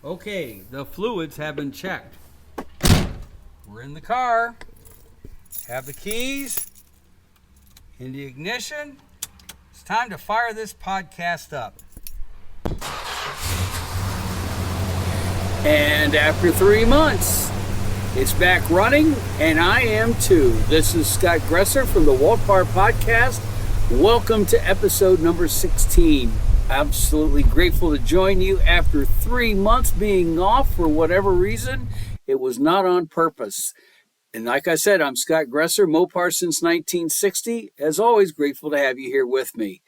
Okay, the fluids have been checked. We're in the car. Have the keys in the ignition. It's time to fire this podcast up. And after 3 months, it's back running, and I am too. This is Scott Gresser from the WaltPar Podcast. Welcome to episode number 16. Absolutely grateful to join you after 3 months being off for whatever reason. It was not on purpose. And like I said, I'm Scott Gresser, Mopar since 1960. As always, grateful to have you here with me.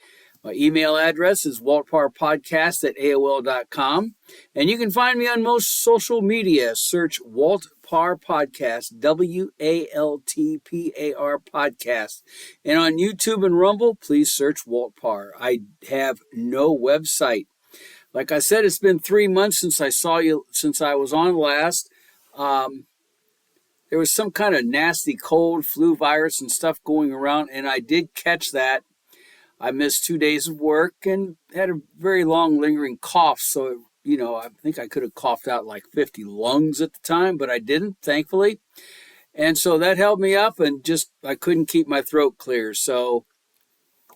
My email address is waltparpodcast@aol.com. And you can find me on most social media. Search WaltPar Podcast, WaltPar Podcast. And on YouTube and Rumble, please search WaltPar. I have no website. Like I said, it's been 3 months since I saw you, since I was on last. There was some kind of nasty cold, flu virus and stuff going around, and I did catch that. I missed 2 days of work and had a very long lingering cough. So, I think I could have coughed out like 50 lungs at the time, but I didn't, thankfully. And so that held me up and I couldn't keep my throat clear. So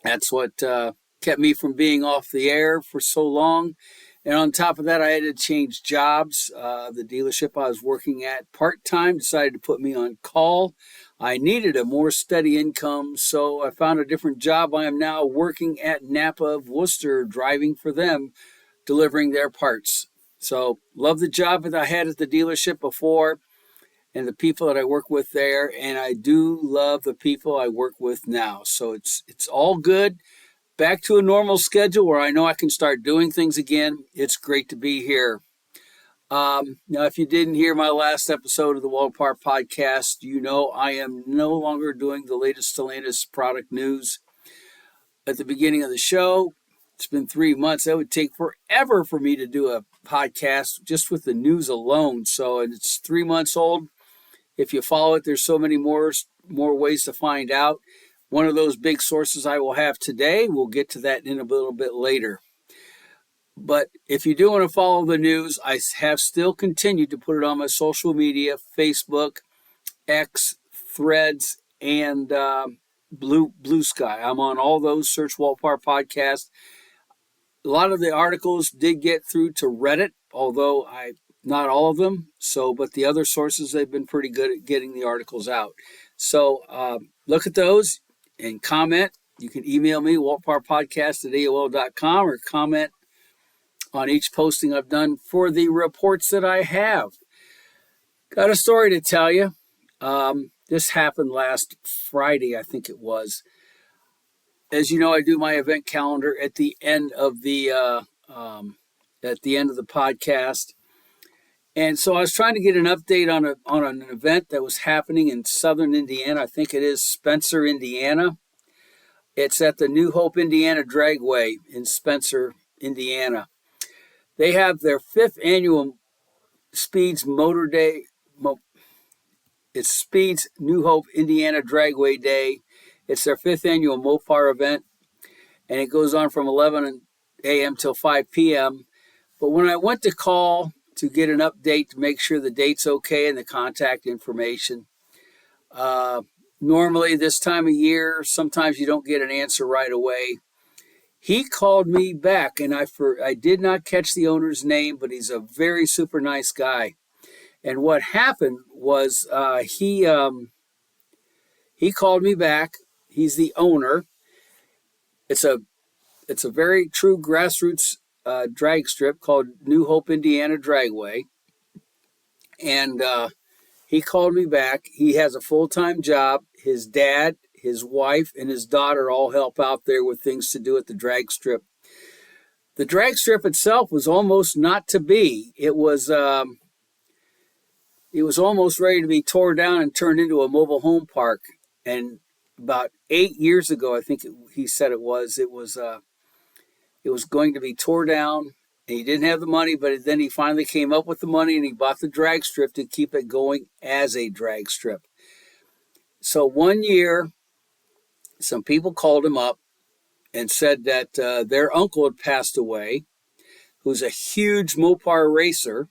that's what kept me from being off the air for so long. And on top of that, I had to change jobs. The dealership I was working at part-time decided to put me on call. I needed a more steady income, so I found a different job. I am now working at Napa of Worcester, driving for them, delivering their parts. So love the job that I had at the dealership before and the people that I work with there. And I do love the people I work with now. So it's all good. Back to a normal schedule where I know I can start doing things again. It's great to be here. Now, if you didn't hear my last episode of the WaltPar Podcast, you know I am no longer doing the latest Stellantis product news. At the beginning of the show, it's been 3 months. That would take forever for me to do a podcast just with the news alone. So, and it's 3 months old. If you follow it, there's so many more ways to find out. One of those big sources I will have today, we'll get to that in a little bit later. But if you do want to follow the news, I have still continued to put it on my social media, Facebook, X, Threads, and Blue Sky. I'm on all those. Search WaltPar Podcast. A lot of the articles did get through to Reddit, although not all of them. But the other sources, they've been pretty good at getting the articles out. So look at those and comment. You can email me, waltparpodcast@aol.com, or comment on each posting I've done for the reports that I have. Got a story to tell you. This happened last Friday, I think it was. As you know, I do my event calendar at the end of the podcast. And so I was trying to get an update on an event that was happening in southern Indiana. I think it is Spencer, Indiana. It's at the New Hope, Indiana Dragway in Spencer, Indiana. They have their 5th annual Speeds Motor Day. It's Speeds New Hope, Indiana Dragway Day. It's their 5th annual Mopar event, and it goes on from 11 a.m. till 5 p.m. But when I went to call to get an update to make sure the date's okay and the contact information, normally this time of year, sometimes you don't get an answer right away. He called me back, and I did not catch the owner's name, but he's a very super nice guy. And what happened was he called me back. He's the owner. It's a very true grassroots drag strip called New Hope, Indiana Dragway. And he called me back. He has a full-time job. His dad, his wife, and his daughter all help out there with things to do at the drag strip. The drag strip itself was almost not to be. It was almost ready to be torn down and turned into a mobile home park. And about 8 years ago, I think he said it was going to be torn down. And he didn't have the money, but then he finally came up with the money and he bought the drag strip to keep it going as a drag strip. So one year, some people called him up and said that their uncle had passed away, who's a huge Mopar racer.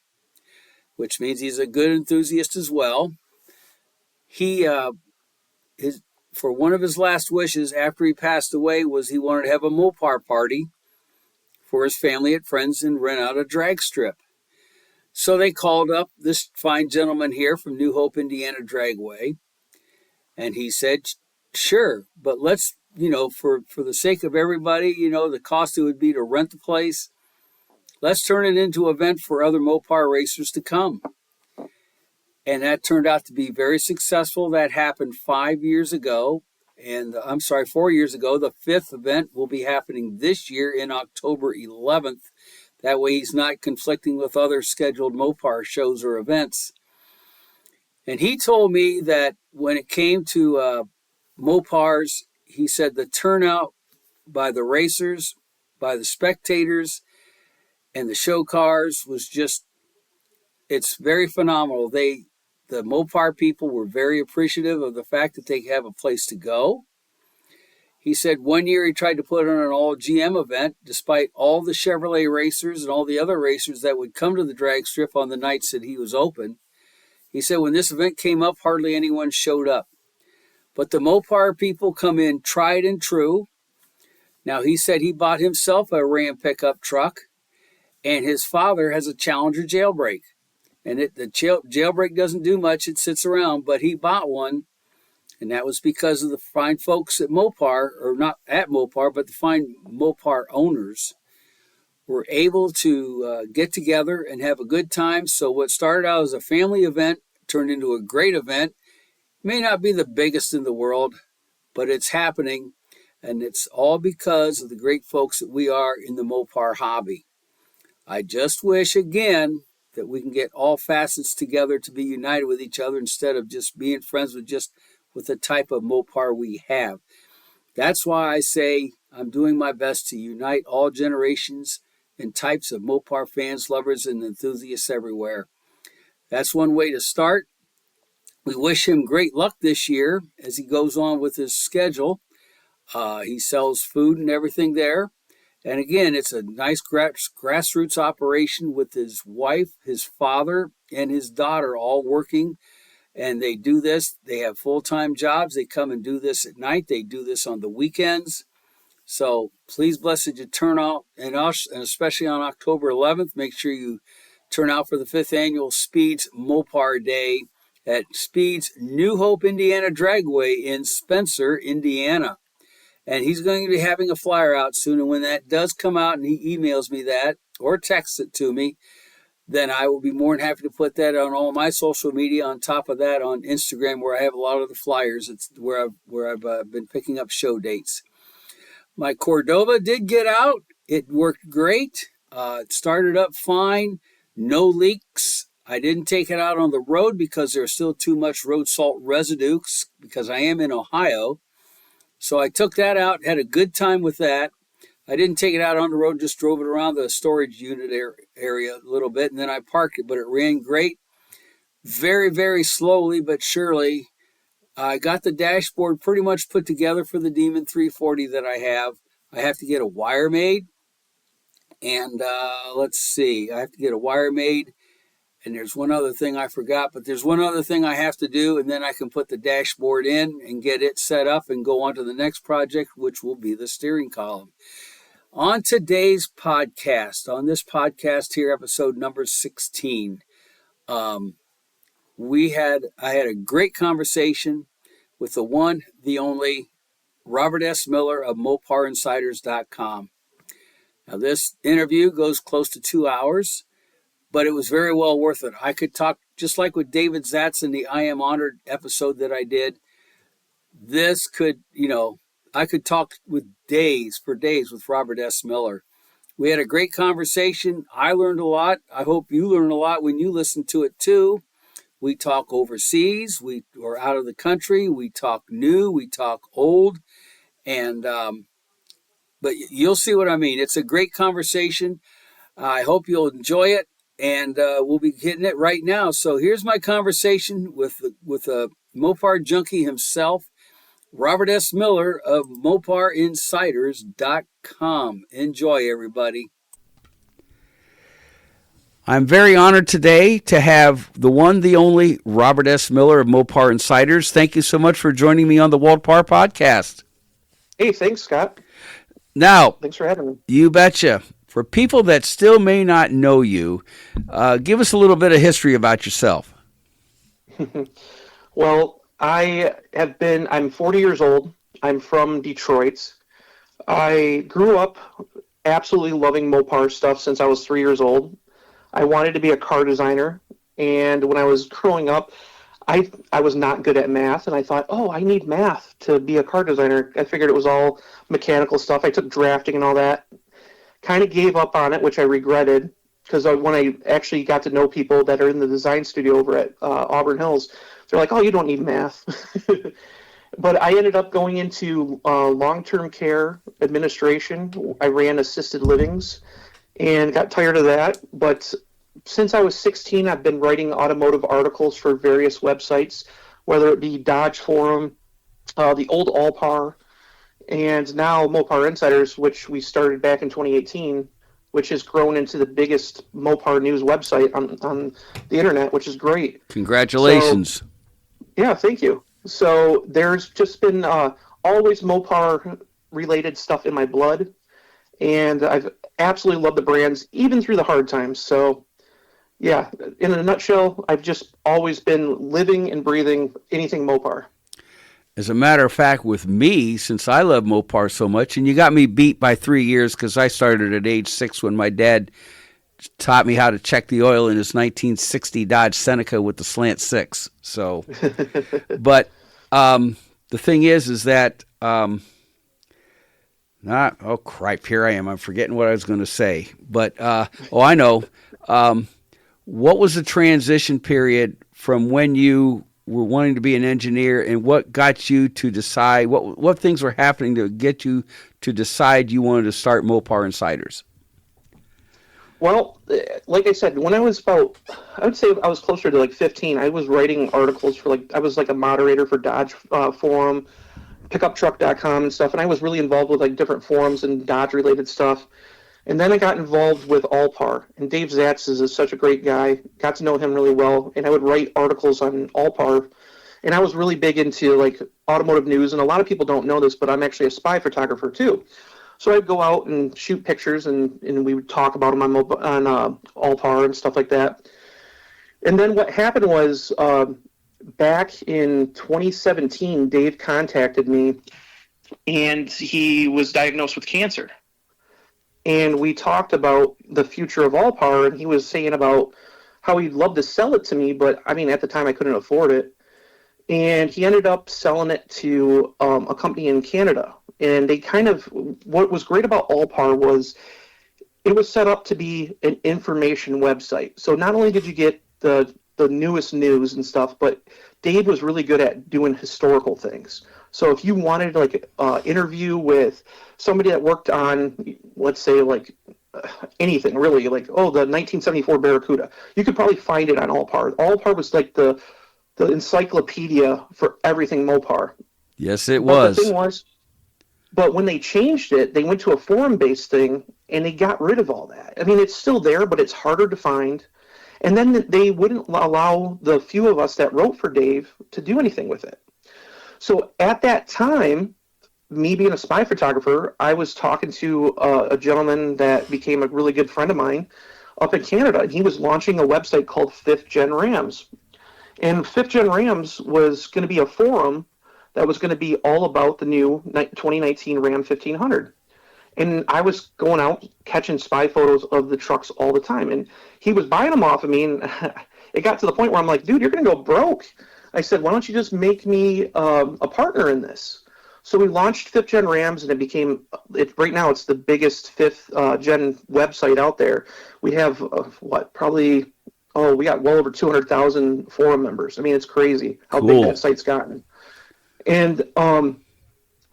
which means he's a good enthusiast as well. He for one of his last wishes after he passed away was he wanted to have a Mopar party for his family and friends and rent out a drag strip. So they called up this fine gentleman here from New Hope, Indiana Dragway, and he said, sure, but let's, for the sake of everybody, the cost it would be to rent the place, let's turn it into an event for other Mopar racers to come. And that turned out to be very successful. That happened 4 years ago. The fifth event will be happening this year in October 11th. That way he's not conflicting with other scheduled Mopar shows or events. And he told me that when it came to Mopars, he said the turnout by the racers, by the spectators, and the show cars was just, it's very phenomenal. The Mopar people were very appreciative of the fact that they have a place to go. He said one year he tried to put on an all GM event, despite all the Chevrolet racers and all the other racers that would come to the drag strip on the nights that he was open. He said when this event came up, hardly anyone showed up. But the Mopar people come in tried and true. Now, he said he bought himself a Ram pickup truck, and his father has a Challenger jailbreak. And the jailbreak doesn't do much, it sits around, but he bought one. And that was because of the fine folks at Mopar, or not at Mopar, but the fine Mopar owners were able to get together and have a good time. So what started out as a family event turned into a great event. It may not be the biggest in the world, but it's happening. And it's all because of the great folks that we are in the Mopar hobby. I just wish, again, that we can get all facets together to be united with each other instead of just being friends with the type of Mopar we have. That's why I say I'm doing my best to unite all generations and types of Mopar fans, lovers, and enthusiasts everywhere. That's one way to start. We wish him great luck this year as he goes on with his schedule. He sells food and everything there. And again, it's a nice grassroots operation with his wife, his father, and his daughter all working. And they do this. They have full-time jobs. They come and do this at night. They do this on the weekends. So please, blessed you turn out, and especially on October 11th, make sure you turn out for the 5th annual Speeds Mopar Day at Speeds New Hope, Indiana Dragway in Spencer, Indiana. And he's going to be having a flyer out soon. And when that does come out and he emails me that or texts it to me, then I will be more than happy to put that on all my social media. On top of that, on Instagram, where I have a lot of the flyers, it's where I've been picking up show dates. My Cordova did get out. It worked great. It started up fine. No leaks. I didn't take it out on the road because there's still too much road salt residue because I am in Ohio. So I took that out, had a good time with that. I didn't take it out on the road, just drove it around the storage unit area a little bit, and then I parked it, but it ran great. Very, very slowly but surely. I got the dashboard pretty much put together for the Demon 340 that I have. I have to get a wire made, and let's see. I have to get a wire made, and there's one other thing I forgot, but there's one other thing I have to do, and then I can put the dashboard in and get it set up and go on to the next project, which will be the steering column. On today's podcast, on this podcast here, episode number 16, I had a great conversation with the one, the only, Robert S. Miller of MoparInsiders.com. Now, this interview goes close to 2 hours, but it was very well worth it. I could talk, just like with David Zatz in the I Am Honored episode that I did. This could, I could talk for days with Robert S. Miller. We had a great conversation. I learned a lot. I hope you learned a lot when you listen to it too. We talk overseas. We are out of the country. We talk new. We talk old. And but you'll see what I mean. It's a great conversation. I hope you'll enjoy it. And we'll be hitting it right now. So here's my conversation with a Mopar junkie himself, Robert S. Miller of MoparInsiders.com. Enjoy, everybody. I'm very honored today to have the one, the only Robert S. Miller of Mopar Insiders. Thank you so much for joining me on the WaltPar Podcast. Hey, thanks, Scott. Now, Thanks for having me. You betcha. For people that still may not know you, give us a little bit of history about yourself. Well, I'm 40 years old. I'm from Detroit. I grew up absolutely loving Mopar stuff since I was 3 years old. I wanted to be a car designer, and when I was growing up, I was not good at math, and I thought, oh, I need math to be a car designer. I figured it was all mechanical stuff. I took drafting and all that. Kind of gave up on it, which I regretted, because when I actually got to know people that are in the design studio over at Auburn Hills, they're like, oh, you don't need math. But I ended up going into long-term care administration. I ran assisted livings and got tired of that. But since I was 16, I've been writing automotive articles for various websites, whether it be Dodge Forum, the old Allpar, and now Mopar Insiders, which we started back in 2018, which has grown into the biggest Mopar news website on the internet, which is great. Congratulations. So, yeah, thank you. So there's just been always Mopar-related stuff in my blood, and I've absolutely loved the brands, even through the hard times. So, yeah, in a nutshell, I've just always been living and breathing anything Mopar. As a matter of fact, with me, since I love Mopar so much, and you got me beat by 3 years because I started at age 6 when my dad taught me how to check the oil in his 1960 Dodge Seneca with the slant 6. So, but the thing is that oh crap, here I am. I'm forgetting what I was going to say. But I know. What was the transition period from when you were wanting to be an engineer, and what got you to decide? What things were happening to get you to decide you wanted to start Mopar Insiders? Well, like I said, when I was I would say I was closer to like 15, I was writing articles for I was like a moderator for Dodge Forum, PickupTruck.com and stuff, and I was really involved with like different forums and Dodge related stuff. And then I got involved with Allpar, and Dave Zatz is such a great guy. Got to know him really well, and I would write articles on Allpar, and I was really big into like automotive news, and a lot of people don't know this, but I'm actually a spy photographer too. So I'd go out and shoot pictures, and we would talk about them on Allpar and stuff like that. And then what happened was back in 2017, Dave contacted me, and he was diagnosed with cancer. And we talked about the future of Allpar, and he was saying about how he'd love to sell it to me, but I mean, at the time I couldn't afford it. And he ended up selling it to a company in Canada. And they what was great about Allpar was it was set up to be an information website. So not only did you get the newest news and stuff, but Dave was really good at doing historical things. So if you wanted like interview with somebody that worked on, let's say like anything really, like the 1974 Barracuda, you could probably find it on Allpar. Allpar was like the encyclopedia for everything Mopar. Yes, it was. The thing was, but when they changed it, they went to a forum-based thing, and they got rid of all that. I mean, it's still there, but it's harder to find. And then they wouldn't allow the few of us that wrote for Dave to do anything with it. So at that time, me being a spy photographer, I was talking to a gentleman that became a really good friend of mine up in Canada, and he was launching a website called 5th Gen Rams. And 5th Gen Rams was going to be a forum that was going to be all about the new 2019 Ram 1500. And I was going out catching spy photos of the trucks all the time. And he was buying them off of me, and it got to the point where I'm like, dude, you're going to go broke. I said, why don't you just make me a partner in this? So we launched 5th Gen Rams, and right now it's the biggest 5th Gen website out there. We have, we got well over 200,000 forum members. I mean, it's crazy how big that site's gotten. And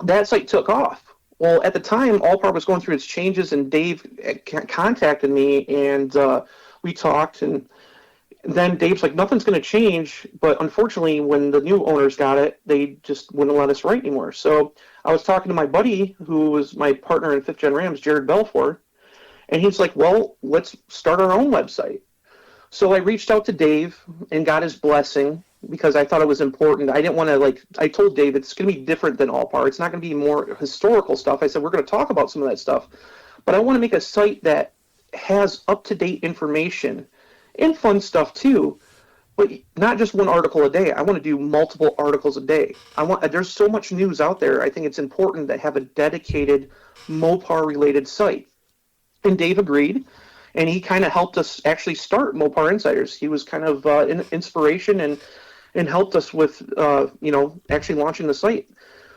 that site took off. Well, at the time, Allpar was going through its changes, and Dave contacted me, and we talked, and then Dave's like, nothing's going to change, but unfortunately, when the new owners got it, they just wouldn't let us write anymore. So I was talking to my buddy, who was my partner in 5th Gen Rams, Jared Belfort, and he's like, well, let's start our own website. So I reached out to Dave and got his blessing because I thought it was important. I didn't want to, like, I told Dave it's going to be different than WaltPar. It's not going to be more historical stuff. I said, we're going to talk about some of that stuff, but I want to make a site that has up-to-date information and fun stuff too, but not just one article a day. I want to do multiple articles a day. There's so much news out there. I think it's important to have a dedicated Mopar-related site. And Dave agreed. And he kind of helped us actually start Mopar Insiders. He was kind of an inspiration and helped us with, actually launching the site.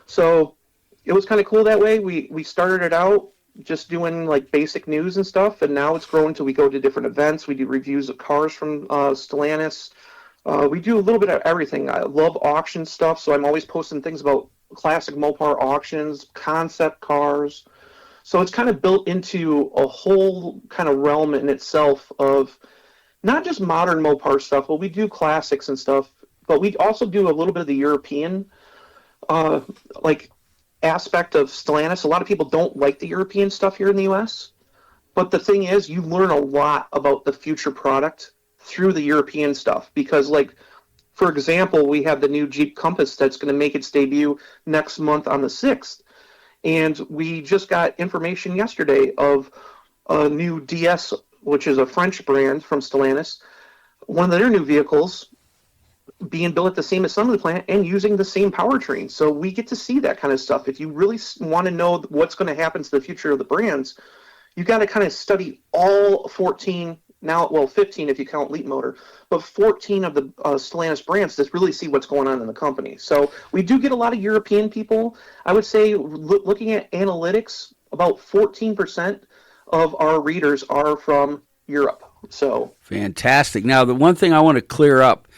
So it was kind of cool that way. We started it out just doing like basic news and stuff, and now it's grown to we go to different events. We do reviews of cars from Stellantis. We do a little bit of everything. I love auction stuff, so I'm always posting things about classic Mopar auctions, concept cars. So it's kind of built into a whole kind of realm in itself of not just modern Mopar stuff, but we do classics and stuff, but we also do a little bit of the European aspect of Stellantis. A lot of people don't like the European stuff here in the U.S., but the thing is, you learn a lot about the future product through the European stuff because, like, for example, we have the new Jeep Compass that's going to make its debut next month on the 6th. And we just got information yesterday of a new DS, which is a French brand from Stellantis, one of their new vehicles being built at the same assembly plant and using the same powertrain. So we get to see that kind of stuff. If you really want to know what's going to happen to the future of the brands, you got to kind of study all 14, now, well, 15 if you count Leap Motor, but 14 of the Stellantis brands to really see what's going on in the company. So we do get a lot of European people. I would say, looking at analytics, about 14% of our readers are from Europe. So fantastic. Now, the one thing I want to clear up,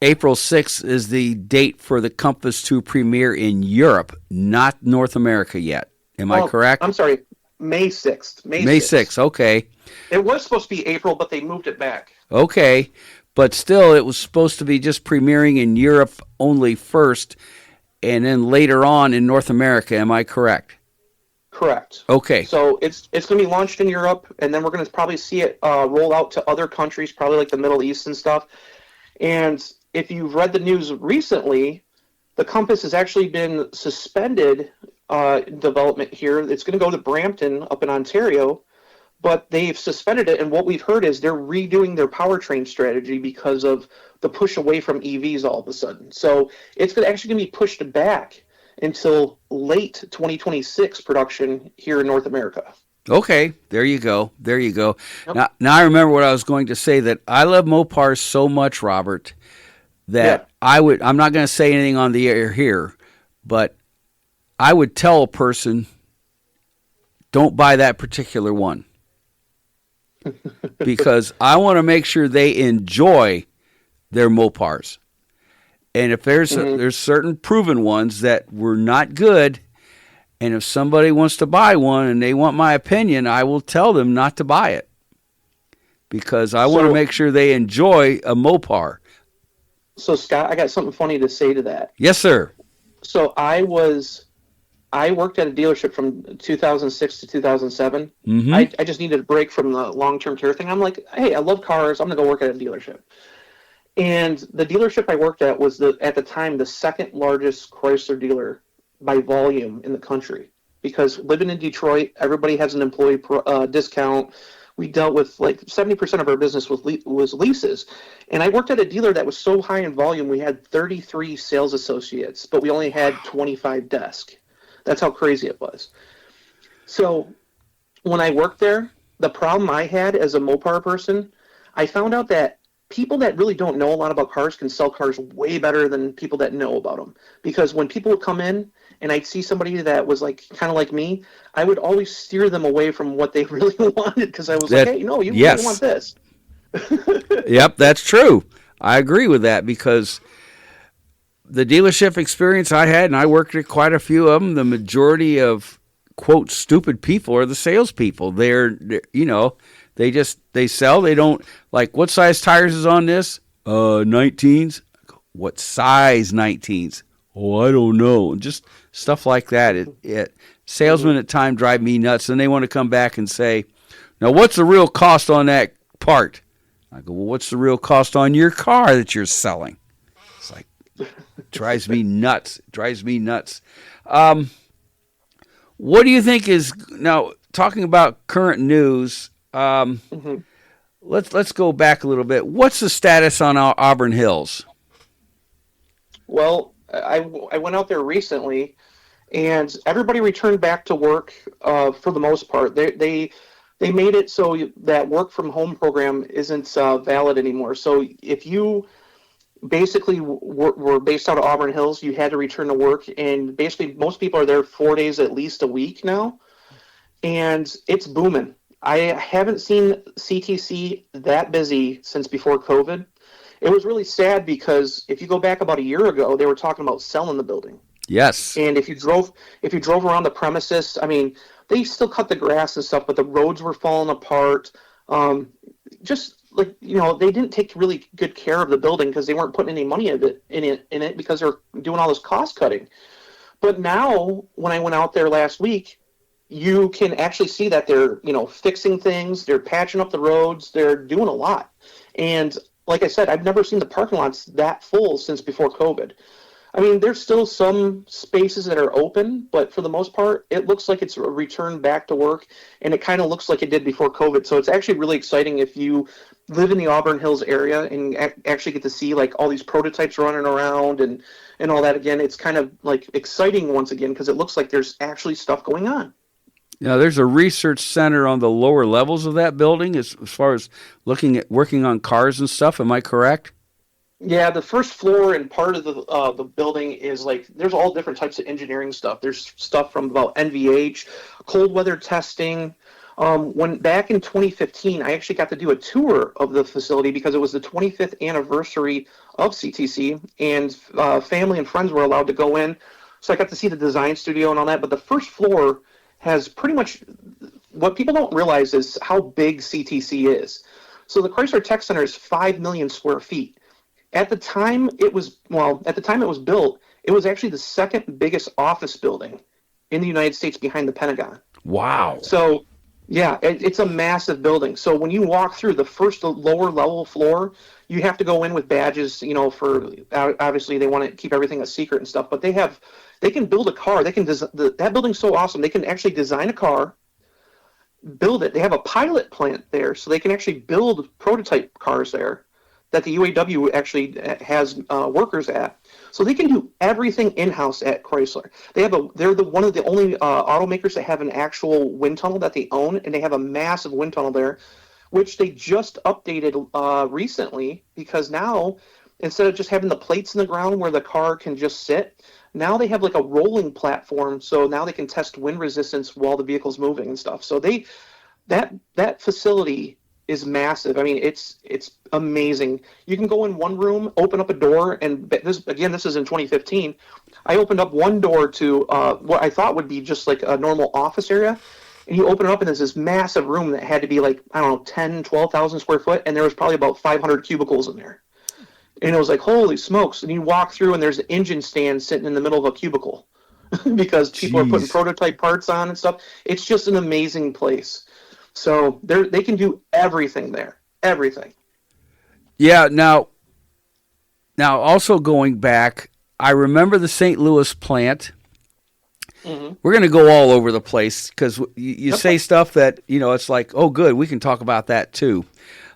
April 6th is the date for the Compass to premiere in Europe, not North America yet. Am I correct? I'm sorry, May 6th. May 6th, okay. It was supposed to be April, but they moved it back. Okay, but still it was supposed to be just premiering in Europe only first, and then later on in North America. Am I correct? Correct. Okay. So it's going to be launched in Europe, and then we're going to probably see it roll out to other countries, probably like the Middle East and stuff. And if you've read the news recently, the Compass has actually been suspended development here. It's going to go to Brampton up in Ontario, but they've suspended it. And what we've heard is they're redoing their powertrain strategy because of the push away from EVs all of a sudden. So it's actually going to be pushed back until late 2026 production here in North America. Okay, there you go. There you go. Yep. Now I remember what I was going to say, that I love Mopars so much, Robert, that I'm not going to say anything on the air here, but I would tell a person, don't buy that particular one. Because I want to make sure they enjoy their Mopars. And if there's certain proven ones that were not good, and if somebody wants to buy one and they want my opinion, I will tell them not to buy it. Because I want to make sure they enjoy a Mopar. So, Scott, I got something funny to say to that. Yes, sir. So I worked at a dealership from 2006 to 2007. Mm-hmm. I just needed a break from the long-term care thing. I'm like, hey, I love cars. I'm going to go work at a dealership. And the dealership I worked at was, at the time, the second largest Chrysler dealer by volume in the country. Because living in Detroit, everybody has an employee discount. We dealt with like 70% of our business was leases. And I worked at a dealer that was so high in volume, we had 33 sales associates, but we only had 25 desks. That's how crazy it was. So when I worked there, the problem I had as a Mopar person, I found out that people that really don't know a lot about cars can sell cars way better than people that know about them. Because when people would come in and I'd see somebody that was like kind of like me, I would always steer them away from what they really wanted, because I was like, hey, no, you really want this. Yep, that's true. I agree with that, because the dealership experience I had, and I worked at quite a few of them, the majority of, quote, stupid people are the salespeople. They sell. They don't, like, what size tires is on this? 19s. What size 19s? Oh, I don't know. Just stuff like that. Salesmen at times drive me nuts, and they want to come back and say, now, what's the real cost on that part? I go, well, what's the real cost on your car that you're selling? It's like, drives me nuts. Drives me nuts. What do you think is, now talking about current news, Mm-hmm. let's go back a little bit. What's the status on Auburn Hills? Well, I went out there recently, and everybody returned back to work for the most part. They made it so that work from home program isn't valid anymore. So if you basically were based out of Auburn Hills, you had to return to work, and basically most people are there 4 days at least a week now, and it's booming. I haven't seen CTC that busy since before COVID. It was really sad because if you go back about a year ago, they were talking about selling the building. Yes. And if you drove around the premises, I mean, they still cut the grass and stuff, but the roads were falling apart. Just like, they didn't take really good care of the building because they weren't putting any money in it because they're doing all this cost cutting. But now, when I went out there last week, you can actually see that they're, fixing things, they're patching up the roads, they're doing a lot. And like I said, I've never seen the parking lots that full since before COVID. I mean, there's still some spaces that are open, but for the most part, it looks like it's a return back to work, and it kind of looks like it did before COVID. So it's actually really exciting if you live in the Auburn Hills area and actually get to see like all these prototypes running around and all that again. It's kind of like exciting once again because it looks like there's actually stuff going on. Now, there's a research center on the lower levels of that building as far as looking at working on cars and stuff. Am I correct? Yeah, the first floor and part of the building is like there's all different types of engineering stuff. There's stuff from about NVH, cold weather testing. When back in 2015, I actually got to do a tour of the facility because it was the 25th anniversary of CTC, and family and friends were allowed to go in. So I got to see the design studio and all that. But the first floor has pretty much what people don't realize is how big CTC is. So the Chrysler Tech Center is 5 million square feet. At the time it was built, it was actually the second biggest office building in the United States behind the Pentagon. Wow. So, yeah, it's a massive building. So when you walk through the lower level floor, you have to go in with badges, for obviously they want to keep everything a secret and stuff, but they can build a car. They can that building's so awesome. They can actually design a car, build it. They have a pilot plant there, so they can actually build prototype cars there that the UAW actually has workers at. So they can do everything in-house at Chrysler. They're one of the only automakers that have an actual wind tunnel that they own, and they have a massive wind tunnel there, which they just updated recently because now, instead of just having the plates in the ground where the car can just sit, now they have like a rolling platform, so now they can test wind resistance while the vehicle's moving and stuff. So that facility is massive. I mean, it's amazing. You can go in one room, open up a door, and this is in 2015. I opened up one door to what I thought would be just like a normal office area, and you open it up, and there's this massive room that had to be like, I don't know, 10, 12,000 square foot, and there was probably about 500 cubicles in there. And it was like, holy smokes. And you walk through, and there's an engine stand sitting in the middle of a cubicle because people are putting prototype parts on and stuff. It's just an amazing place. So they can do everything there, everything. Yeah. Now also going back, I remember the St. Louis plant. Mm-hmm. We're going to go all over the place because you say stuff that, it's like, oh, good, we can talk about that too.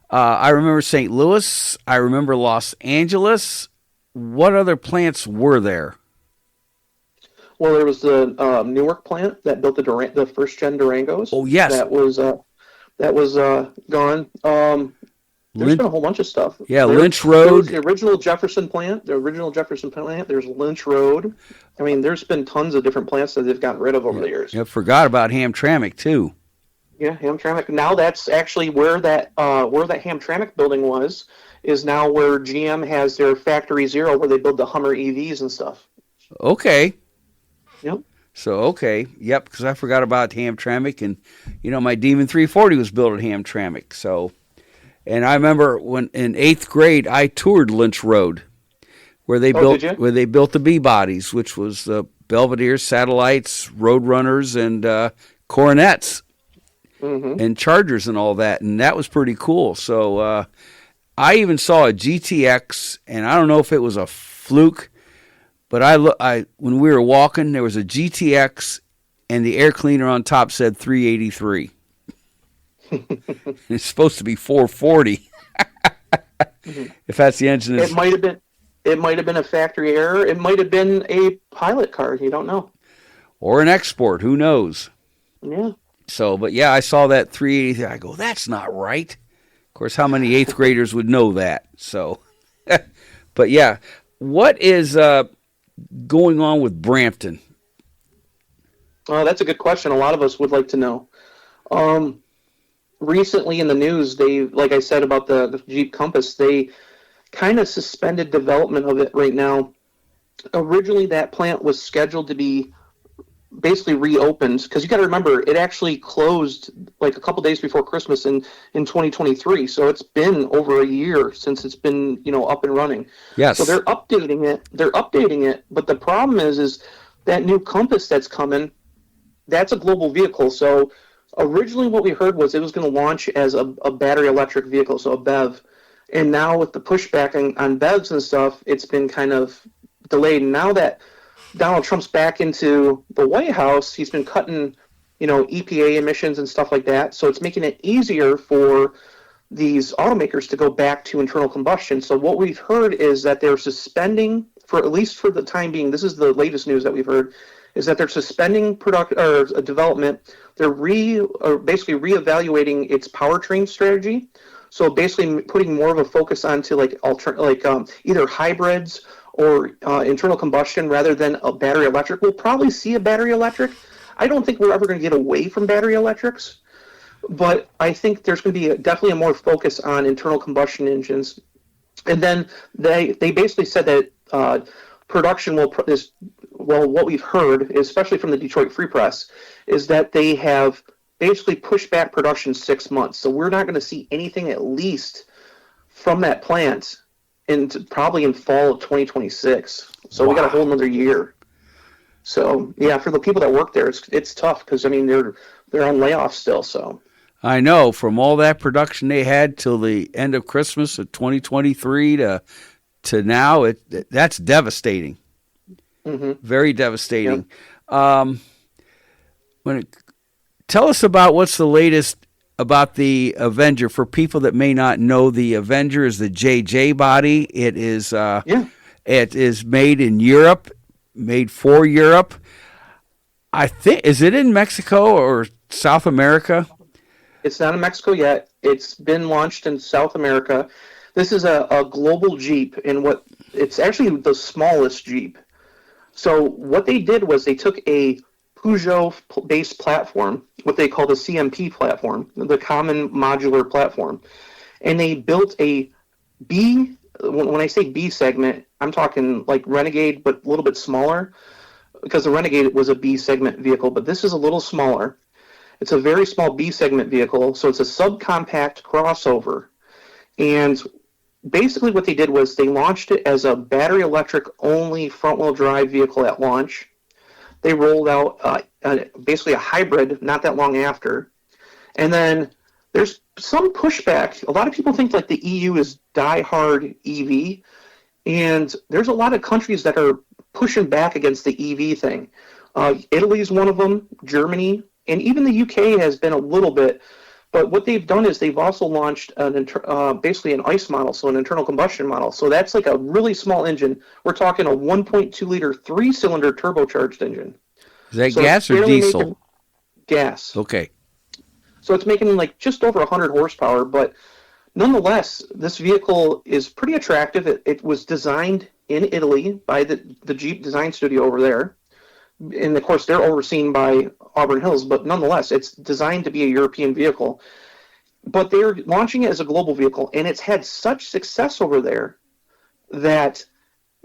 I remember St. Louis. I remember Los Angeles. What other plants were there? Well, there was the Newark plant that built the first gen Durangos. Oh, yes. That was gone. There's been a whole bunch of stuff. Yeah, Lynch Road. The original Jefferson plant. There's Lynch Road. I mean, there's been tons of different plants that they've gotten rid of over the years. Yeah, forgot about Hamtramck too. Yeah, Hamtramck. Now that's actually where that Hamtramck building was. Is now where GM has their Factory Zero, where they build the Hummer EVs and stuff. Okay. Yep. So, okay. Yep, because I forgot about Hamtramck, and, my Demon 340 was built at Hamtramck. So, and I remember when in 8th grade, I toured Lynch Road, where they built the B-bodies, which was the Belvedere, Satellites, Roadrunners, and Coronets, and Chargers and all that, and that was pretty cool. So, I even saw a GTX, and I don't know if it was a fluke, but when we were walking, there was a GTX, and the air cleaner on top said 383. It's supposed to be 440. If that's the engine, it might have been. It might have been a factory error. It might have been a pilot card. You don't know. Or an export. Who knows? Yeah. So, but yeah, I saw that 383. I go, that's not right. Of course, how many 8th graders would know that? So, but yeah, what is going on with Brampton? That's a good question. A lot of us would like to know. Recently in the news, like I said about the Jeep Compass, they kind of suspended development of it right now. Originally, that plant was scheduled to be basically reopened, because you got to remember, it actually closed like a couple days before Christmas in 2023. So it's been over a year since it's been up and running. Yes. So they're updating it. But the problem is that new Compass that's coming, that's a global vehicle. So originally what we heard was it was going to launch as a battery electric vehicle, so a BEV. And now with the pushback on BEVs and stuff, it's been kind of delayed. And now that Donald Trump's back into the White House, he's been cutting, EPA emissions and stuff like that. So it's making it easier for these automakers to go back to internal combustion. So what we've heard is that they're suspending, for at least for the time being, this is the latest news that we've heard, is that they're suspending development. They're basically reevaluating its powertrain strategy. So basically putting more of a focus onto either hybrids or internal combustion rather than a battery electric. We'll probably see a battery electric. I don't think we're ever going to get away from battery electrics, but I think there's going to be definitely a more focus on internal combustion engines. And then they basically said that production what we've heard, especially from the Detroit Free Press, is that they have basically pushed back production 6 months. So we're not going to see anything at least from that plant probably in fall of 2026. So wow. We got a whole another year. So yeah, for the people that work there, it's tough because they're on layoff still. So I know, from all that production they had till the end of Christmas of 2023 to now, that's devastating. Mm-hmm. Very devastating. Yep. Tell us about what's the latest about the Avenger. For people that may not know, the Avenger is the JJ body. It is It is made in Europe, made for Europe. I think, is it in Mexico or South America? It's not in Mexico yet. It's been launched in South America. This is a global Jeep, and it's actually the smallest Jeep. So what they did was they took a Peugeot-based platform, what they call the CMP platform, the Common Modular Platform, and they built a B. When I say B segment, I'm talking like Renegade, but a little bit smaller, because the Renegade was a B segment vehicle, but this is a little smaller. It's a very small B segment vehicle, so it's a subcompact crossover. And basically what they did was they launched it as a battery electric only front-wheel drive vehicle at launch. They rolled out basically a hybrid not that long after. And then there's some pushback. A lot of people think like the EU is die-hard EV, and there's a lot of countries that are pushing back against the EV thing. Italy is one of them, Germany, and even the UK has been a little bit. But what they've done is they've also launched basically an ICE model, so an internal combustion model. So that's like a really small engine. We're talking a 1.2-liter, 3-cylinder turbocharged engine. Is that gas or diesel? Gas. Okay. So it's making like just over 100 horsepower, but nonetheless, this vehicle is pretty attractive. It was designed in Italy by the Jeep design studio over there. And of course, they're overseen by Auburn Hills, but nonetheless, it's designed to be a European vehicle. But they're launching it as a global vehicle, and it's had such success over there that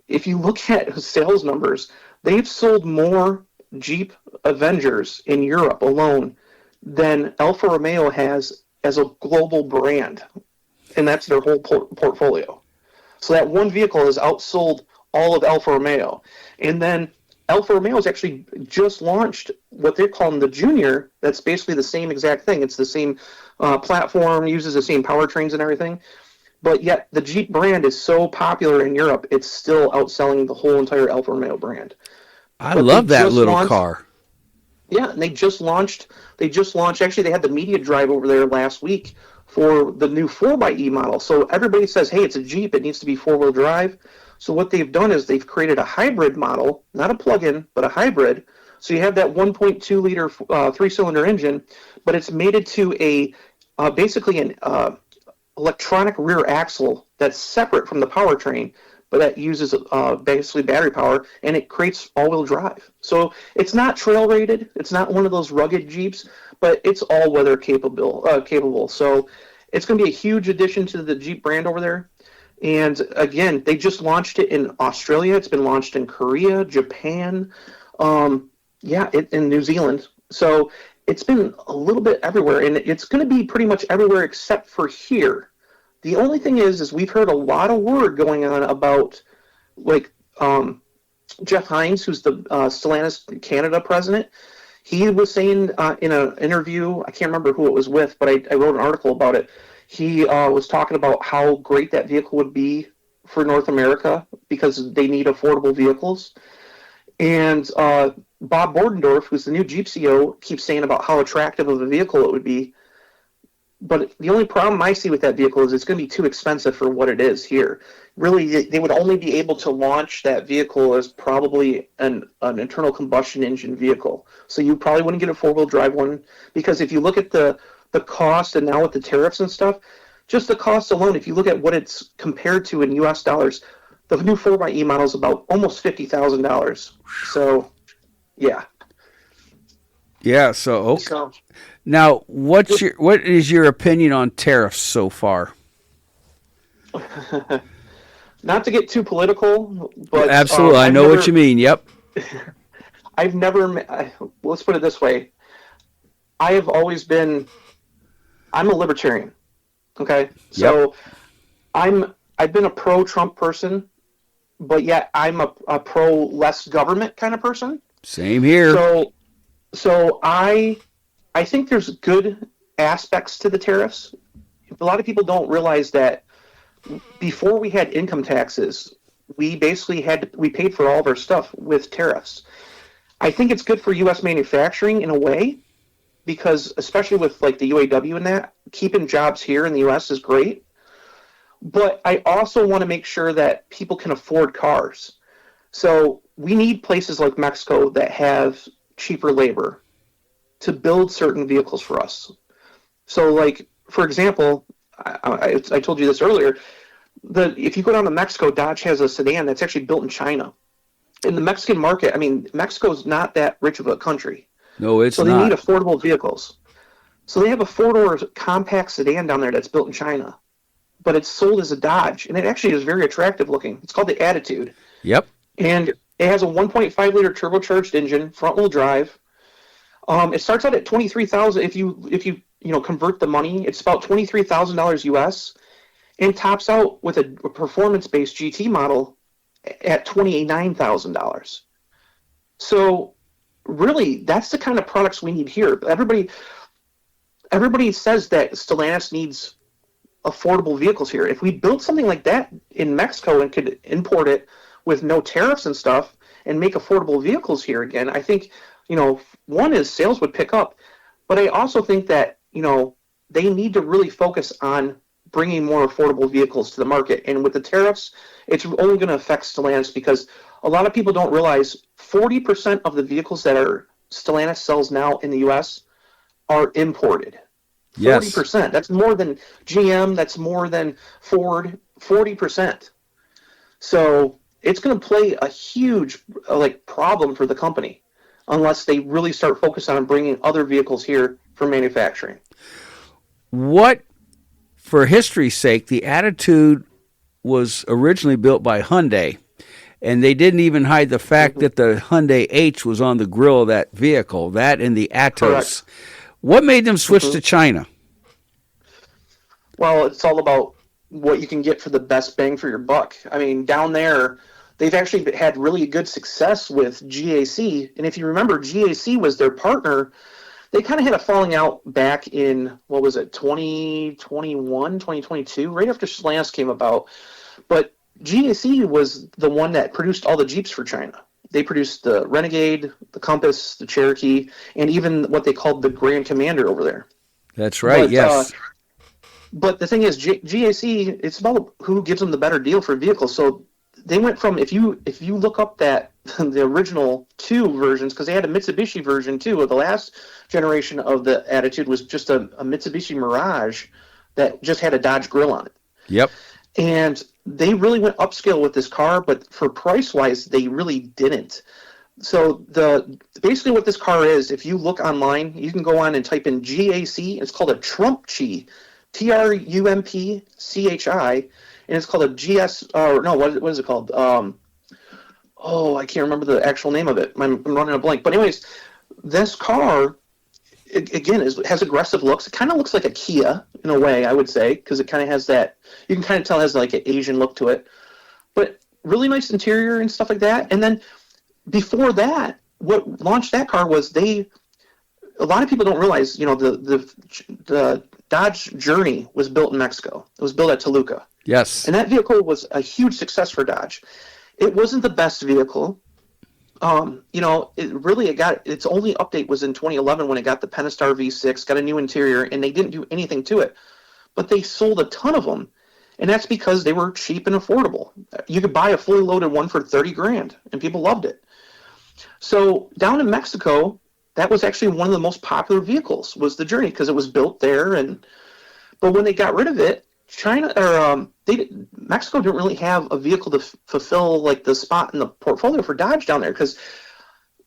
if you look at sales numbers, they've sold more Jeep Avengers in Europe alone than Alfa Romeo has as a global brand, and that's their whole portfolio. So that one vehicle has outsold all of Alfa Romeo. And then Alfa Romeo has actually just launched what they're calling the Junior. That's basically the same exact thing. It's the same platform, uses the same powertrains and everything. But yet the Jeep brand is so popular in Europe, it's still outselling the whole entire Alfa Romeo brand. I But they love that just little launched, car. yeah, and they just launched, actually they had the media drive over there last week for the new 4xe model. So everybody says, hey, it's a Jeep, it needs to be four-wheel drive. So what they've done is they've created a hybrid model, not a plug-in, but a hybrid. So you have that 1.2 liter three-cylinder engine, but it's mated to a basically an electronic rear axle that's separate from the powertrain, but that uses basically battery power, and it creates all-wheel drive. So it's not trail rated. It's not one of those rugged Jeeps, but it's all-weather capable. So it's going to be a huge addition to the Jeep brand over there. And again, they just launched it in Australia. It's been launched in Korea, Japan, in New Zealand. So it's been a little bit everywhere, and it's going to be pretty much everywhere except for here. The only thing is we've heard a lot of word going on about, like, Jeff Hines, who's the Stellantis Canada president. He was saying in an interview, I can't remember who it was with, but I wrote an article about it. He was talking about how great that vehicle would be for North America because they need affordable vehicles. And Bob Bordendorf, who's the new Jeep CEO, keeps saying about how attractive of a vehicle it would be. But the only problem I see with that vehicle is it's going to be too expensive for what it is here. Really, they would only be able to launch that vehicle as probably an internal combustion engine vehicle. So you probably wouldn't get a four-wheel drive one, because if you look at the cost, and now with the tariffs and stuff, just the cost alone, if you look at what it's compared to in U.S. dollars, the new 4xe model is about almost $50,000. So, yeah. Yeah, so okay. So, now, what is your opinion on tariffs so far? Not to get too political, but absolutely, I know what you mean. Yep. Let's put it this way. I'm a libertarian. Okay, so yep. I've been a pro-Trump person, but yet I'm a pro-less government kind of person. Same here. So I think there's good aspects to the tariffs. A lot of people don't realize that before we had income taxes, we basically we paid for all of our stuff with tariffs. I think it's good for U.S. manufacturing in a way, because especially with like the UAW and that, keeping jobs here in the U.S. is great. But I also want to make sure that people can afford cars. So we need places like Mexico that have cheaper labor to build certain vehicles for us. So, like, for example, I told you this earlier, if you go down to Mexico, Dodge has a sedan that's actually built in China. In the Mexican market, I mean, Mexico's not that rich of a country. No, it's not. So they need affordable vehicles. So they have a four-door compact sedan down there that's built in China, but it's sold as a Dodge, and it actually is very attractive looking. It's called the Attitude. Yep. And it has a 1.5 liter turbocharged engine, front-wheel drive. It starts out at $23,000. If you convert the money, it's about $23,000 US, and tops out with a performance-based GT model at $29,000. So really, that's the kind of products we need here. Everybody says that Stellantis needs affordable vehicles here. If we built something like that in Mexico and could import it with no tariffs and stuff and make affordable vehicles here again, I think, one is sales would pick up, but I also think that, they need to really focus on bringing more affordable vehicles to the market. And with the tariffs, it's only going to affect Stellantis, because a lot of people don't realize 40% of the vehicles that Stellantis sells now in the U.S. are imported. Yes. 40%. That's more than GM. That's more than Ford. 40%. So it's going to play a huge problem for the company unless they really start focusing on bringing other vehicles here for manufacturing. What, for history's sake, the Attitude was originally built by Hyundai, and they didn't even hide the fact that the Hyundai H was on the grill of that vehicle, that and the Atos. Correct. What made them switch to China? Well, it's all about what you can get for the best bang for your buck. I mean, down there, they've actually had really good success with GAC. And if you remember, GAC was their partner they kind of had a falling out back in, what was it, 2021, 2022, right after Stellantis came about. But GAC was the one that produced all the Jeeps for China. They produced the Renegade, the Compass, the Cherokee, and even what they called the Grand Commander over there. That's right, yes. But the thing is, GAC, it's about who gives them the better deal for vehicles. So they went from, if you look up that the original two versions, because they had a Mitsubishi version too, of the last generation of the Attitude was just a Mitsubishi Mirage that just had a Dodge grill on it. Yep. And they really went upscale with this car, but for price-wise, they really didn't. So basically what this car is, if you look online, you can go on and type in GAC. It's called a Trumpchi, Trumpchi, and it's called a GS. No, what is it called? I can't remember the actual name of it. I'm running a blank. But anyways, this car, again, has aggressive looks. It kind of looks like a Kia in a way, I would say, because it kind of has that. You can kind of tell it has like an Asian look to it, but really nice interior and stuff like that. And then before that, what launched that car was a lot of people don't realize, the Dodge Journey was built in Mexico. It was built at Toluca. Yes. And that vehicle was a huge success for Dodge. It wasn't the best vehicle. Its only update was in 2011 when it got the Pentastar V6, got a new interior, and they didn't do anything to it. But they sold a ton of them, and that's because they were cheap and affordable. You could buy a fully loaded one for $30,000, and people loved it. So down in Mexico, that was actually one of the most popular vehicles, was the Journey, because it was built there. But when they got rid of it, Mexico didn't really have a vehicle to fulfill like the spot in the portfolio for Dodge down there, because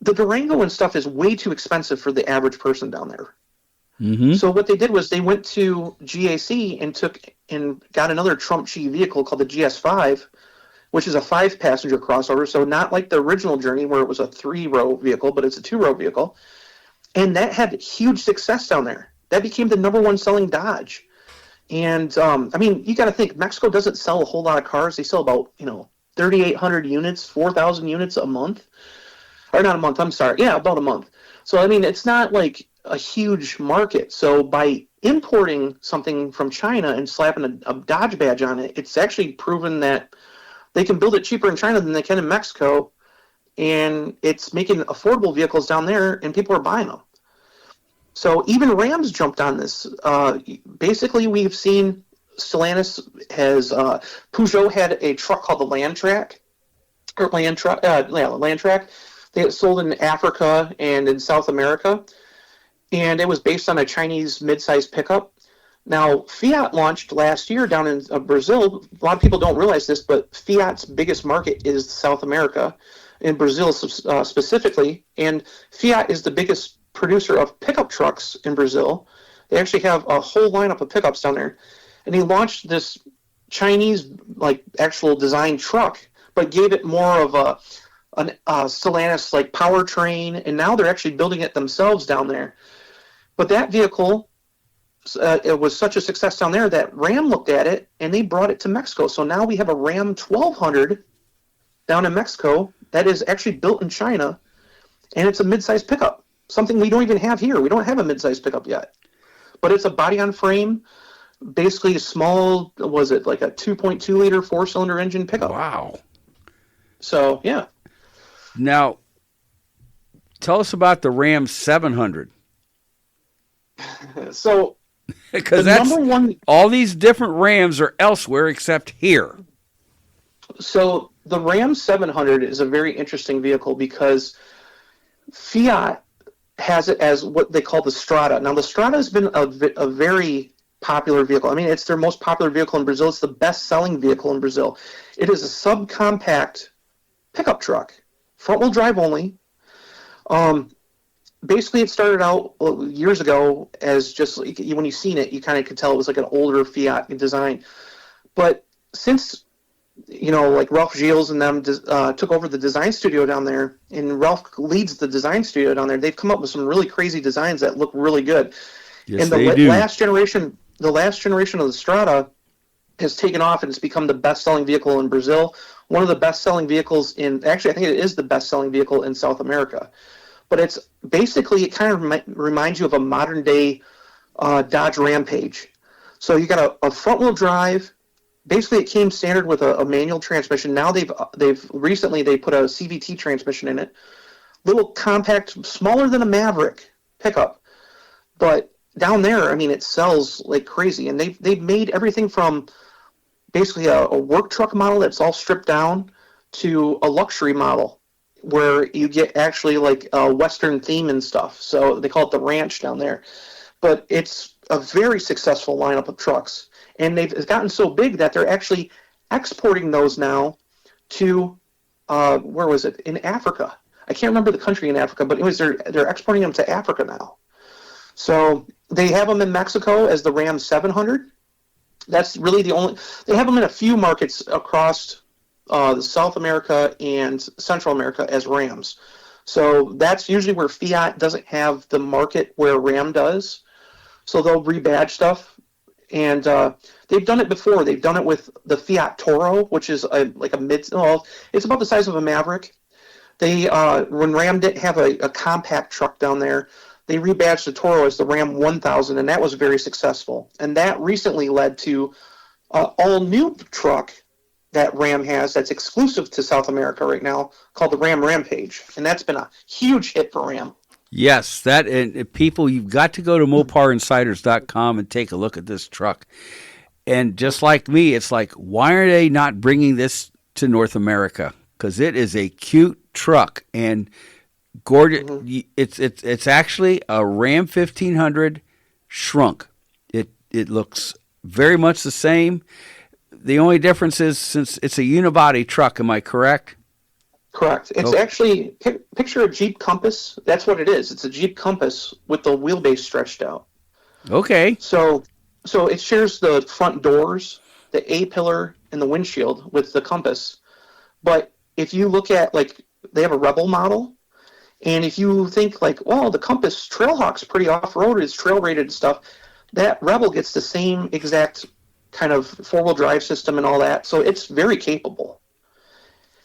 the Durango and stuff is way too expensive for the average person down there. Mm-hmm. So what they did was they went to GAC and got another Trumpchi vehicle called the GS5, which is a 5-passenger crossover. So not like the original Journey where it was a 3-row vehicle, but it's a 2-row vehicle. And that had huge success down there. That became the number one selling Dodge. And, you got to think, Mexico doesn't sell a whole lot of cars. They sell about, 3,800 units, 4,000 units a month. Or not a month, I'm sorry. Yeah, about a month. So, it's not like a huge market. So by importing something from China and slapping a Dodge badge on it, it's actually proven that they can build it cheaper in China than they can in Mexico. And it's making affordable vehicles down there, and people are buying them. So even Rams jumped on this. Basically, we've seen Stellantis Peugeot had a truck called the Landtrack. They get sold in Africa and in South America, and it was based on a Chinese mid-sized pickup. Now, Fiat launched last year down in Brazil. A lot of people don't realize this, but Fiat's biggest market is South America, in Brazil specifically, and Fiat is the biggest producer of pickup trucks in Brazil. They actually have a whole lineup of pickups down there. And he launched this Chinese, actual design truck, but gave it more of a Stellantis, powertrain, and now they're actually building it themselves down there. But that vehicle, it was such a success down there that Ram looked at it, and they brought it to Mexico. So now we have a Ram 1200 down in Mexico that is actually built in China, and it's a mid-sized pickup. Something we don't even have here. We don't have a mid-sized pickup yet. But it's a body-on-frame, basically a small, was it like a 2.2-liter 4-cylinder engine pickup. Wow. So, yeah. Now, tell us about the Ram 700. So, because that's number one, all these different Rams are elsewhere except here. So, the Ram 700 is a very interesting vehicle because Fiat has it as what they call the Strada. Now, the Strada has been a very popular vehicle. It's their most popular vehicle in Brazil. It's the best-selling vehicle in Brazil. It is a subcompact pickup truck, front-wheel drive only. Basically, it started out years ago as just, when you've seen it, you kind of could tell it was like an older Fiat design. But since Ralph Gilles and them took over the design studio down there, and Ralph leads the design studio down there. They've come up with some really crazy designs that look really good. Yes, and they do. last generation of the Strada has taken off, and it's become the best-selling vehicle in Brazil. One of the best-selling vehicles actually, I think it is the best-selling vehicle in South America. but it's basically, it kind of reminds you of a modern day Dodge Rampage. So you got a front wheel drive. Basically, it came standard with a manual transmission. Now they've recently they put a CVT transmission in it. Little compact, smaller than a Maverick pickup, but down there, I mean, it sells like crazy. And they've made everything from basically a work truck model that's all stripped down to a luxury model where you get actually like a Western theme and stuff. So they call it the Ranch down there. But it's a very successful lineup of trucks. And they've gotten so big that they're actually exporting those now to, where was it? In Africa. I can't remember the country in Africa, but anyways, they're exporting them to Africa now. So they have them in Mexico as the Ram 700. That's really the only. They have them in a few markets across South America and Central America as Rams. So that's usually where Fiat doesn't have the market where Ram does. So they'll rebadge stuff. And they've done it before. They've done it with the Fiat Toro, which is like a mid. Well, it's about the size of a Maverick. They when Ram didn't have a compact truck down there, they rebadged the Toro as the Ram 1000, and that was very successful. And that recently led to an all-new truck that Ram has that's exclusive to South America right now called the Ram Rampage, and that's been a huge hit for Ram. Yes, that and people, you've got to go to moparinsiders.com and take a look at this truck. And just like me, it's like, why are they not bringing this to North America? Because it is a cute truck and gorgeous. Mm-hmm. It's actually a Ram 1500 shrunk. It looks very much the same. The only difference is since it's a unibody truck. Am I correct? Correct. It's actually, picture a Jeep Compass. That's what it is. It's a Jeep Compass with the wheelbase stretched out. Okay. So it shares the front doors, the A-pillar, and the windshield with the Compass. But if you look at, like, they have a Rebel model, and if you think, like, well, the Compass Trailhawk's pretty off-road, it's trail-rated stuff, that Rebel gets the same exact kind of four-wheel drive system and all that, so it's very capable.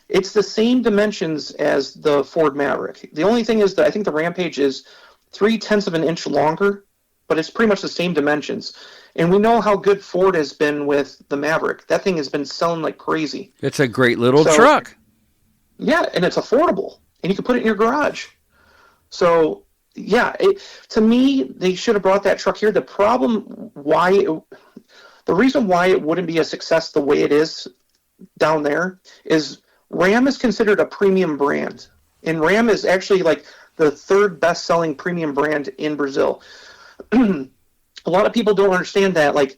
It's the same dimensions as the Ford Maverick. The only thing is that I think the Rampage is 0.3 of an inch longer, but it's pretty much the same dimensions. And we know how good Ford has been with the Maverick. That thing has been selling like crazy. It's a great little truck. Yeah, and it's affordable, and you can put it in your garage. So, yeah, to me, they should have brought that truck here. The reason why it wouldn't be a success the way it is down there is Ram is considered a premium brand, and Ram is actually like the third best-selling premium brand in Brazil. A lot of people don't understand that. Like,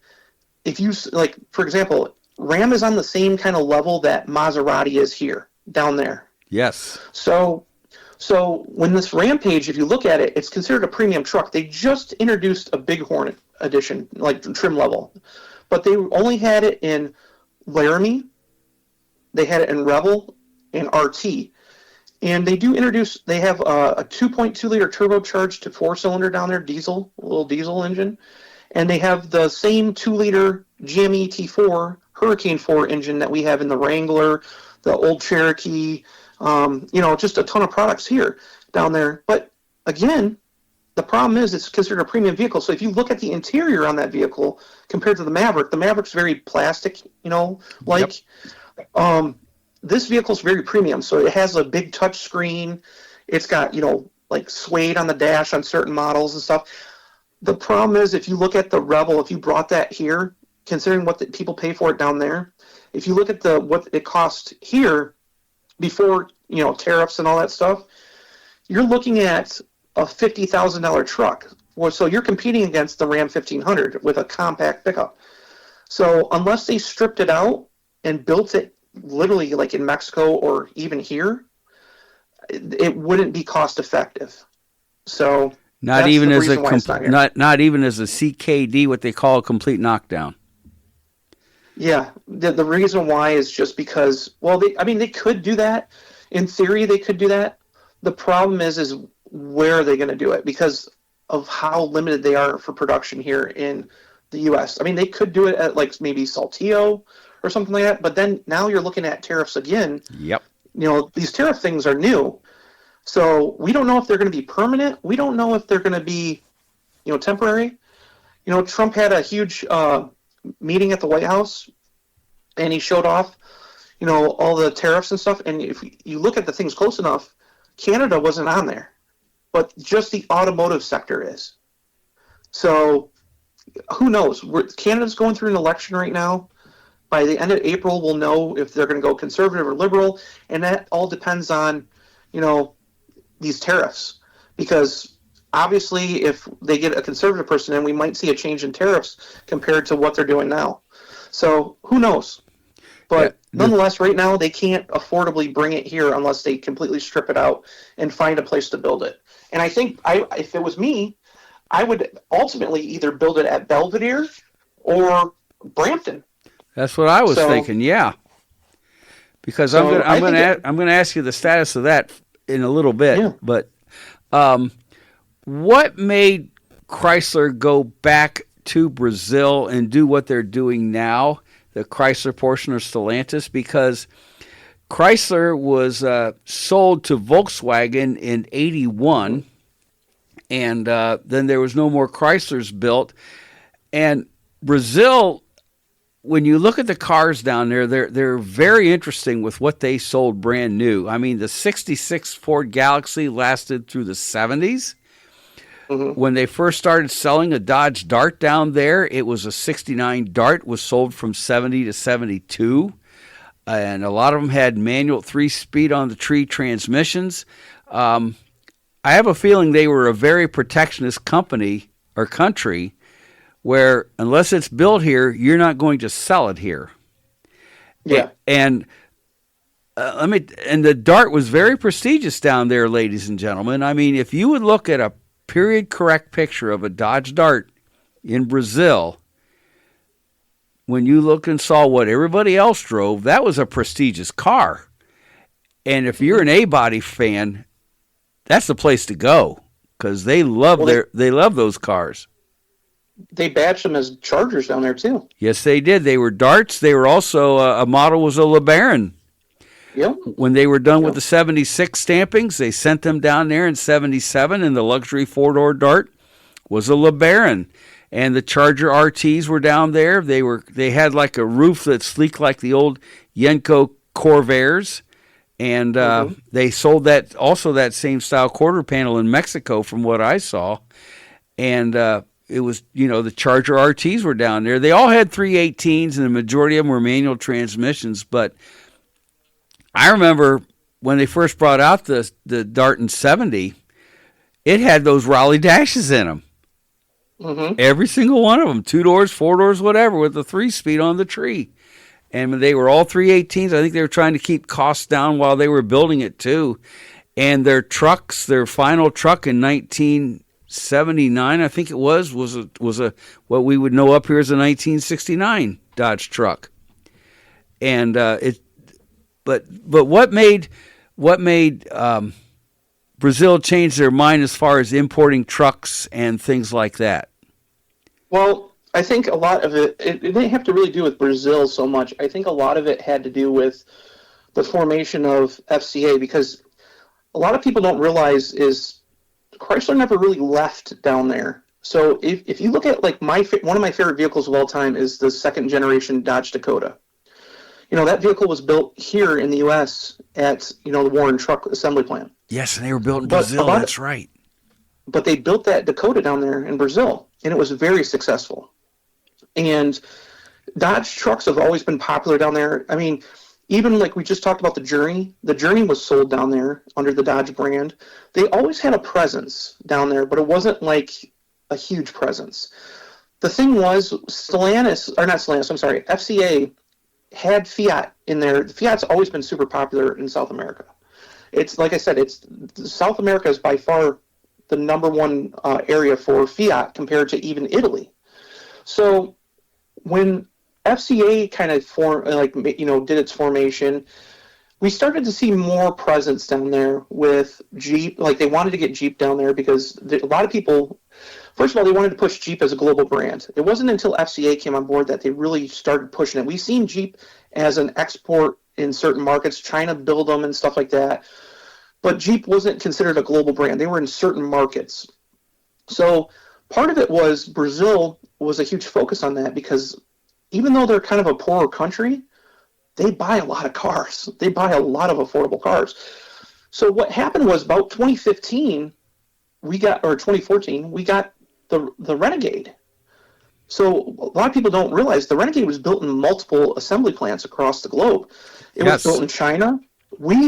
if you, like, for example, Ram is on the same kind of level that Maserati is here, down there. Yes. So when this Rampage, if you look at it, it's considered a premium truck. They just introduced a Bighorn edition, like trim level, but they only had it in Laramie. They had it in Rebel and RT. And they have a 2.2 liter turbocharged to 4-cylinder down there, little diesel engine. And they have the same 2 liter GME T4 Hurricane 4 engine that we have in the Wrangler, the old Cherokee, just a ton of products here down there. But again, the problem is it's considered a premium vehicle. So if you look at the interior on that vehicle compared to the Maverick's very plastic, like. Yep. This vehicle's very premium, so it has a big touch screen. It's got, like suede on the dash on certain models and stuff. The problem is, if you look at the Rebel, if you brought that here, considering what the people pay for it down there, if you look at what it cost here before, tariffs and all that stuff, you're looking at a $50,000 truck. Well, so you're competing against the Ram 1500 with a compact pickup. So unless they stripped it out and built it literally like in Mexico or even here, it wouldn't be cost effective. So not even as not even as a CKD, what they call a complete knockdown. Yeah, the reason why is just because, well, they could do that. In theory, they could do that. The problem is where are they going to do it because of how limited they are for production here in the U.S. I mean, they could do it at like maybe Saltillo or something like that, but then now you're looking at tariffs again. Yep. These tariff things are new, So we don't know if they're going to be permanent. We don't know if they're going to be, temporary. Trump had a huge meeting at the White House, and he showed off, all the tariffs and stuff. And if you look at the things close enough, Canada wasn't on there, but just the automotive sector is. So who knows? Canada's going through an election right now. By the end of April, we'll know if they're going to go conservative or liberal, and that all depends on, these tariffs. Because obviously, if they get a conservative person in, we might see a change in tariffs compared to what they're doing now. So who knows? But nonetheless, right now, they can't affordably bring it here unless they completely strip it out and find a place to build it. And I think if it was me, I would ultimately either build it at Belvedere or Brampton. That's what I was thinking. Yeah, because I'm going to ask you the status of that in a little bit. Yeah. But what made Chrysler go back to Brazil and do what they're doing now, the Chrysler portion of Stellantis? Because Chrysler was sold to Volkswagen in '81, and then there was no more Chryslers built. And Brazil, when you look at the cars down there, they're very interesting with what they sold brand new. I mean, the '66 Ford Galaxy lasted through the '70s. Mm-hmm. When they first started selling a Dodge Dart down there, it was a '69 Dart, was sold from '70 to '72. And a lot of them had manual 3-speed on the tree transmissions. I have a feeling they were a very protectionist company or country, where unless it's built here, you're not going to sell it here. Yeah. And the Dart was very prestigious down there, ladies and gentlemen. I mean, if you would look at a period correct picture of a Dodge Dart in Brazil, when you look and saw what everybody else drove, that was a prestigious car. And if you're an A-body fan, that's the place to go, because they love those cars. They badged them as Chargers down there too. Yes, they did. They were Darts. They were also a model was a LeBaron. Yep. When they were done with the -- stampings, they sent them down there in '77, and the luxury 4-door Dart was a LeBaron. And the Charger RTs were down there. They had like a roof that's sleek like the old Yenko Corvairs. And they sold that same style quarter panel in Mexico, from what I saw. And it was, the Charger RTs were down there. They all had 318s, and the majority of them were manual transmissions. But I remember when they first brought out the Dart in '70, it had those Raleigh dashes in them. Mm-hmm. Every single one of them, 2 doors, 4 doors, whatever, with the 3-speed on the tree. And they were all 318s. I think they were trying to keep costs down while they were building it too. And their final truck in 1979, I think it was a what we would know up here as a 1969 Dodge truck. And but what made Brazil change their mind as far as importing trucks and things like that? Well, I think a lot of it didn't have to really do with Brazil so much. I think a lot of it had to do with the formation of FCA, because a lot of people don't realize is Chrysler never really left down there. So if you look at like one of my favorite vehicles of all time is the 2nd generation Dodge Dakota. That vehicle was built here in the U.S. at, the Warren Truck Assembly Plant. Yes, and they were built in Brazil, that's right. But they built that Dakota down there in Brazil, and it was very successful. And Dodge trucks have always been popular down there. I mean, even like we just talked about the Journey was sold down there under the Dodge brand. They always had a presence down there, but it wasn't like a huge presence. The thing was, FCA had Fiat in there. Fiat's always been super popular in South America. It's like I said, South America is by far the number one area for Fiat compared to even Italy. So when FCA kind of did its formation, we started to see more presence down there with Jeep. Like they wanted to get Jeep down there because a lot of people, first of all, they wanted to push Jeep as a global brand. It wasn't until FCA came on board that they really started pushing it. We've seen Jeep as an export in certain markets, China build them and stuff like that. but Jeep wasn't considered a global brand. They were in certain markets. So part of it was Brazil was a huge focus on that because even though they're kind of a poorer country, they buy a lot of cars. They buy a lot of affordable cars. So what happened was about 2015, or 2014, we got the Renegade. So a lot of people don't realize the Renegade was built in multiple assembly plants across the globe. It was built in China.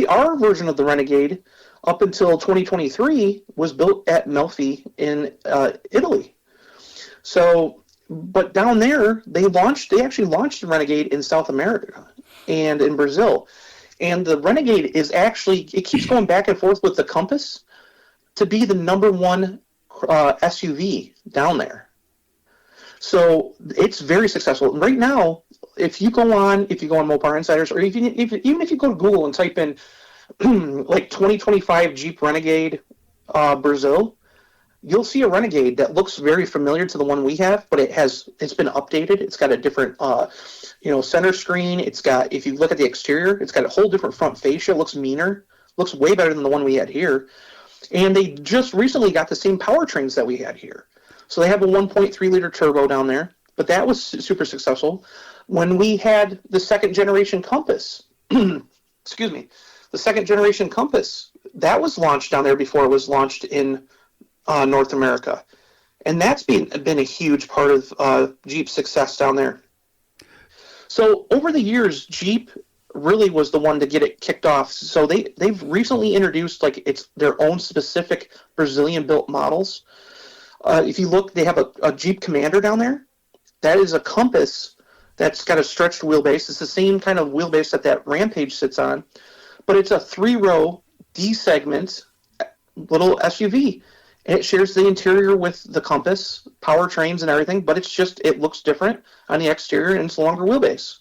Our version of the Renegade, up until 2023, was built at Melfi in Italy. So, but down there, they actually launched the Renegade in South America and in Brazil. And the Renegade it keeps going back and forth with the Compass to be the #1 SUV down there. So it's very successful. Right now, if you go on Mopar Insiders, or even if you go to Google and type in like 2025 Jeep Renegade Brazil, you'll see a Renegade that looks very familiar to the one we have, but it's been updated. It's got a different center screen. If you look at the exterior, it's got a whole different front fascia. It looks meaner. Looks way better than the one we had here. And they just recently got the same powertrains that we had here. So they have a 1.3 liter turbo down there, but that was super successful. When we had the second generation Compass, excuse me, the second generation Compass, that was launched down there before it was launched in North America. And that's been a huge part of Jeep's success down there. So over the years, Jeep really was the one to get it kicked off. So they've recently introduced it's their own specific Brazilian built models. If you look, they have a Jeep Commander down there. That is a Compass that's got a stretched wheelbase. It's the same kind of wheelbase that Rampage sits on, but it's a 3-row D-segment little SUV. And it shares the interior with the Compass, powertrains and everything, but it looks different on the exterior and it's a longer wheelbase.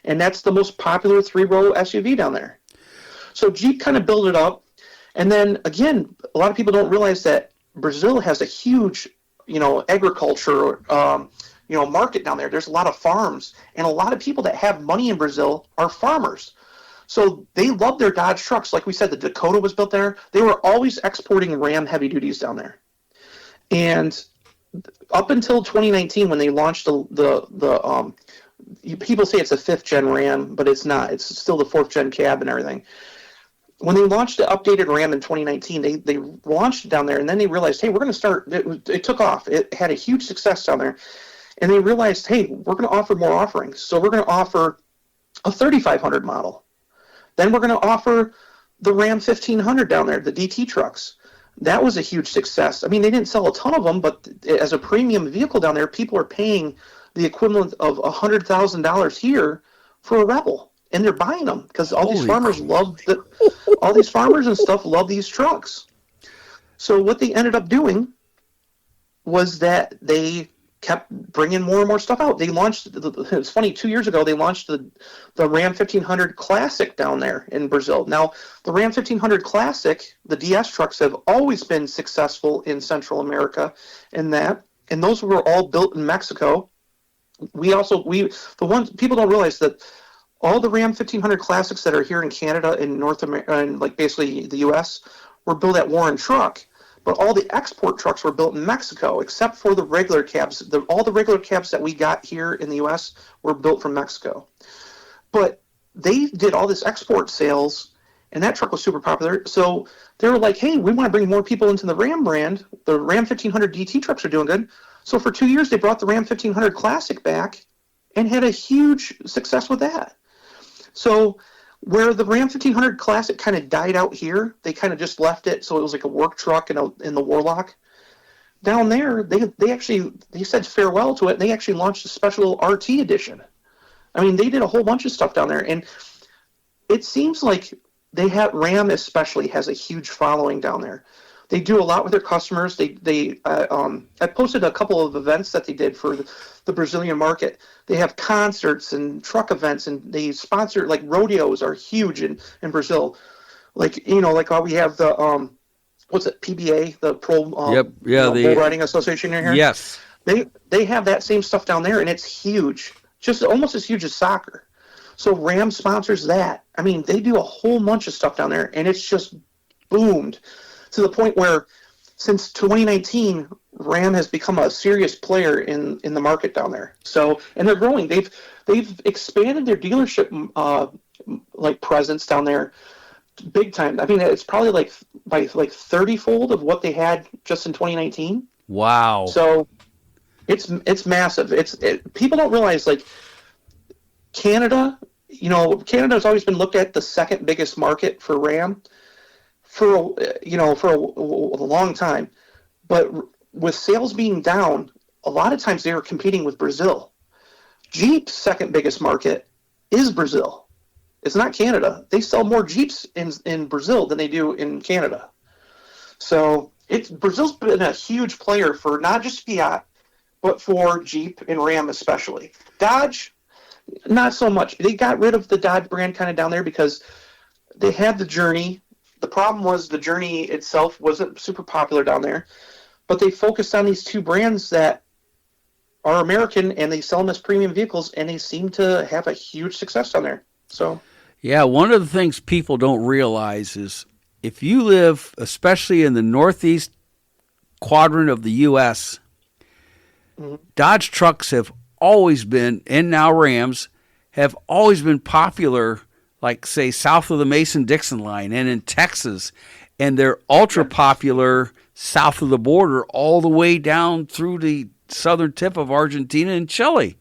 And that's the most popular 3-row SUV down there. So Jeep kind of built it up. And then, again, a lot of people don't realize that Brazil has a huge, agriculture, market down there. There's a lot of farms, and a lot of people that have money in Brazil are farmers. So they love their Dodge trucks. Like we said, the Dakota was built there. They were always exporting Ram heavy duties down there. And up until 2019, when they launched people say it's a 5th-gen Ram, but it's not. It's still the 4th-gen cab and everything. When they launched the updated Ram in 2019, they launched it down there, and then they realized, hey, we're going to start. It took off. It had a huge success down there. And they realized, hey, we're going to offer more offerings. So we're going to offer a 3500 model. Then we're going to offer the Ram 1500 down there, the DT trucks. That was a huge success. I mean, they didn't sell a ton of them, but as a premium vehicle down there, people are paying the equivalent of $100,000 here for a Rebel. And they're buying them because all these farmers all these farmers and stuff love these trucks. So what they ended up doing was that they kept bringing more and more stuff out. They launched, it's funny, 2 years ago, they launched the Ram 1500 Classic down there in Brazil. Now, the Ram 1500 Classic, the DS trucks have always been successful in Central America and those were all built in Mexico. The ones people don't realize that all the Ram 1500 Classics that are here in Canada and North America, and basically the U.S., were built at Warren Truck. But all the export trucks were built in Mexico, except for the regular cabs. All the regular cabs that we got here in the U.S. were built from Mexico. But they did all this export sales, and that truck was super popular. So they were like, hey, we want to bring more people into the Ram brand. The Ram 1500 DT trucks are doing good. So for 2 years, they brought the Ram 1500 Classic back and had a huge success with that. So where the Ram 1500 Classic kind of died out here, they kind of just left it so it was like a work truck in the Warlock. Down there, they said farewell to it, and they actually launched a special RT edition. I mean, they did a whole bunch of stuff down there, and it seems like Ram especially has a huge following down there. They do a lot with their customers. I posted a couple of events that they did for the Brazilian market. They have concerts and truck events, and they sponsor, like, rodeos are huge in Brazil. Like how we have the PBA, the Pro Bull Riding Association in here. Yes, they have that same stuff down there, and it's huge, just almost as huge as soccer. So Ram sponsors that. I mean, they do a whole bunch of stuff down there, and it's just boomed to the point where since 2019, Ram has become a serious player in the market down there. So, and they're growing. They've expanded their dealership like presence down there big time. I mean, it's probably like by like 30-fold of what they had just in 2019. Wow. So it's massive. People don't realize, like, Canada, Canada's always been looked at the second biggest market for Ram for a long time. But with sales being down, a lot of times they were competing with Brazil. Jeep's second biggest market is Brazil. It's not Canada. They sell more Jeeps in Brazil than they do in Canada. So Brazil's been a huge player for not just Fiat, but for Jeep and Ram especially. Dodge, not so much. They got rid of the Dodge brand kind of down there because they had the Journey. The problem was the Journey itself wasn't super popular down there, but they focused on these two brands that are American, and they sell them as premium vehicles, and they seem to have a huge success down there. So, yeah, one of the things people don't realize is if you live, especially in the northeast quadrant of the U.S., Dodge trucks have always been, and now Rams, have always been popular, like, say, south of the Mason-Dixon line and in Texas. And they're ultra popular south of the border all the way down through the southern tip of Argentina and Chile.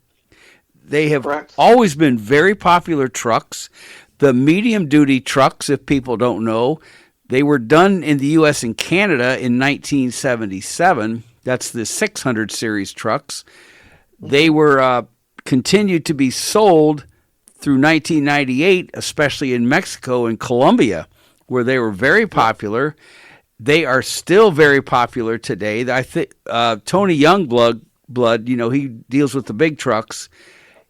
They have always been very popular trucks. The medium-duty trucks, if people don't know, they were done in the U.S. and Canada in 1977. That's the 600 series trucks. They were continued to be sold through 1998, especially in Mexico and Colombia, where they were very popular. They are still very popular today. I think Tony Youngblood, he deals with the big trucks.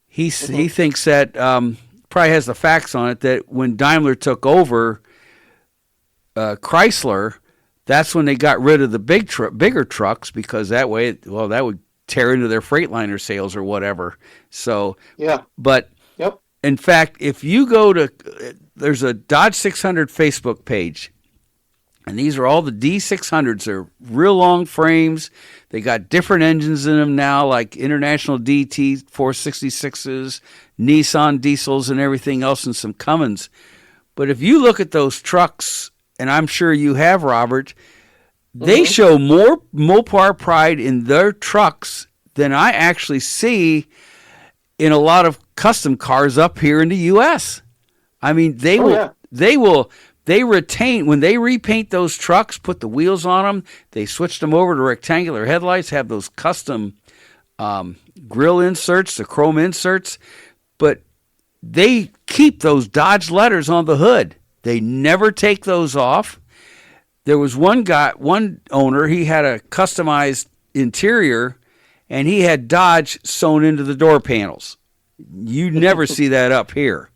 He thinks that probably has the facts on it that when Daimler took over Chrysler, that's when they got rid of the bigger trucks, because that way, that would tear into their Freightliner sales or whatever. So, yeah. But in fact, if you go to, there's a Dodge 600 Facebook page, and these are all the D600s. They're real long frames. They got different engines in them now, like International DT 466s, Nissan diesels, and everything else, and some Cummins. But if you look at those trucks, and I'm sure you have, Robert, they show more Mopar pride in their trucks than I actually see in a lot of custom cars up here in the U.S. I mean, they retain, when they repaint those trucks, put the wheels on them, they switched them over to rectangular headlights, have those custom grill inserts, the chrome inserts, but they keep those Dodge letters on the hood. They never take those off. There was one owner, he had a customized interior, and he had Dodge sewn into the door panels. You never see that up here.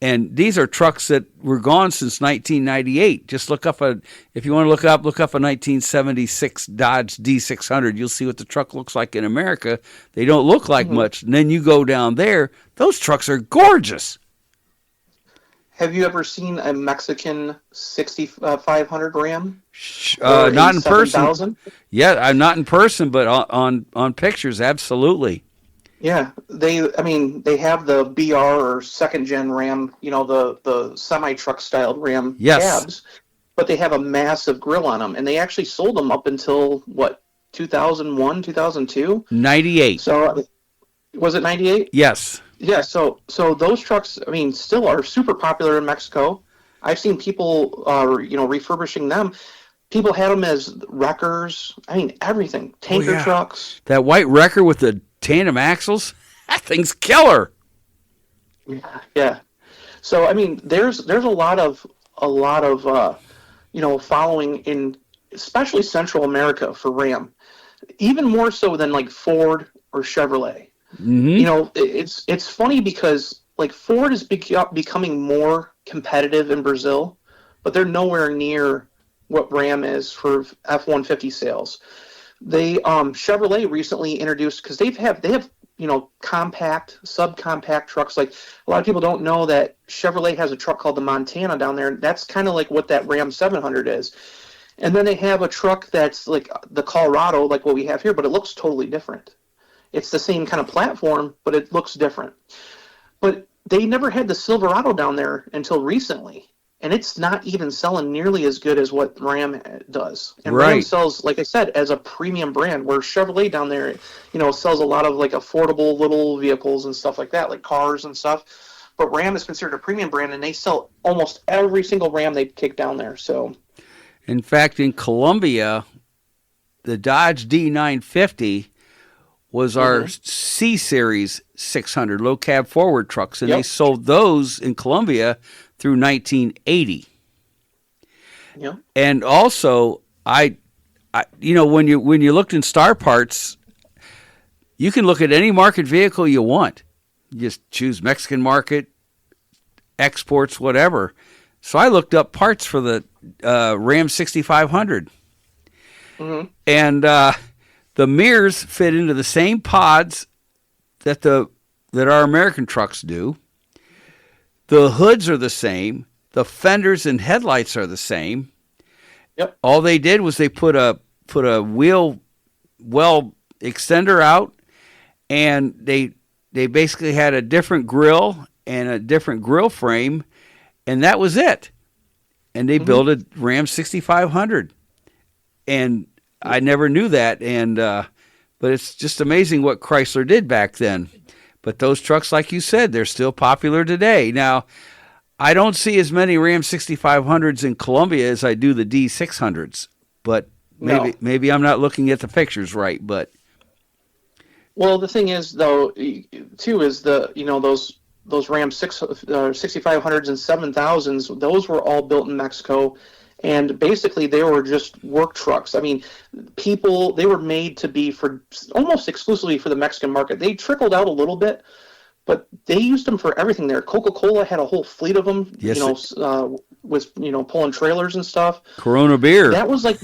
And these are trucks that were gone since 1998. Just if you want to look up a 1976 Dodge D600. You'll see what the truck looks like in America. They don't look like much. And then you go down there, those trucks are gorgeous. Have you ever seen a Mexican 6500 Ram? Not in person. Yeah, I'm not in person, but on pictures, absolutely. Yeah, they have the BR or second gen Ram, the semi truck styled Ram cabs, but they have a massive grill on them, and they actually sold them up until 2001, 2002, 98. So was it 98? Yes. Yeah, so those trucks, still are super popular in Mexico. I've seen people, refurbishing them. People had them as wreckers. Everything. Tanker trucks. That white wrecker with the tandem axles, that thing's killer. Yeah. So there's a lot of following in especially Central America for Ram, even more so than like Ford or Chevrolet. It's funny because like Ford is becoming more competitive in Brazil, but they're nowhere near what Ram is for F-150 sales. They Chevrolet recently introduced, because they have compact, subcompact trucks. Like, a lot of people don't know that Chevrolet has a truck called the Montana down there. That's kind of like what that Ram 700 is. And then they have a truck that's like the Colorado, like what we have here, but it looks totally different. It's the same kind of platform, but it looks different. But they never had the Silverado down there until recently. And it's not even selling nearly as good as what Ram does. And Right. Ram sells, like I said, as a premium brand, where Chevrolet down there, sells a lot of like affordable little vehicles and stuff like that, like cars and stuff. But Ram is considered a premium brand, and they sell almost every single Ram they take down there. So, In fact, in Columbia, the Dodge D950 was our C-Series 600 low cab forward trucks, and they sold those in Columbia through 1980. Yeah. And also, I when you looked in Star Parts, you can look at any market vehicle you want. You just choose Mexican market, exports, whatever. So I looked up parts for the Ram 6500. Mm-hmm. And the mirrors fit into the same pods that our American trucks do. The hoods are the same. The fenders and headlights are the same. Yep. All they did was they put a wheel well extender out, and they basically had a different grill and a different grill frame, and that was it. And they built a Ram 6500. And I never knew that, but it's just amazing what Chrysler did back then. But those trucks, like you said, they're still popular today. Now, I don't see as many Ram 6500s in Columbia as I do the D600s, but maybe I'm not looking at the pictures right. But well, the thing is, though, too, is those Ram 6500s and 7000s. Those were all built in Mexico. And basically, they were just work trucks. I mean, they were made to be for almost exclusively for the Mexican market. They trickled out a little bit, but they used them for everything there. Coca-Cola had a whole fleet of them, with pulling trailers and stuff. Corona beer. That was like,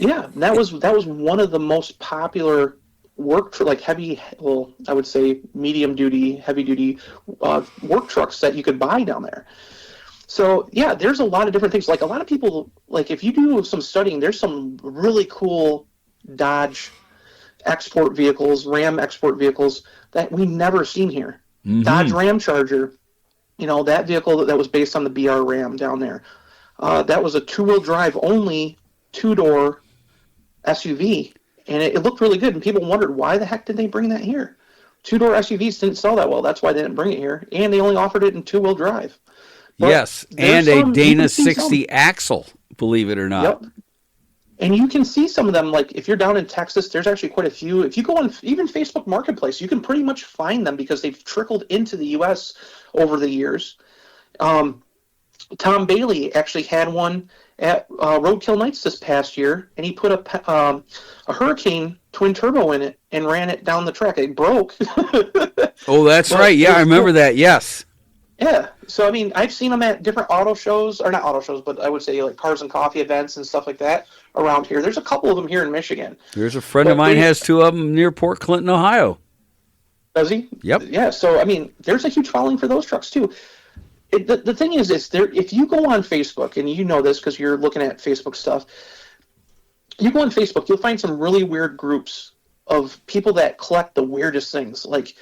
that was one of the most popular work for like I would say medium duty, heavy duty work trucks that you could buy down there. So, yeah, there's a lot of different things. Like, a lot of people, like, if you do some studying, there's some really cool Dodge export vehicles, Ram export vehicles that we never seen here. Mm-hmm. Dodge Ram Charger, that vehicle that was based on the BR Ram down there. That was a two-wheel drive only, two-door SUV, and it looked really good. And people wondered, why the heck did they bring that here? Two-door SUVs didn't sell that well. That's why they didn't bring it here. And they only offered it in two-wheel drive. But yes, and a Dana 60 axle, believe it or not. Yep. And you can see some of them, like if you're down in Texas, there's actually quite a few. If you go on even Facebook Marketplace, you can pretty much find them because they've trickled into the U.S. over the years. Tom Bailey actually had one at Roadkill Nights this past year, and he put a Hurricane twin turbo in it and ran it down the track. It broke. Oh, that's right. Yeah, I remember that. Yes. Yeah, so I mean, I've seen them at different auto shows, or not auto shows, but I would say like cars and coffee events and stuff like that around here. There's a couple of them here in Michigan. There's a friend of mine has two of them near Port Clinton, Ohio. Does he? Yep. Yeah, so I mean, there's a huge following for those trucks too. The thing is if you go on Facebook, and you know this because you're looking at Facebook stuff, you go on Facebook, you'll find some really weird groups of people that collect the weirdest things, like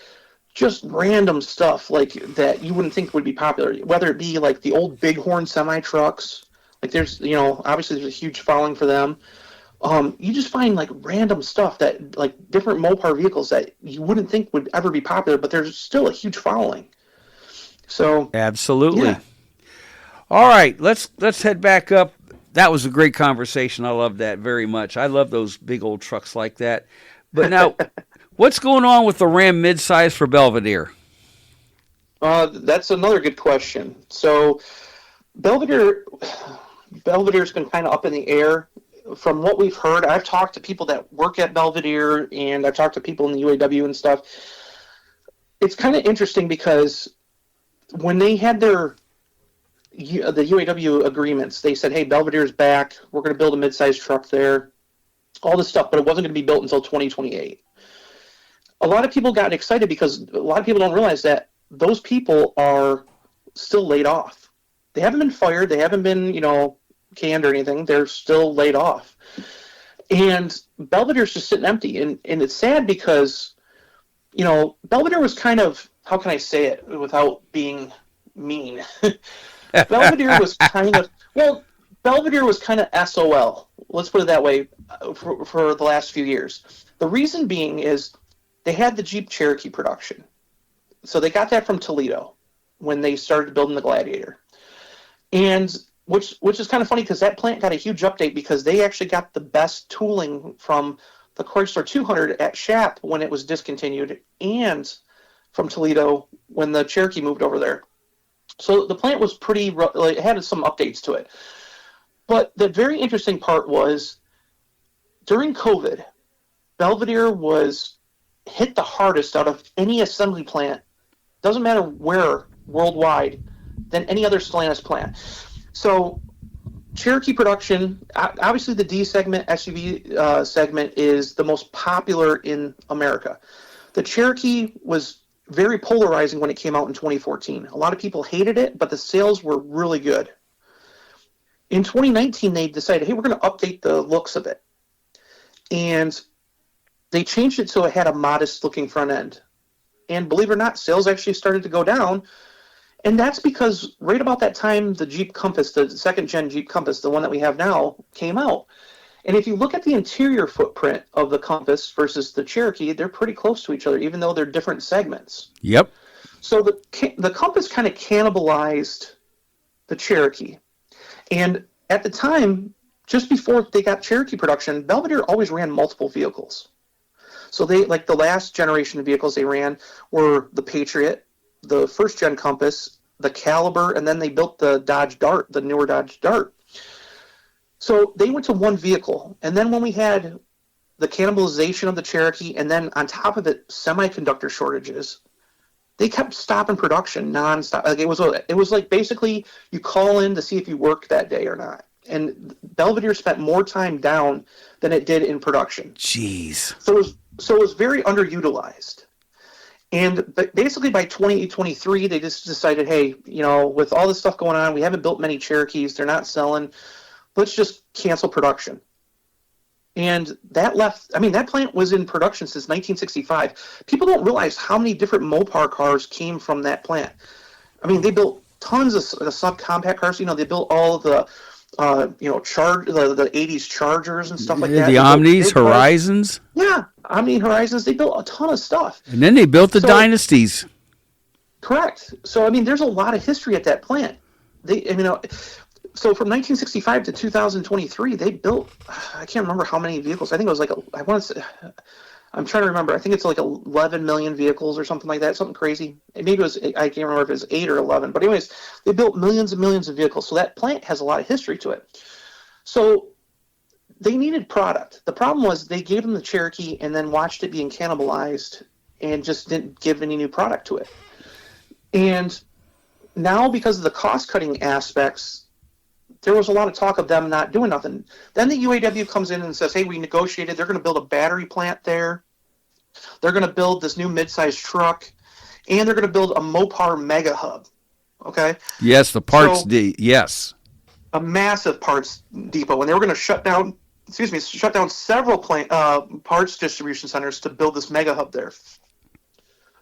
just random stuff like that you wouldn't think would be popular, whether it be like the old bighorn semi trucks. Like there's obviously there's a huge following for them. You just find like random stuff that like different Mopar vehicles that you wouldn't think would ever be popular, but there's still a huge following. So absolutely. Yeah. All right, let's head back up. That was a great conversation. I love that very much. I love those big old trucks like that. But now what's going on with the Ram midsize for Belvedere? That's another good question. So Belvedere's been kind of up in the air. From what we've heard, I've talked to people that work at Belvedere, and I've talked to people in the UAW and stuff. It's kind of interesting because when they had the UAW agreements, they said, hey, Belvedere's back. We're going to build a midsize truck there. All this stuff, but it wasn't going to be built until 2028. a lot of people got excited because a lot of people don't realize that those people are still laid off. They haven't been fired. They haven't been, canned or anything. They're still laid off. And Belvedere's just sitting empty. And it's sad because, Belvedere was kind of, how can I say it without being mean? Belvedere was kind of, Belvedere was kind of SOL. Let's put it that way for the last few years. The reason being is they had the Jeep Cherokee production. So they got that from Toledo when they started building the Gladiator. And which is kind of funny because that plant got a huge update because they actually got the best tooling from the Chrysler 200 at Shap when it was discontinued and from Toledo when the Cherokee moved over there. So the plant was it had some updates to it. But the very interesting part was during COVID, Belvedere was hit the hardest out of any assembly plant, doesn't matter where, worldwide, than any other Stellantis plant. So Cherokee production, obviously the D segment, SUV segment is the most popular in America. The Cherokee was very polarizing when it came out in 2014. A lot of people hated it, but the sales were really good. In 2019, they decided, hey, we're going to update the looks of it. And they changed it so it had a modest-looking front end. And believe it or not, sales actually started to go down. And that's because right about that time, the Jeep Compass, the second-gen Jeep Compass, the one that we have now, came out. And if you look at the interior footprint of the Compass versus the Cherokee, they're pretty close to each other, even though they're different segments. Yep. So the Compass kind of cannibalized the Cherokee. And at the time, just before they got Cherokee production, Belvedere always ran multiple vehicles. So they, like the last generation of vehicles they ran were the Patriot, the first-gen Compass, the Caliber, and then they built the Dodge Dart, the newer Dodge Dart. So they went to one vehicle. And then when we had the cannibalization of the Cherokee, and then on top of it, semiconductor shortages, they kept stopping production nonstop. Like it was like basically you call in to see if you worked that day or not. And Belvedere spent more time down than it did in production. Jeez. So it was very underutilized. And basically by 2023, they just decided, hey, with all this stuff going on, we haven't built many Cherokees. They're not selling. Let's just cancel production. And that plant was in production since 1965. People don't realize how many different Mopar cars came from that plant. I mean, they built tons of subcompact cars. They built all of the, the 80s Chargers and stuff like that. The Omnis, Horizons. Yeah, Omni Horizons. They built a ton of stuff. And then they built the Dynasties. Correct. So, there's a lot of history at that plant. So from 1965 to 2023, they built, I can't remember how many vehicles. I think it was I'm trying to remember. I think it's like 11 million vehicles or something like that, something crazy. Maybe it was, I can't remember if it was 8 or 11. But anyways, they built millions and millions of vehicles. So that plant has a lot of history to it. So they needed product. The problem was they gave them the Cherokee and then watched it being cannibalized and just didn't give any new product to it. And now because of the cost-cutting aspects, there was a lot of talk of them not doing nothing. Then the UAW comes in and says, hey, we negotiated. They're going to build a battery plant there. They're going to build this new mid-sized truck. And they're going to build a Mopar mega hub. Okay? Yes, the parts yes. A massive parts depot. And they were going to shut down several parts distribution centers to build this mega hub there.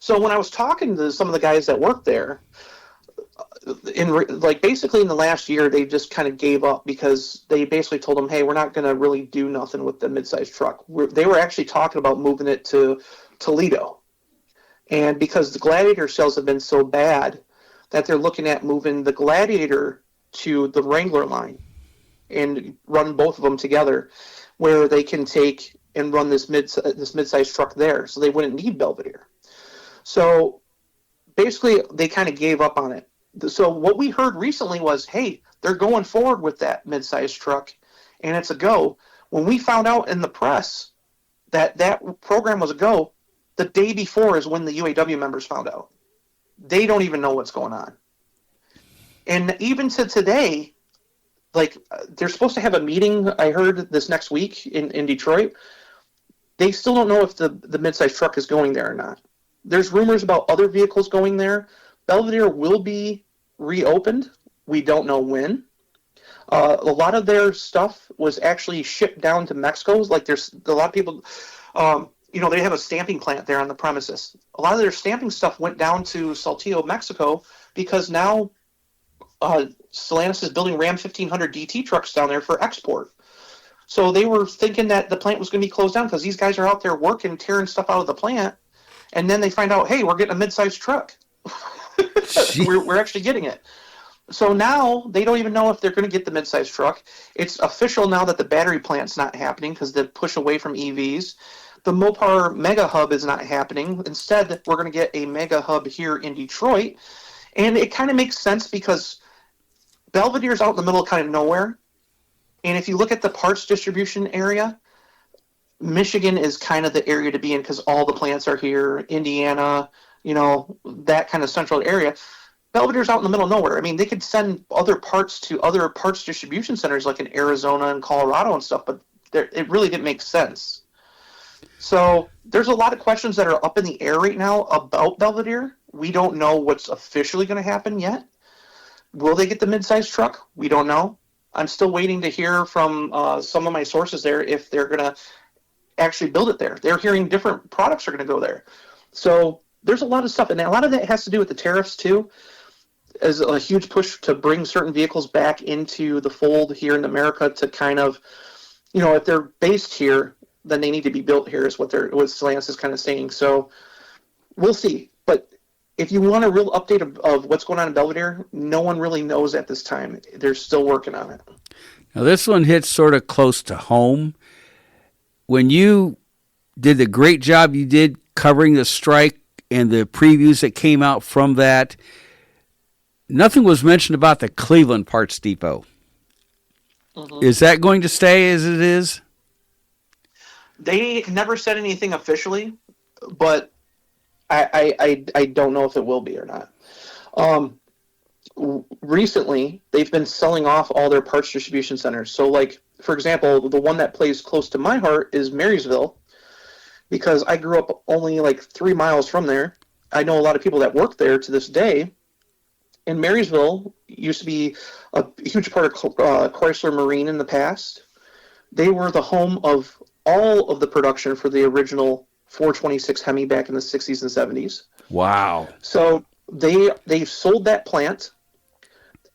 So when I was talking to some of the guys that work there, basically in the last year, they just kind of gave up because they basically told them, hey, we're not going to really do nothing with the midsize truck. They were actually talking about moving it to Toledo. And because the Gladiator sales have been so bad that they're looking at moving the Gladiator to the Wrangler line and run both of them together where they can take and run this midsize truck there. So they wouldn't need Belvedere. So basically they kind of gave up on it. So what we heard recently was, hey, they're going forward with that mid-sized truck, and it's a go. When we found out in the press that program was a go, the day before is when the UAW members found out. They don't even know what's going on. And even to today, they're supposed to have a meeting, I heard, this next week in Detroit. they still don't know if the midsize truck is going there or not. There's rumors about other vehicles going there. Belvedere will be reopened. We don't know when. A lot of their stuff was actually shipped down to Mexico. Like there's a lot of people, they have a stamping plant there on the premises. A lot of their stamping stuff went down to Saltillo, Mexico, because now Stellantis is building Ram 1500 DT trucks down there for export. So they were thinking that the plant was going to be closed down because these guys are out there working, tearing stuff out of the plant, and then they find out, hey, we're getting a mid-sized truck. we're actually getting it. So now they don't even know if they're going to get the mid-sized truck. It's official now that the battery plant's not happening because the push away from EVs. The Mopar Mega Hub is not happening. Instead, we're going to get a Mega Hub here in Detroit. And it kind of makes sense because Belvedere's out in the middle of kind of nowhere. And if you look at the parts distribution area, Michigan is kind of the area to be in because all the plants are here. Indiana, that kind of central area. Belvedere's out in the middle of nowhere. I mean, they could send other parts to other parts distribution centers like in Arizona and Colorado and stuff, but it really didn't make sense. So there's a lot of questions that are up in the air right now about Belvedere. We don't know what's officially going to happen yet. Will they get the mid-sized truck? We don't know. I'm still waiting to hear from some of my sources there if they're going to actually build it there. They're hearing different products are going to go there. So there's a lot of stuff, and a lot of that has to do with the tariffs too. As a huge push to bring certain vehicles back into the fold here in America to kind of, if they're based here, then they need to be built here is what Stellantis is kind of saying. So we'll see. But if you want a real update of what's going on in Belvedere, no one really knows at this time. They're still working on it. Now this one hits sort of close to home. When you did the great job you did covering the strike and the previews that came out from that, nothing was mentioned about the Cleveland Parts Depot. Mm-hmm. Is that going to stay as it is? They never said anything officially, but I don't know if it will be or not. Recently, they've been selling off all their parts distribution centers. So, like, for example, the one that plays close to my heart is Marysville, because I grew up only like 3 miles from there. I know a lot of people that work there to this day. And Marysville used to be a huge part of Chrysler Marine in the past. They were the home of all of the production for the original 426 Hemi back in the 60s and 70s. Wow. So they sold that plant,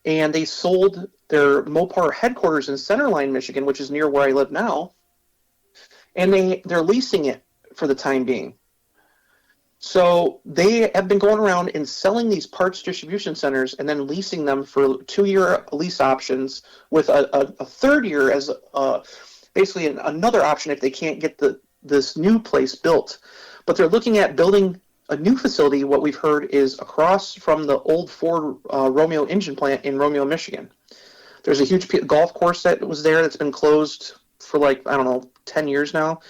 and they sold their Mopar headquarters in Centerline, Michigan, which is near where I live now, and they're leasing it for the time being. So they have been going around and selling these parts distribution centers and then leasing them for 2-year lease options with a third year as basically another option if they can't get this new place built. But they're looking at building a new facility. What we've heard is across from the old Ford Romeo engine plant in Romeo, Michigan. There's a huge golf course that was there that's been closed for 10 years now.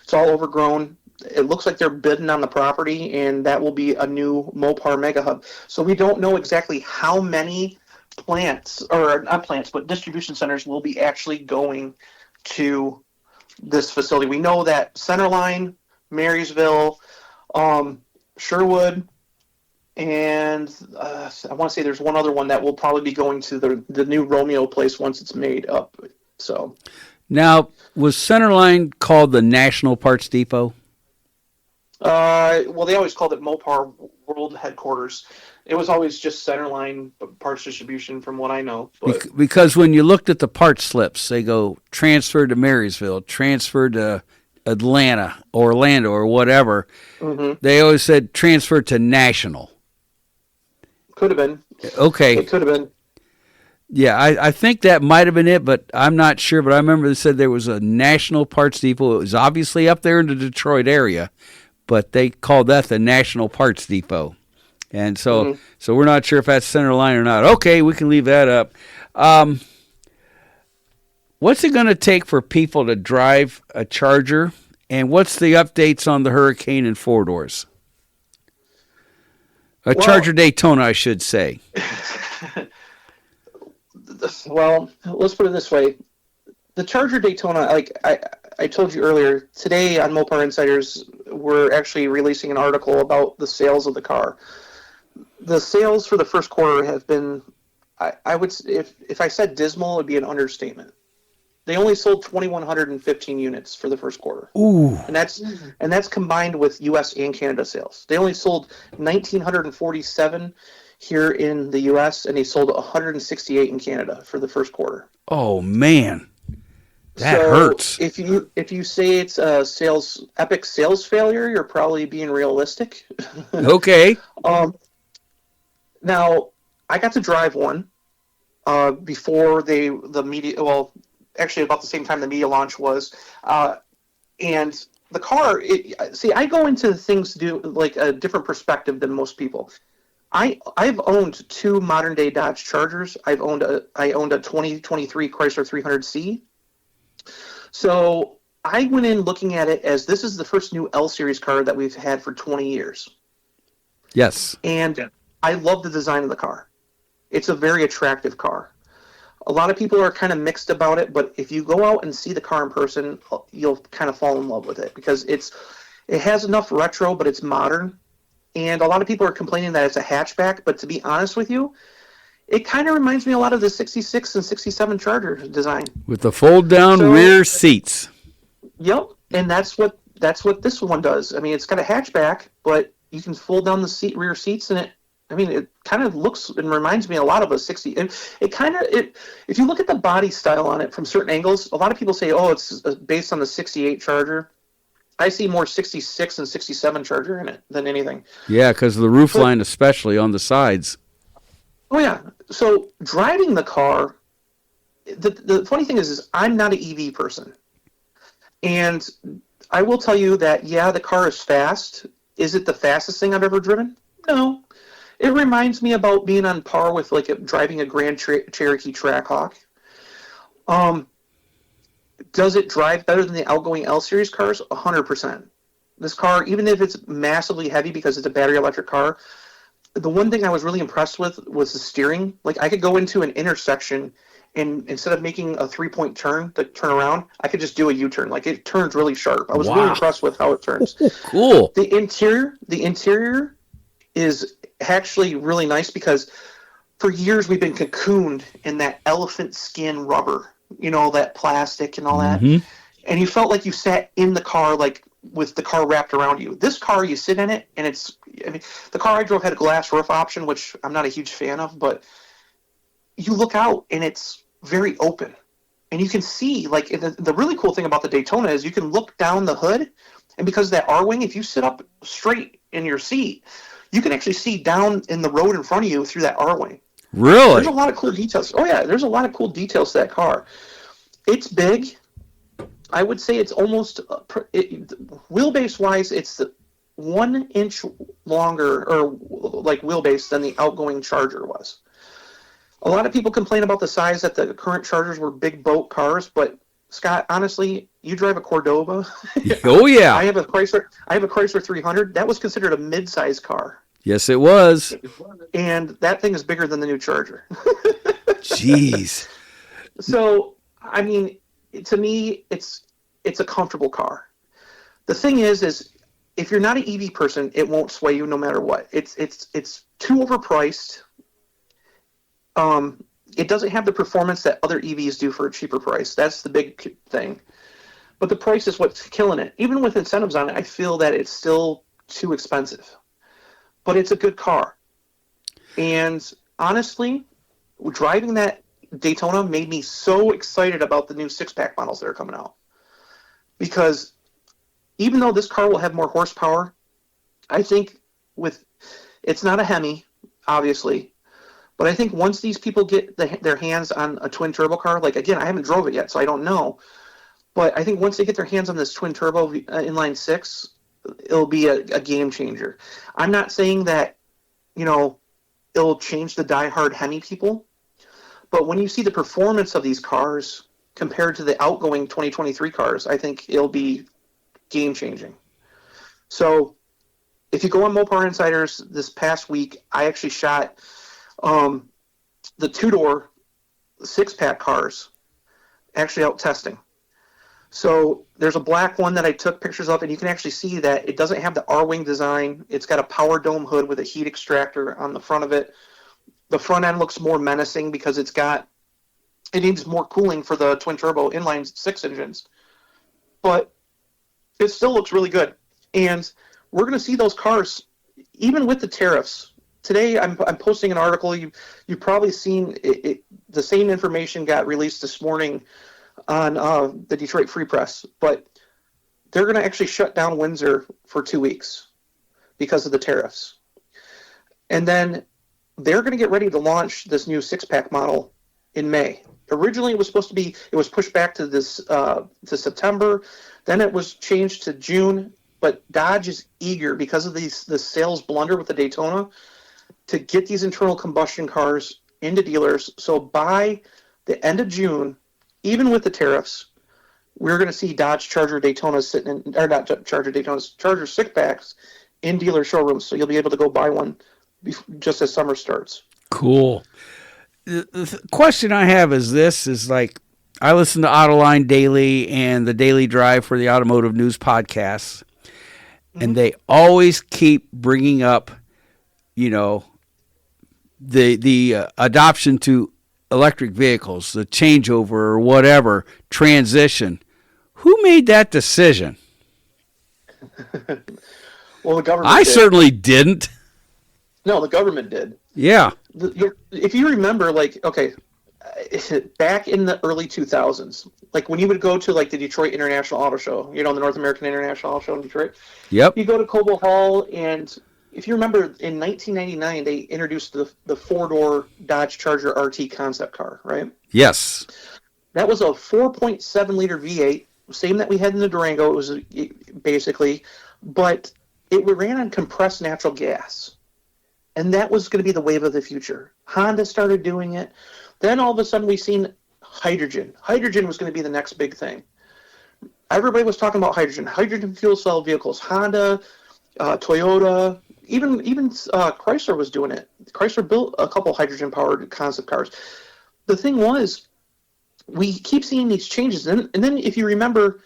It's all overgrown. It looks like they're bidding on the property, and that will be a new Mopar Mega Hub. So we don't know exactly how many distribution centers will be actually going to this facility. We know that Centerline, Marysville, Sherwood, and I want to say there's one other one that will probably be going to the new Romeo place once it's made up. So now, was Centerline called the National Parts Depot? Well, they always called it Mopar World Headquarters. It was always just Centerline Parts Distribution, from what I know. But because when you looked at the part slips, they go transfer to Marysville, transfer to Atlanta, Orlando, or whatever. Mm-hmm. They always said transfer to National. Could have been. Okay. It could have been. Yeah, I think that might have been it, but I'm not sure. But I remember they said there was a National Parts Depot. It was obviously up there in the Detroit area, but they called that the National Parts Depot. And so so we're not sure if that's Centerline or not. Okay, we can leave that up. What's it going to take for people to drive a Charger, and what's the updates on the Hurricane and four-doors? Charger Daytona, I should say. Well, let's put it this way. The Charger Daytona, I told you earlier, today on Mopar Insiders, we're actually releasing an article about the sales of the car. The sales for the first quarter have been, I would, if I said dismal, it would be an understatement. They only sold 2,115 units for the first quarter. Ooh. And that's combined with U.S. and Canada sales. They only sold 1,947 here in the U.S., and they sold 168 in Canada for the first quarter. Oh, man. That so hurts. If you say it's a epic sales failure, you're probably being realistic. Okay. Now, I got to drive one before the media. Well, actually, about the same time the media launch was, and the car. I go into things to do like a different perspective than most people. I've owned two modern day Dodge Chargers. I owned a 2023 Chrysler 300C. So I went in looking at it as this is the first new L Series car that we've had for 20 years. Yes. And I love the design of the car. It's a very attractive car. A lot of people are kind of mixed about it, but if you go out and see the car in person, you'll kind of fall in love with it because it has enough retro, but it's modern. And a lot of people are complaining that it's a hatchback, but to be honest with you, it kind of reminds me a lot of the 66 and 67 Charger design. With the fold-down rear seats. Yep, and that's what this one does. I mean, it's got a hatchback, but you can fold down the rear seats, and it kind of looks and reminds me a lot of a 60. If you look at the body style on it from certain angles, a lot of people say, oh, it's based on the 68 Charger. I see more 66 and 67 Charger in it than anything. Yeah, because of the roof line, especially on the sides. Oh, yeah. So driving the car, the funny thing is I'm not an EV person. And I will tell you that, yeah, the car is fast. Is it the fastest thing I've ever driven? No. It reminds me about being on par with driving a Grand Cherokee Trackhawk. Does it drive better than the outgoing L Series cars? 100%. This car, even if it's massively heavy because it's a battery electric car, the one thing I was really impressed with was the steering. Like I could go into an intersection and instead of making a 3-point turn to turn around, I could just do a U-turn. Like it turns really sharp. I was really impressed with how it turns. Cool. The interior is actually really nice because for years we've been cocooned in that elephant skin rubber, that plastic and all that. And you felt like you sat in the car, like with the car wrapped around you. This car, you sit in it, and the car I drove had a glass roof option, which I'm not a huge fan of, but you look out and it's very open. And you can see, the really cool thing about the Daytona is you can look down the hood, and because of that R-wing, if you sit up straight in your seat, you can actually see down in the road in front of you through that R-wing. Really? There's a lot of cool details. Oh, yeah, there's a lot of cool details to that car. It's big. I would say it's almost, wheelbase-wise, it's 1 inch longer, or wheelbase than the outgoing Charger was. A lot of people complain about the size that the current Chargers were big boat cars, but Scott, honestly, you drive a Cordoba. Oh, yeah. I have a Chrysler 300. That was considered a mid-size car. Yes, it was. And that thing is bigger than the new Charger. Jeez. So, I mean, to me, it's a comfortable car. The thing is if you're not an EV person, it won't sway you no matter what. It's too overpriced. It doesn't have the performance that other EVs do for a cheaper price. That's the big thing. But the price is what's killing it. Even with incentives on it, I feel that it's still too expensive. But it's a good car. And honestly, driving that Daytona made me so excited about the new 6-pack models that are coming out. Because even though this car will have more horsepower, I think it's not a Hemi, obviously, but I think once these people get their hands on a twin turbo car, again, I haven't drove it yet, so I don't know, but I think once they get their hands on this twin turbo inline 6, it'll be a game changer. I'm not saying that, it'll change the diehard Hemi people, but when you see the performance of these cars compared to the outgoing 2023 cars, I think it'll be game-changing. So if you go on Mopar Insiders this past week, I actually shot the two-door 6-pack cars actually out testing. So there's a black one that I took pictures of, and you can actually see that it doesn't have the R-wing design. It's got a power dome hood with a heat extractor on the front of it. The front end looks more menacing because it needs more cooling for the twin turbo inline six engines. But it still looks really good. And we're going to see those cars, even with the tariffs. Today, I'm posting an article. You've probably seen it. The same information got released this morning on the Detroit Free Press. But they're going to actually shut down Windsor for 2 weeks because of the tariffs. And then they're going to get ready to launch this new six-pack model in May. Originally, it was pushed back to to September. Then it was changed to June. But Dodge is eager because of the sales blunder with the Daytona to get these internal combustion cars into dealers. So by the end of June, even with the tariffs, we're going to see Dodge Charger Daytonas sitting in, or not Charger Daytonas, Charger six packs in dealer showrooms. So you'll be able to go buy one just as summer starts. Cool. The question I have is this: is like I listen to Autoline Daily and the Daily Drive for the Automotive News podcasts. And they always keep bringing up, the adoption to electric vehicles, the changeover or whatever, transition. Who made that decision? Well, the government I did. certainly didn't. No, the government did. Yeah. If you remember, back in the early 2000s, like when you would go to like the Detroit International Auto Show, the North American International Auto Show in Detroit. Yep. You go to Cobo Hall, and if you remember, in 1999 they introduced the four-door Dodge Charger RT concept car, right? Yes. That was a 4.7 liter V8, same that we had in the Durango. It was basically, but it ran on compressed natural gas, and that was going to be the wave of the future. Honda started doing it. Then all of a sudden we seen hydrogen. Hydrogen was going to be the next big thing. Everybody was talking about hydrogen fuel cell vehicles. Honda, Toyota, even Chrysler was doing it. Chrysler built a couple hydrogen-powered concept cars. The thing was, we keep seeing these changes. And then if you remember,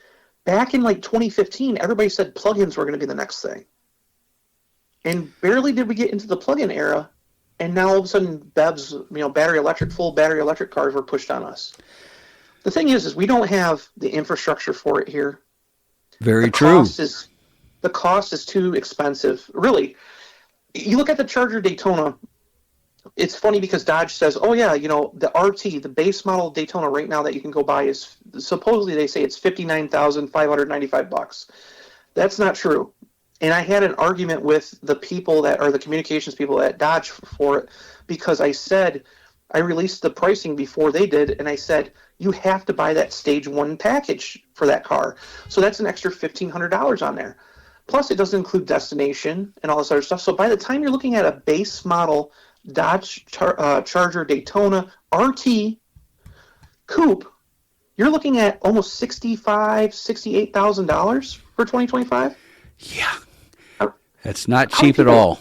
back in like 2015, everybody said plug-ins were going to be the next thing. And barely did we get into the plug-in era, and now all of a sudden BEVs, full battery electric cars were pushed on us. The thing is we don't have the infrastructure for it here. Very true. The cost is too expensive. Really, you look at the Charger Daytona, it's funny because Dodge says, oh yeah, the RT, the base model Daytona right now that you can go buy is, supposedly they say it's $59,595. That's not true. And I had an argument with the people that are the communications people at Dodge for it, because I said, I released the pricing before they did, and I said, you have to buy that stage one package for that car. So that's an extra $1,500 on there. Plus, it doesn't include destination and all this other stuff. So by the time you're looking at a base model Dodge Charger Daytona RT coupe, you're looking at almost $68,000 for 2025. Yeah. That's not cheap at all.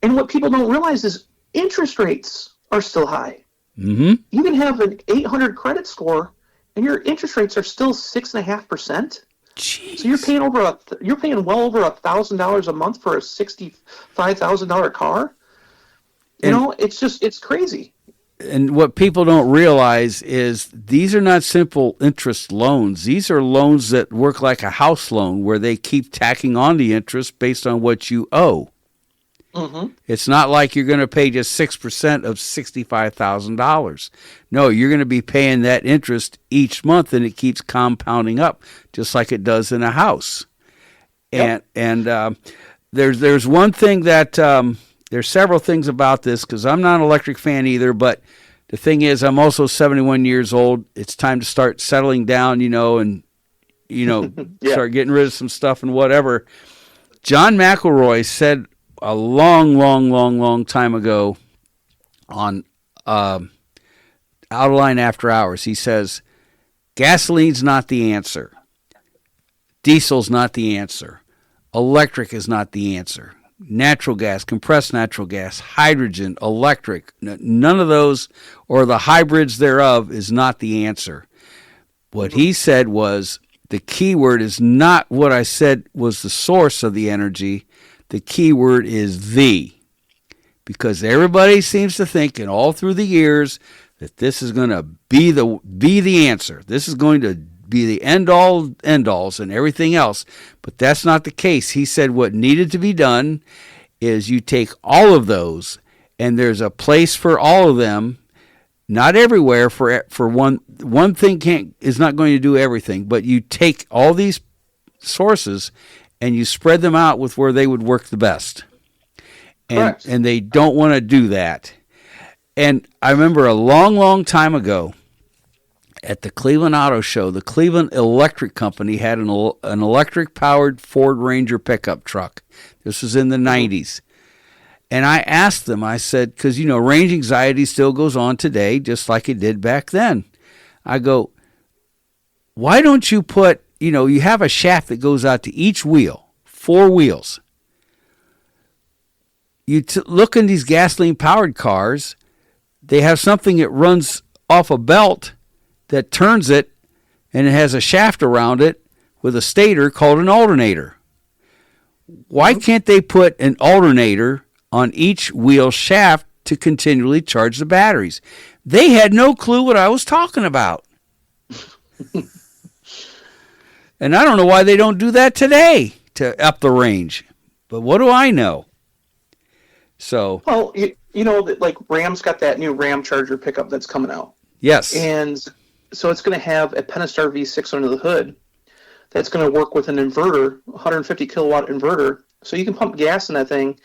And what people don't realize is interest rates are still high. Mm-hmm. You can have an 800 credit score, and your interest rates are still 6.5%. Jeez. So you're paying well over $1,000 a month for a $65,000 car. It's crazy. And what people don't realize is these are not simple interest loans. These are loans that work like a house loan where they keep tacking on the interest based on what you owe. Mm-hmm. It's not like you're going to pay just 6% of $65,000. No, you're going to be paying that interest each month, and it keeps compounding up just like it does in a house. Yep. And there's one thing that there's several things about this, because I'm not an electric fan either, but the thing is I'm also 71 years old. It's time to start settling down, and yeah. Start getting rid of some stuff and whatever. John McElroy said a long time ago on Outline After Hours, he says, gasoline's not the answer. Diesel's not the answer. Electric is not the answer. Natural gas, compressed natural gas, hydrogen, electric, none of those, or the hybrids thereof, is not the answer. What he said was, the key word is not what I said was the source of the energy. The key word is the. Because everybody seems to think, and all through the years, that this is going to be the answer. This is going to be the end-alls and everything else. But that's not the case. He said what needed to be done is you take all of those, and there's a place for all of them. Not everywhere for one thing is not going to do everything, but you take all these sources and you spread them out with where they would work the best. And they don't want to do that. And I remember a long, long time ago at the Cleveland Auto Show, the Cleveland Electric Company had an electric-powered Ford Ranger pickup truck. This was in the 90s. And I asked them, I said, because, range anxiety still goes on today, just like it did back then. I go, why don't you put, you have a shaft that goes out to each wheel, 4 wheels. You look in these gasoline-powered cars, they have something that runs off a belt that turns it, and it has a shaft around it with a stator called an alternator. Why can't they put an alternator on each wheel shaft to continually charge the batteries? They had no clue what I was talking about. And I don't know why they don't do that today to up the range. But what do I know? So, well, like Ram's got that new Ram Charger pickup that's coming out. Yes. And so it's going to have a Pentastar V6 under the hood that's going to work with an inverter, 150 kilowatt inverter. So you can pump gas in that thing.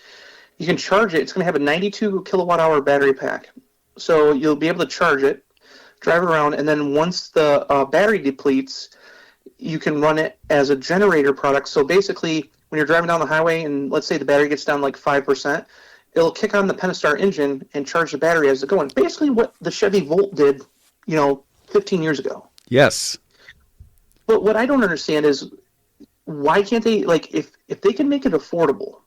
You can charge it. It's going to have a 92 kilowatt hour battery pack. So you'll be able to charge it, drive around, and then once the battery depletes, you can run it as a generator product. So basically, when you're driving down the highway and let's say the battery gets down like 5%, it'll kick on the Pentastar engine and charge the battery as it's going. Basically what the Chevy Volt did, 15 years ago. Yes. But what I don't understand is why can't they, if they can make it affordable,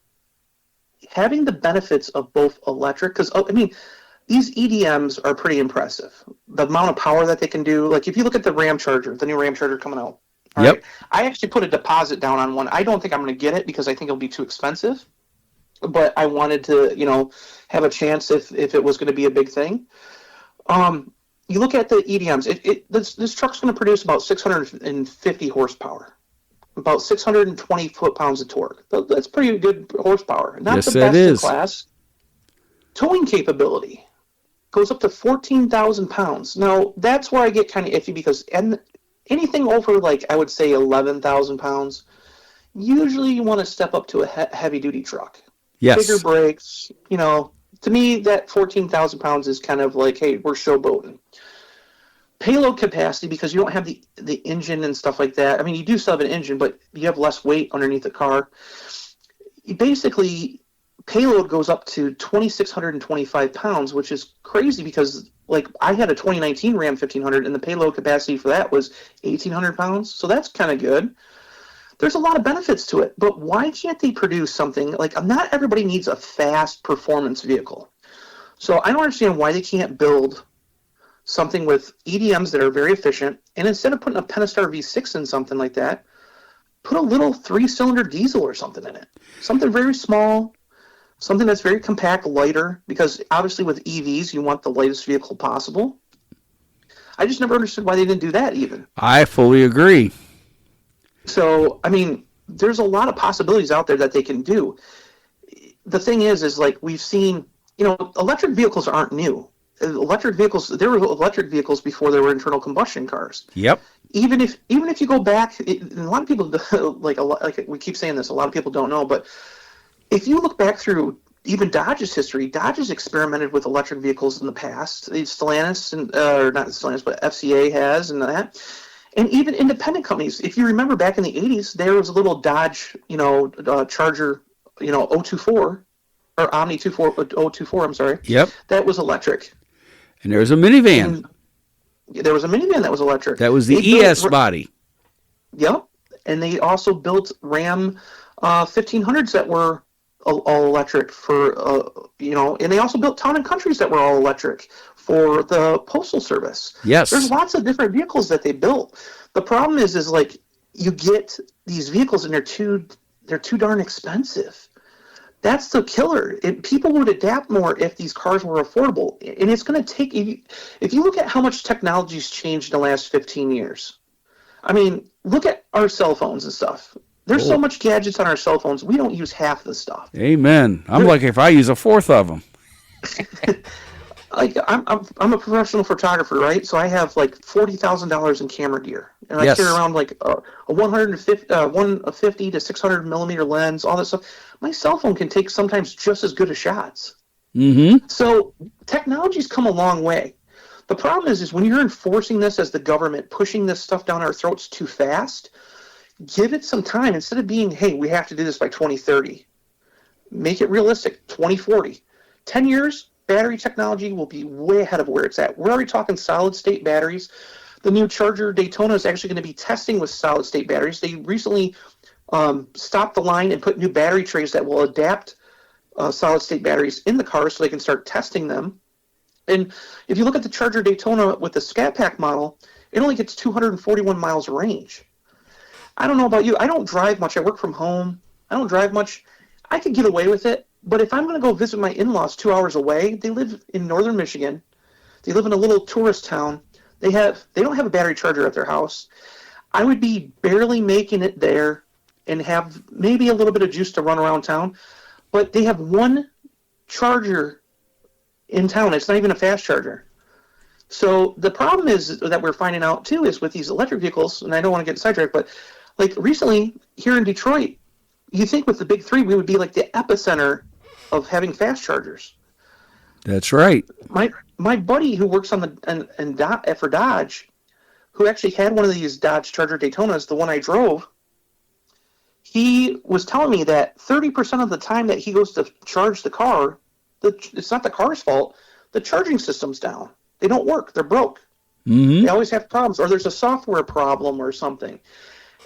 having the benefits of both electric, because, these EDMs are pretty impressive. The amount of power that they can do, like if you look at the Ram Charger, the new Ram Charger coming out. Yep. Right, I actually put a deposit down on one. I don't think I'm going to get it because I think it'll be too expensive. But I wanted to, have a chance if it was going to be a big thing. You look at the EDMs. This truck's going to produce about 650 horsepower, about 620 foot-pounds of torque. That's pretty good horsepower. Not yes, the best in class. Towing capability goes up to 14,000 pounds. Now, that's where I get kind of iffy because anything over, I would say 11,000 pounds, usually you want to step up to a heavy-duty truck. Yes. Bigger brakes, to me, that 14,000 pounds is kind of like, hey, we're showboating. Payload capacity, because you don't have the engine and stuff like that. You do still have an engine, but you have less weight underneath the car. Basically, payload goes up to 2,625 pounds, which is crazy because, I had a 2019 Ram 1500, and the payload capacity for that was 1,800 pounds. So that's kind of good. There's a lot of benefits to it, but why can't they produce something not everybody needs a fast performance vehicle. So I don't understand why they can't build something with EDMs that are very efficient, and instead of putting a Pentastar V6 in something like that, put a little 3-cylinder diesel or something in it. Something very small, something that's very compact, lighter, because obviously with EVs, you want the lightest vehicle possible. I just never understood why they didn't do that even. I fully agree. So, there's a lot of possibilities out there that they can do. The thing is we've seen, electric vehicles aren't new. There were electric vehicles before there were internal combustion cars. Yep. Even if you go back, and a lot of people, like we keep saying this, a lot of people don't know, but if you look back through even Dodge's history, Dodge has experimented with electric vehicles in the past. Stellantis, or not Stellantis, but FCA has, and that. And even independent companies, if you remember back in the 80s, there was a little Dodge, Charger, 024, or Omni 024, I'm sorry. Yep. That was electric. And there was a minivan. And there was a minivan that was electric. That was the ES body. Yep. And they also built Ram 1500s that were all electric for, and they also built Town and Countries that were all electric for the Postal Service. Yes. There's lots of different vehicles that they built. The problem is you get these vehicles and they're too darn expensive. That's the killer. People would adapt more if these cars were affordable. And it's going to take, if you look at how much technology's changed in the last 15 years. I mean, look at our cell phones and stuff. There's so much gadgets on our cell phones, we don't use half the stuff. Amen. I'm lucky if I use a fourth of them. Like I'm a professional photographer, right? So I have like $40,000 in camera gear, and I carry around like a 150 to 600 millimeter lens, all that stuff. My cell phone can take sometimes just as good as shots. Mm-hmm. So technology's come a long way. The problem is when you're enforcing this as the government, pushing this stuff down our throats too fast, give it some time. Instead of being, hey, we have to do this by 2030, make it realistic, 2040. 10 years, battery technology will be way ahead of where it's at. We're already talking solid-state batteries. The new Charger Daytona is actually going to be testing with solid-state batteries. They recently stopped the line and put new battery trays that will adapt solid-state batteries in the car so they can start testing them. And if you look at the Charger Daytona with the Scat Pack model, it only gets 241 miles of range. I don't know about you. I don't drive much. I work from home. I don't drive much. I could get away with it. But if I'm going to go visit my in-laws 2 hours away, they live in northern Michigan. They live in a little tourist town. They don't have a battery charger at their house. I would be barely making it there and have maybe a little bit of juice to run around town. But they have one charger in town. It's not even a fast charger. So the problem is that we're finding out too is with these electric vehicles, and I don't want to get sidetracked, but like recently here in Detroit, you think with the big three we would be like the epicenter of having fast chargers. That's right. My buddy who works on for Dodge, who actually had one of these Dodge Charger Daytonas, the one I drove, he was telling me that 30% of the time that he goes to charge the car, it's not the car's fault. The charging system's down. They don't work. They're broke. Mm-hmm. They always have problems, or there's a software problem or something.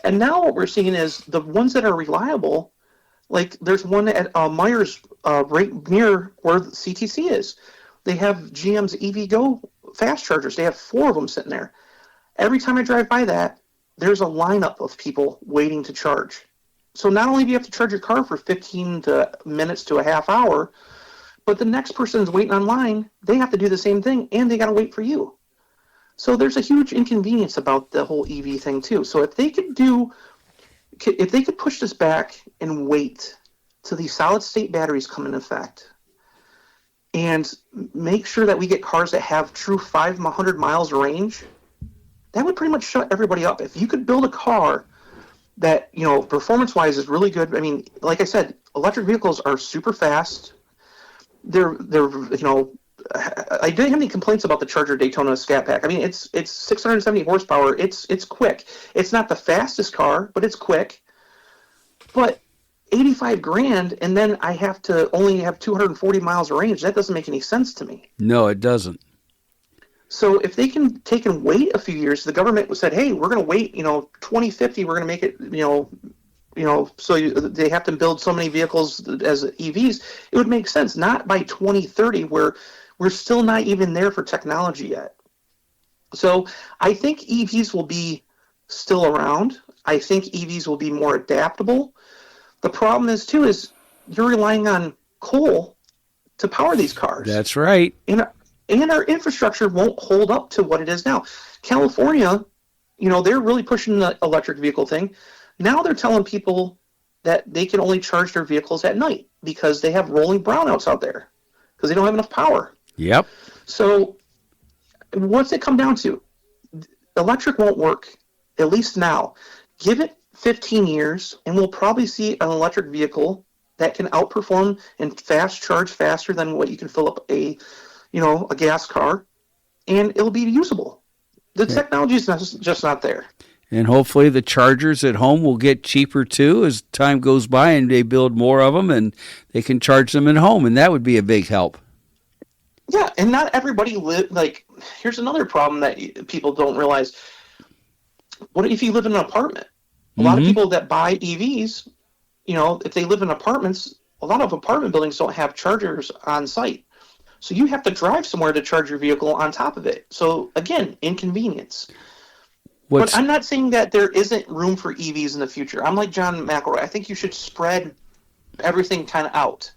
And now what we're seeing is the ones that are reliable, like there's one at Myers right near where the CTC is. They have GM's EVgo fast chargers. They have 4 of them sitting there. Every time I drive by that, there's a lineup of people waiting to charge. So not only do you have to charge your car for 15 minutes to a half hour, but the next person's waiting online, they have to do the same thing, and they got to wait for you. So there's a huge inconvenience about the whole EV thing too. So if they could push this back and wait till these solid state batteries come in effect and make sure that we get cars that have true 500 miles range, that would pretty much shut everybody up. If you could build a car that, performance-wise is really good. I mean, like I said, electric vehicles are super fast. They're I didn't have any complaints about the Charger Daytona Scat Pack. I mean, it's 670 horsepower. It's quick. It's not the fastest car, but it's quick. But $85,000, and then I have to only have 240 miles of range. That doesn't make any sense to me. No, it doesn't. So if they can take and wait a few years, the government said, "Hey, we're going to wait. 2050, we're going to make it. So they have to build so many vehicles as EVs. It would make sense. Not by 2030, where we're still not even there for technology yet. So I think EVs will be still around. I think EVs will be more adaptable. The problem is you're relying on coal to power these cars. That's right. And our infrastructure won't hold up to what it is now. California, they're really pushing the electric vehicle thing. Now they're telling people that they can only charge their vehicles at night because they have rolling brownouts out there because they don't have enough power. Yep. So what's it come down to? Electric won't work, at least now. Give it 15 years, and we'll probably see an electric vehicle that can outperform and fast charge faster than what you can fill up a gas car, and it'll be usable. The technology is just not there. And hopefully the chargers at home will get cheaper too as time goes by and they build more of them and they can charge them at home, and that would be a big help. Yeah, and not everybody here's another problem that people don't realize. What if you live in an apartment? A lot of people that buy EVs, if they live in apartments, a lot of apartment buildings don't have chargers on site. So you have to drive somewhere to charge your vehicle on top of it. So again, inconvenience. But I'm not saying that there isn't room for EVs in the future. I'm like John McElroy. I think you should spread everything kind of out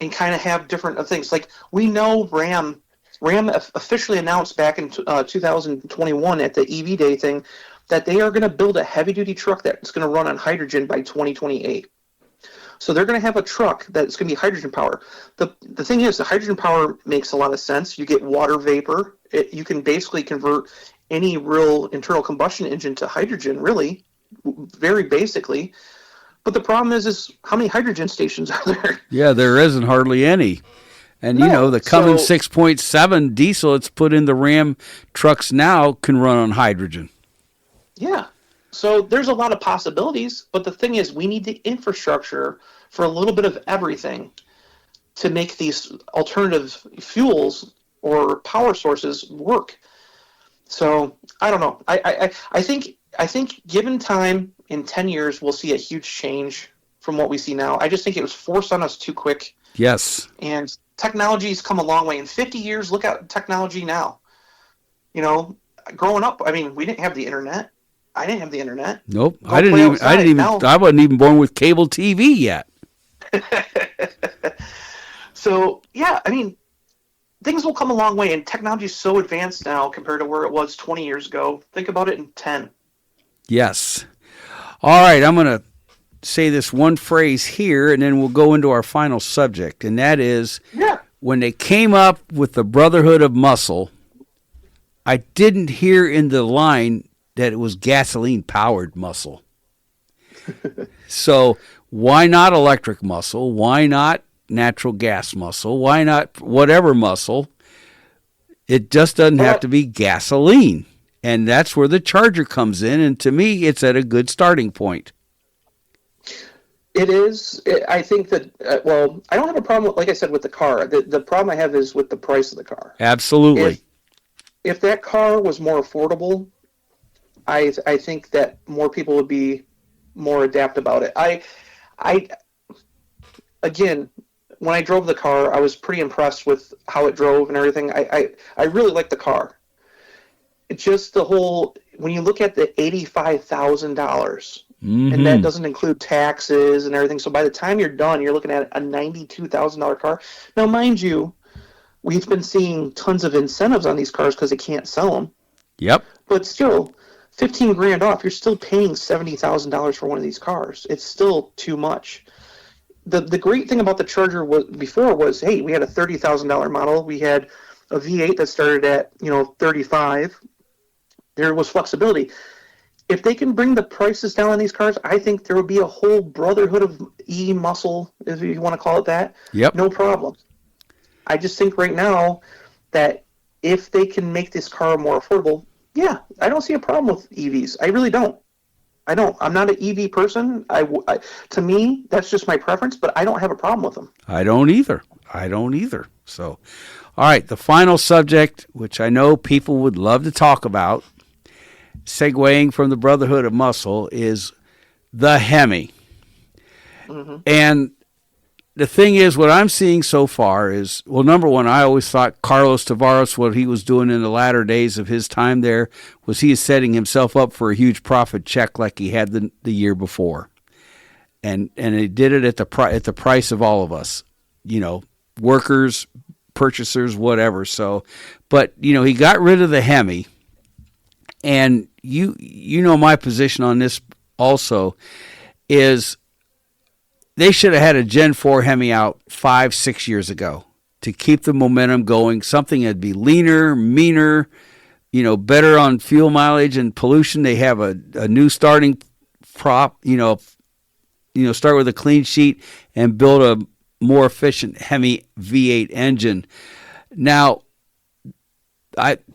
and kind of have different things. Like we know Ram officially announced back in 2021 at the EV Day thing that they are going to build a heavy-duty truck that's going to run on hydrogen by 2028. So they're going to have a truck that's going to be hydrogen power. The thing is, the hydrogen power makes a lot of sense. You get water vapor. You can basically convert any real internal combustion engine to hydrogen, really, very basically. But the problem is how many hydrogen stations are there? Yeah, there isn't hardly any. And, the Cummins 6.7 diesel it's put in the Ram trucks now can run on hydrogen. Yeah. So there's a lot of possibilities, but the thing is we need the infrastructure for a little bit of everything to make these alternative fuels or power sources work. So I don't know. I think given time, in 10 years, we'll see a huge change from what we see now. I just think it was forced on us too quick. Yes. And technology's come a long way. In 50 years, look at technology now. Growing up, I mean, we didn't have the internet. I didn't have the internet. Nope. I wasn't even born with cable TV yet. So, yeah, I mean, things will come a long way, and technology is so advanced now compared to where it was 20 years ago. Think about it in 10. Yes. All right, I'm going to say this one phrase here, and then we'll go into our final subject, and that is when they came up with the Brotherhood of Muscle, I didn't hear in the line that it was gasoline-powered muscle. So why not electric muscle? Why not natural gas muscle? Why not whatever muscle? It just doesn't have to be gasoline. And that's where the Charger comes in. And to me, it's at a good starting point. It is. I think that, I don't have a problem, like I said, with the car. The problem I have is with the price of the car. Absolutely. If that car was more affordable, I think that more people would be more adept about it. Again, when I drove the car, I was pretty impressed with how it drove and everything. I really liked the car. It's just the whole, when you look at the $85,000, and that doesn't include taxes and everything. So by the time you're done, you're looking at a $92,000 car. Now, mind you, we've been seeing tons of incentives on these cars because they can't sell them. Yep. But still, $15,000 off, you're still paying $70,000 for one of these cars. It's still too much. The great thing about the Charger was, hey, we had a $30,000 model. We had a V8 that started at $35,000. There was flexibility. If they can bring the prices down on these cars, I think there would be a whole brotherhood of e-muscle, if you want to call it that. Yep. No problem. I just think right now that if they can make this car more affordable, yeah, I don't see a problem with EVs. I really don't. I'm not an EV person. To me, that's just my preference, but I don't have a problem with them. I don't either. So, all right, the final subject, which I know people would love to talk about, segueing from the Brotherhood of Muscle, is the Hemi. Mm-hmm. And the thing is, what I'm seeing so far is, well, number one, I always thought Carlos Tavares, what he was doing in the latter days of his time there, was he is setting himself up for a huge profit check like he had the year before. And he did it at the price of all of us, workers, purchasers, whatever. So, but, he got rid of the Hemi. And you know my position on this also is they should have had a Gen 4 Hemi out 5-6 years ago to keep the momentum going, something that'd be leaner, meaner, better on fuel mileage and pollution. They have a new starting prop, start with a clean sheet and build a more efficient Hemi V8 engine. Now,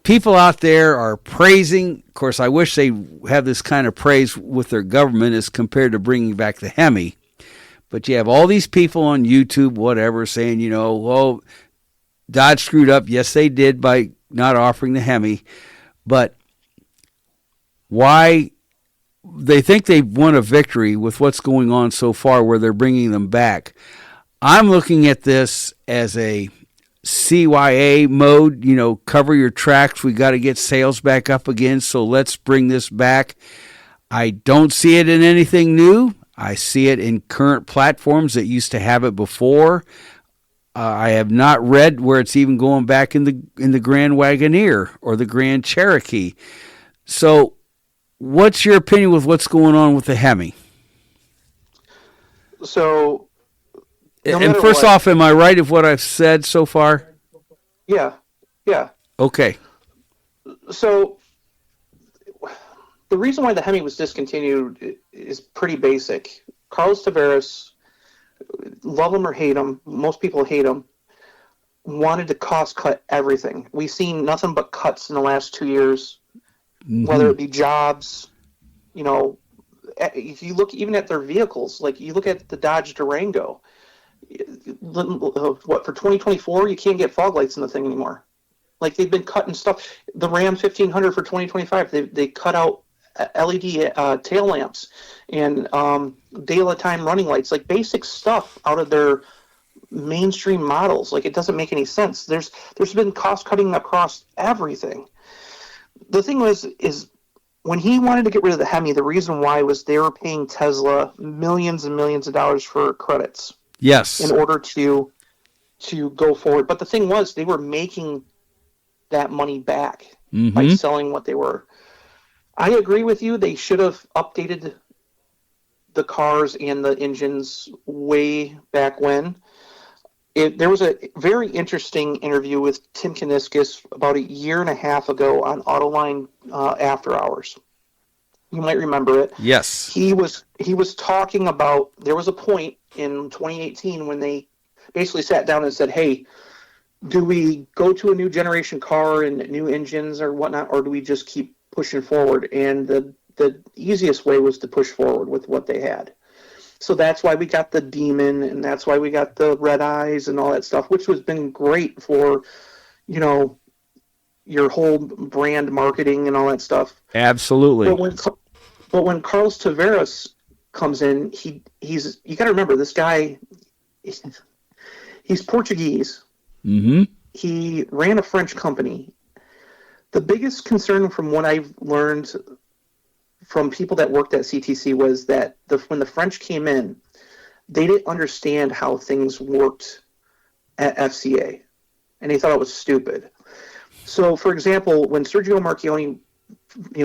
people out there are praising. Of course, I wish they have this kind of praise with their government as compared to bringing back the Hemi. But you have all these people on YouTube, whatever, saying, well, Dodge screwed up. Yes, they did by not offering the Hemi. But why they think they've won a victory with what's going on so far where they're bringing them back. I'm looking at this as a CYA mode, cover your tracks. We got to get sales back up again, so let's bring this back. I don't see it in anything new. I see it in current platforms that used to have it before. I have not read where it's even going back in the Grand Wagoneer or the Grand Cherokee. So, what's your opinion with what's going on with the Hemi? So, and first off, am I right of what I've said so far? Yeah. Okay. So, the reason why the Hemi was discontinued is pretty basic. Carlos Tavares, love him or hate him, most people hate him, wanted to cost cut everything. We've seen nothing but cuts in the last 2 years, whether it be jobs, if you look even at their vehicles, like you look at the Dodge Durango, for 2024, you can't get fog lights in the thing anymore. Like they've been cutting stuff. The Ram 1500 for 2025, they cut out LED tail lamps and daytime running lights, like basic stuff out of their mainstream models. Like it doesn't make any sense. There's been cost cutting across everything. The thing is when he wanted to get rid of the Hemi, the reason why was they were paying Tesla millions and millions of dollars for credits. Yes. In order to go forward. But the thing was, they were making that money back by selling what they were. I agree with you. They should have updated the cars and the engines way back when. There was a very interesting interview with Tim Kuniskis about 1.5 years ago on Autoline After Hours. You might remember it. Yes. He was talking about, there was a point in 2018 when they basically sat down and said, hey, do we go to a new generation car and new engines or whatnot, or do we just keep pushing forward? And the easiest way was to push forward with what they had. So that's why we got the Demon, and that's why we got the Red Eyes and all that stuff, which has been great for, your whole brand marketing and all that stuff. Absolutely. But when Carlos Tavares comes in, he's you got to remember, this guy, he's Portuguese. Mm-hmm. He ran a French company. The biggest concern from what I've learned from people that worked at CTC was that when the French came in, they didn't understand how things worked at FCA, and they thought it was stupid. So, for example, when Sergio Marchionne,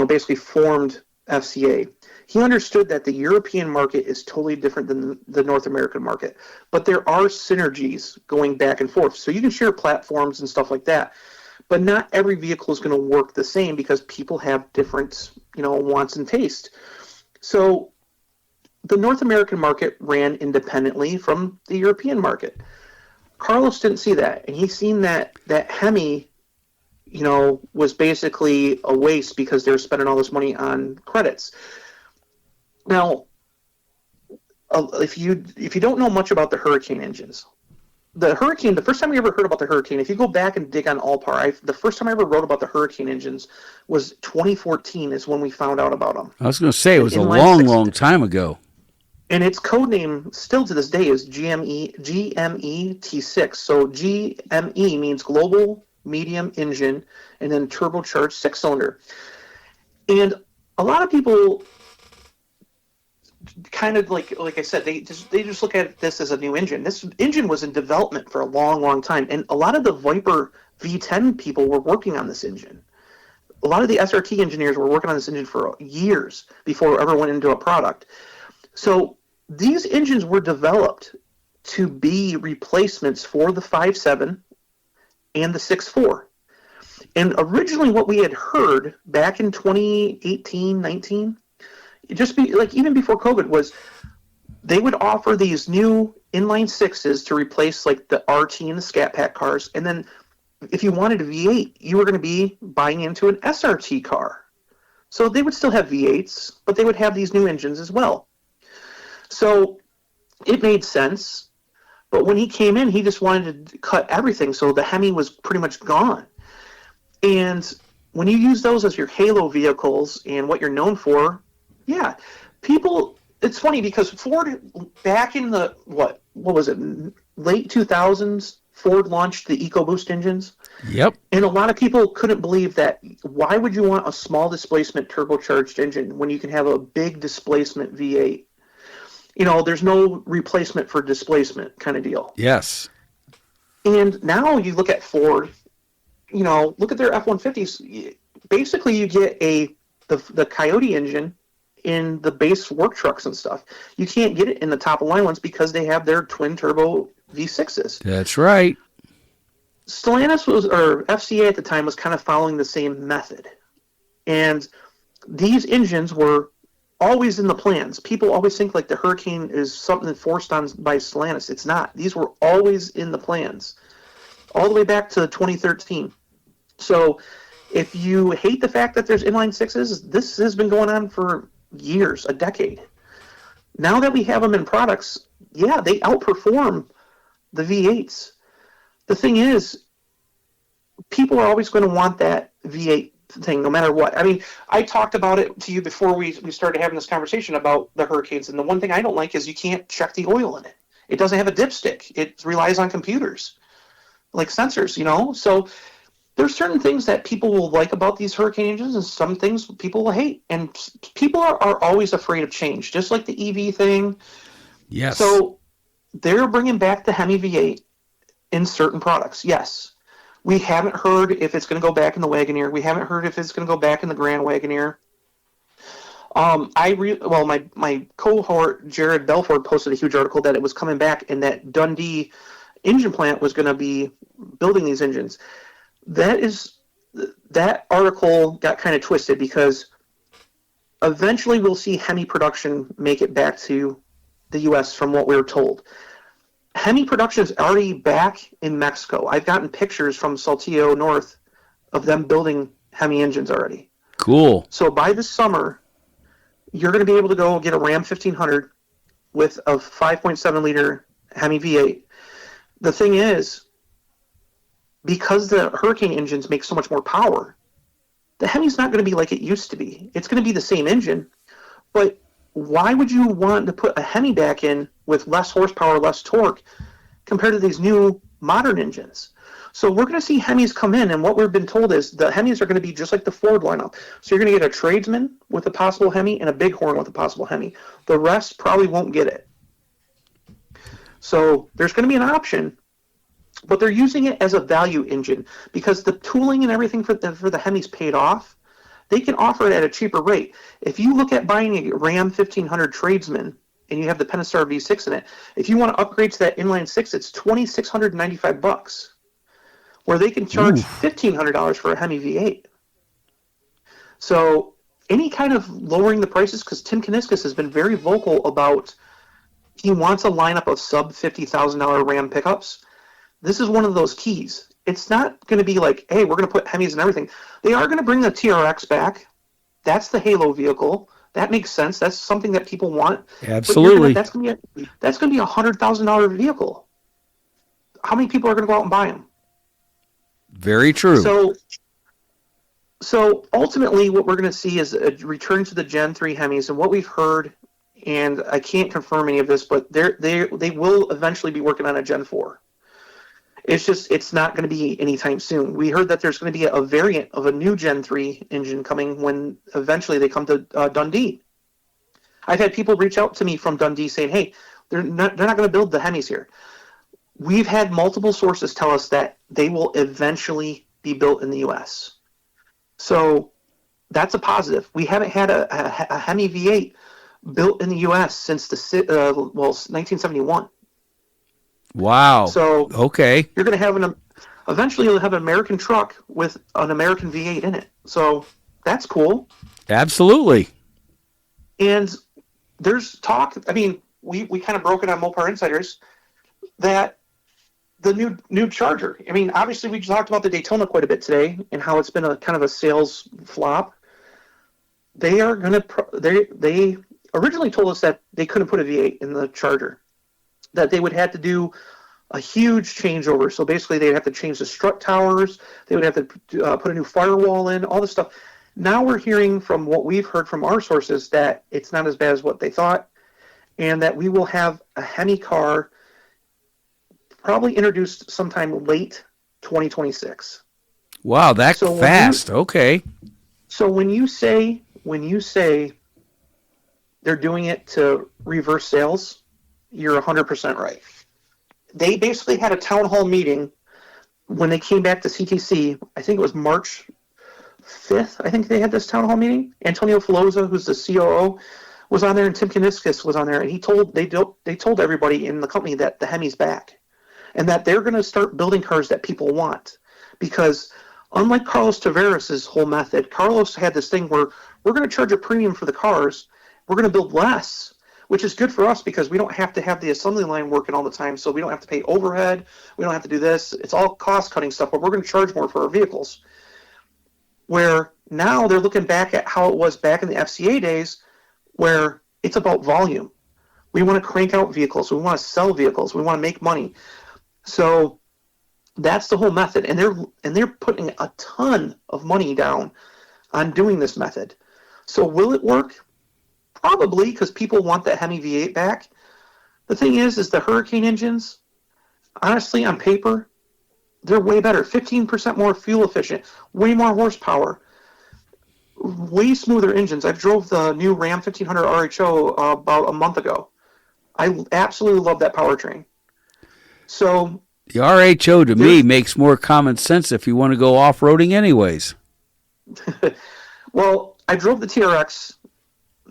basically formed FCA, he understood that the European market is totally different than the North American market, but there are synergies going back and forth. So you can share platforms and stuff like that, but not every vehicle is going to work the same because people have different, wants and taste. So the North American market ran independently from the European market. Carlos didn't see that, and he's seen that Hemi, was basically a waste because they're spending all this money on credits. Now, if you don't know much about the Hurricane engines, the first time we ever heard about the Hurricane, if you go back and dig on WaltPar, the first time I ever wrote about the Hurricane engines was 2014 is when we found out about them. I was going to say, it was a long time ago. And its code name, still to this day, is GME T6. So GME means Global Medium Engine, and then turbocharged 6-cylinder. And a lot of people kind of like I said, they just look at this as a new engine. This engine was in development for a long time, and a lot of the Viper V10 people were working on this engine. A lot of the SRT engineers were working on this engine for years before it ever went into a product. So these engines were developed to be replacements for the 5.7 and the 6.4. And originally what we had heard back in 2018, 19, even before COVID, was they would offer these new inline sixes to replace like the RT and the Scat Pack cars. And then if you wanted a V8, you were going to be buying into an SRT car. So they would still have V8s, but they would have these new engines as well. So it made sense. But when he came in, he just wanted to cut everything. So the Hemi was pretty much gone. And when you use those as your halo vehicles and what you're known for, yeah, people, it's funny because Ford back in the, what was it, late 2000s, Ford launched the EcoBoost engines. Yep. And a lot of people couldn't believe that. Why would you want a small displacement turbocharged engine when you can have a big displacement V8? There's no replacement for displacement kind of deal. Yes. And now you look at Ford, look at their F-150s. Basically, you get the Coyote engine in the base work trucks and stuff. You can't get it in the top of line ones because they have their twin turbo V6s. That's right. Stellantis or FCA at the time was kind of following the same method. And these engines were always in the plans. People always think like the Hurricane is something forced on by Stellantis. It's not. These were always in the plans, all the way back to 2013. So if you hate the fact that there's inline sixes, this has been going on for years, a decade. Now that we have them in products, yeah, they outperform the V8s. The thing is, people are always going to want that V8 thing no matter what. I mean, I talked about it to you before we started having this conversation about the Hurricanes, and the one thing I don't like is you can't check the oil in it. It doesn't have a dipstick. It relies on computers, like sensors, So there's certain things that people will like about these Hurricane engines and some things people will hate. And people are always afraid of change, just like the EV thing. Yes. So they're bringing back the Hemi V8 in certain products, yes. We haven't heard if it's going to go back in the Wagoneer. We haven't heard if it's going to go back in the Grand Wagoneer. My cohort, Jared Belford, posted a huge article that it was coming back and that Dundee engine plant was going to be building these engines. That article got kind of twisted because eventually we'll see Hemi production make it back to the U.S. from what we were told. Hemi production is already back in Mexico. I've gotten pictures from Saltillo North of them building Hemi engines already. Cool. So by this summer, you're going to be able to go get a Ram 1500 with a 5.7 liter Hemi V8. The thing is, because the Hurricane engines make so much more power, the Hemi's not going to be like it used to be. It's going to be the same engine, but why would you want to put a Hemi back in with less horsepower, less torque, compared to these new modern engines? So we're going to see Hemis come in, and what we've been told is the Hemis are going to be just like the Ford lineup. So you're going to get a tradesman with a possible Hemi and a bighorn with a possible Hemi. The rest probably won't get it. So there's going to be an option, but they're using it as a value engine because the tooling and everything for the Hemis paid off. They can offer it at a cheaper rate. If you look at buying a Ram 1500 tradesman and you have the Pentastar V6 in it, if you want to upgrade to that inline six, it's $2,695, where they can charge $1,500 for a Hemi V8. So any kind of lowering the prices, because Tim Kuniskis has been very vocal about he wants a lineup of sub $50,000 Ram pickups. This is one of those keys. It's not going to be like, hey, we're going to put Hemis and everything. They are going to bring the TRX back. That's the Halo vehicle. That makes sense. That's something that people want. Absolutely. That's going to be a $100,000 vehicle. How many people are going to go out and buy them? Very true. So ultimately, what we're going to see is a return to the Gen 3 Hemis, and what we've heard, and I can't confirm any of this, but they will eventually be working on a Gen 4. It's not going to be anytime soon. We heard that there's going to be a variant of a new Gen 3 engine coming when eventually they come to Dundee. I've had people reach out to me from Dundee saying, hey, they're not going to build the Hemis here. We've had multiple sources tell us that they will eventually be built in the U.S. So that's a positive. We haven't had a Hemi V8 built in the U.S. since 1971. Wow. So okay, you're going to have eventually you'll have an American truck with an American V8 in it. So that's cool. Absolutely. And there's talk. I mean, we kind of broke it on Mopar Insiders that the new Charger. I mean, obviously we talked about the Daytona quite a bit today and how it's been a kind of a sales flop. They are going to. They originally told us that they couldn't put a V8 in the Charger, that they would have to do a huge changeover. So basically they'd have to change the strut towers. They would have to put a new firewall in, all this stuff. Now we're hearing from what we've heard from our sources that it's not as bad as what they thought, and that we will have a Hemi car probably introduced sometime late 2026. Wow, that So fast. Okay. So when you say they're doing it to reverse sales, you're 100% right. They basically had a town hall meeting when they came back to CTC. I think it was March 5th. I think they had this town hall meeting. Antonio Filosa, who's the COO, was on there, and Tim Kuniskis was on there, and they told everybody in the company that the Hemi's back, and that they're going to start building cars that people want, because unlike Carlos Tavares' whole method, Carlos had this thing where we're going to charge a premium for the cars, we're going to build less, which is good for us because we don't have to have the assembly line working all the time, so we don't have to pay overhead, we don't have to do this. It's all cost-cutting stuff, but we're going to charge more for our vehicles. Where now they're looking back at how it was back in the FCA days, where it's about volume. We want to crank out vehicles, we want to sell vehicles, we want to make money. So that's the whole method, and they're putting a ton of money down on doing this method. So will it work? Probably, because people want that Hemi V8 back. The thing is the Hurricane engines, honestly, on paper, they're way better. 15% more fuel efficient, way more horsepower, way smoother engines. I drove the new Ram 1500 RHO about a month ago. I absolutely love that powertrain. So the RHO to me makes more common sense if you want to go off-roading anyways. Well, I drove the TRX.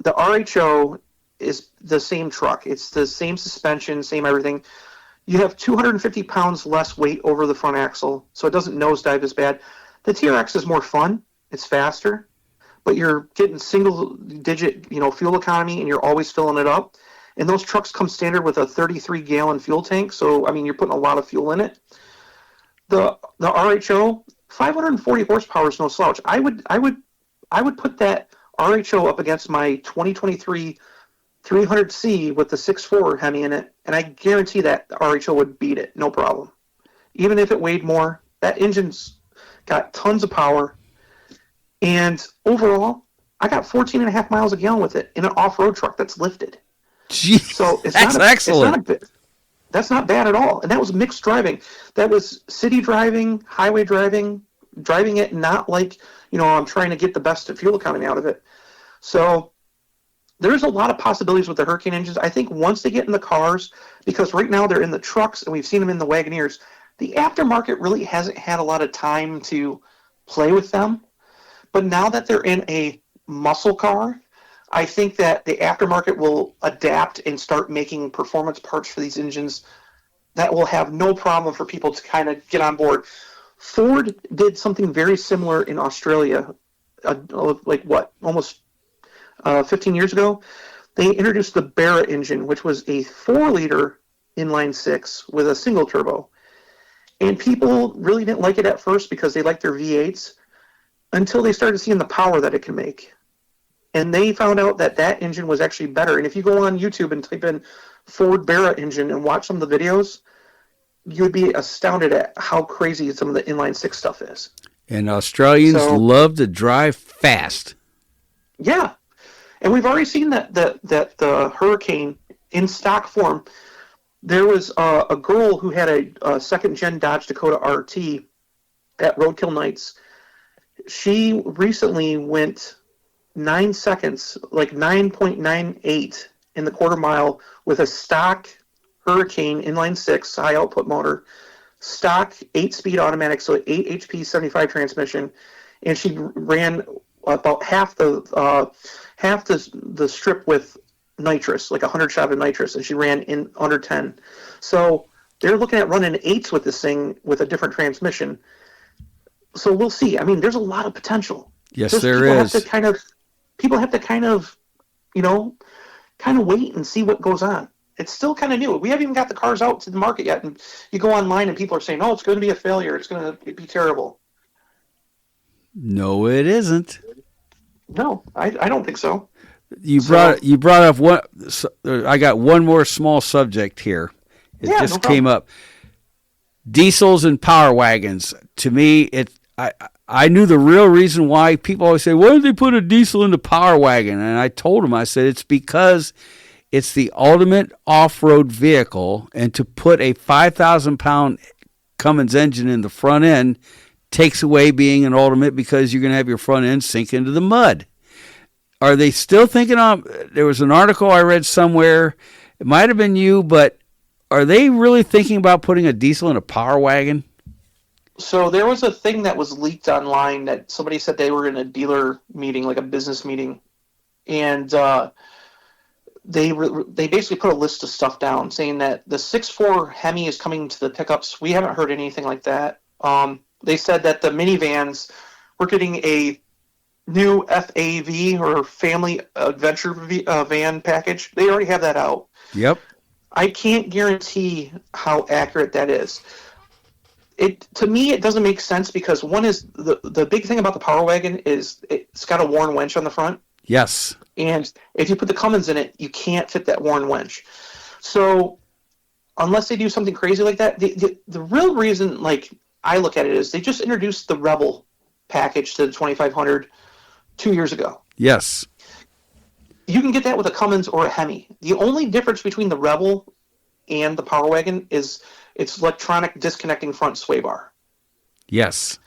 The RHO is the same truck. It's the same suspension, same everything. You have 250 pounds less weight over the front axle, so it doesn't nosedive as bad. The TRX is more fun. It's faster, but you're getting single-digit, fuel economy, and you're always filling it up. And those trucks come standard with a 33-gallon fuel tank, so you're putting a lot of fuel in it. The RHO, 540 horsepower is no slouch. I would put that RHO up against my 2023 300C with the 6.4 Hemi in it, and I guarantee that the RHO would beat it, no problem. Even if it weighed more, that engine's got tons of power. And overall, I got 14.5 miles a gallon with it in an off-road truck that's lifted. Jeez, so that's excellent. That's not bad at all. And that was mixed driving. That was city driving, highway driving it not like, I'm trying to get the best fuel economy out of it. So there's a lot of possibilities with the Hurricane engines. I think once they get in the cars, because right now they're in the trucks and we've seen them in the Wagoneers, the aftermarket really hasn't had a lot of time to play with them. But now that they're in a muscle car, I think that the aftermarket will adapt and start making performance parts for these engines that will have no problem for people to kind of get on board. Ford did something very similar in Australia, almost 15 years ago. They introduced the Barra engine, which was a 4-liter inline-6 with a single turbo. And people really didn't like it at first because they liked their V8s until they started seeing the power that it can make. And they found out that engine was actually better. And if you go on YouTube and type in Ford Barra engine and watch some of the videos, you would be astounded at how crazy some of the inline-6 stuff is. And Australians love to drive fast. Yeah. And we've already seen that the Hurricane in stock form. There was a girl who had a second-gen Dodge Dakota RT at Roadkill Nights. She recently went 9 seconds, like 9.98 in the quarter mile with a stock Hurricane inline-6 high output motor, stock 8-speed automatic, so 8 HP 75 transmission, and she ran about half the strip with nitrous, like 100 shot of nitrous, and she ran in under 10. So they're looking at running 8s with this thing with a different transmission. So we'll see. There's a lot of potential. Yes, there is. People have to kind of wait and see what goes on. It's still kind of new. We haven't even got the cars out to the market yet, and you go online and people are saying, "Oh, it's going to be a failure. It's going to be terrible." No, it isn't. No, I don't think so. You brought up one. I got one more small subject here. It just came up. Diesels and power wagons. To me, I knew the real reason why people always say, "Why did they put a diesel in the power wagon?" And I told them, I said, it's because it's the ultimate off-road vehicle, and to put a 5,000-pound Cummins engine in the front end takes away being an ultimate, because you're going to have your front end sink into the mud. Are they still thinking on? There was an article I read somewhere, it might have been you, but are they really thinking about putting a diesel in a Power Wagon? So there was a thing that was leaked online that somebody said they were in a dealer meeting, like a business meeting, and they basically put a list of stuff down saying that the 6.4 Hemi is coming to the pickups. We haven't heard anything like that. They said that the minivans, we're getting a new FAV, or Family Adventure van package. They already have that out. Yep. I can't guarantee how accurate that is. To me, it doesn't make sense, because one is the big thing about the Power Wagon is it's got a worn winch on the front. Yes. And if you put the Cummins in it, you can't fit that worn winch. So unless they do something crazy like that, the real reason, like I look at it, is they just introduced the Rebel package to the 2500 2 years ago. Yes. You can get that with a Cummins or a Hemi. The only difference between the Rebel and the Power Wagon is its electronic disconnecting front sway bar. Yes.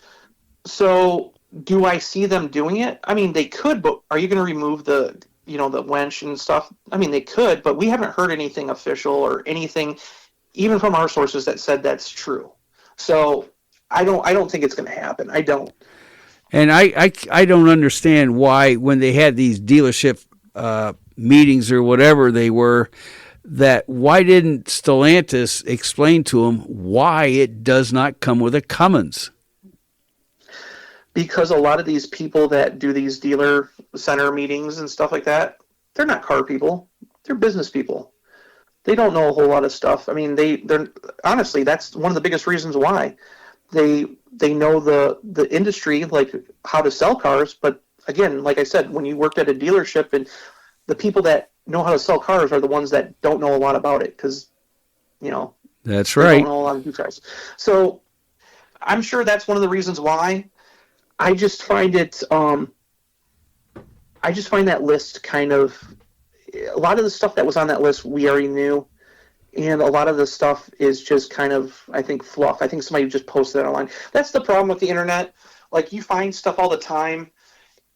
So do I see them doing it? I mean, they could, but are you going to remove the winch and stuff? I mean, they could, but we haven't heard anything official or anything, even from our sources, that said that's true. So I don't think it's going to happen. I don't. And I don't understand why, when they had these dealership meetings or whatever they were, that why didn't Stellantis explain to them why it does not come with a Cummins? Because a lot of these people that do these dealer center meetings and stuff like that, they're not car people. They're business people. They don't know a whole lot of stuff. I mean, they're honestly, that's one of the biggest reasons why. They know the industry, like how to sell cars, but again, like I said, when you worked at a dealership, and the people that know how to sell cars are the ones that don't know a lot about it, because that's they right. don't know a lot of cars. So I'm sure that's one of the reasons why. I just find it. I just find that list kind of. A lot of the stuff that was on that list we already knew, and a lot of the stuff is just kind of, I think, fluff. I think somebody just posted that online. That's the problem with the internet. Like, you find stuff all the time,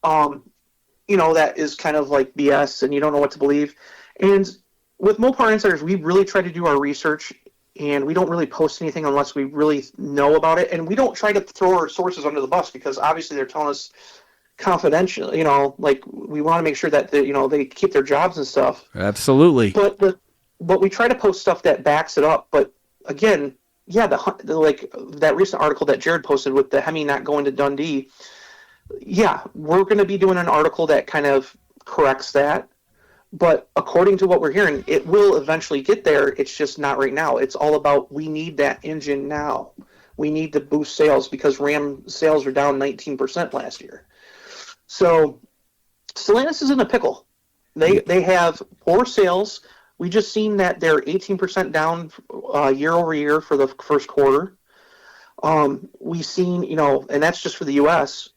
that is kind of like BS, and you don't know what to believe. And with Mopar Insiders, we really try to do our research, and we don't really post anything unless we really know about it. And we don't try to throw our sources under the bus, because obviously they're telling us confidential, like we want to make sure that they keep their jobs and stuff. Absolutely. But we try to post stuff that backs it up. But again, yeah, like that recent article that Jared posted with the Hemi not going to Dundee. Yeah, we're going to be doing an article that kind of corrects that. But according to what we're hearing, it will eventually get there. It's just not right now. It's all about, we need that engine now. We need to boost sales, because Ram sales were down 19% last year. So Stellantis is in a pickle. They have poor sales. We just seen that they're 18% down year over year for the first quarter. We've seen, and that's just for the U.S.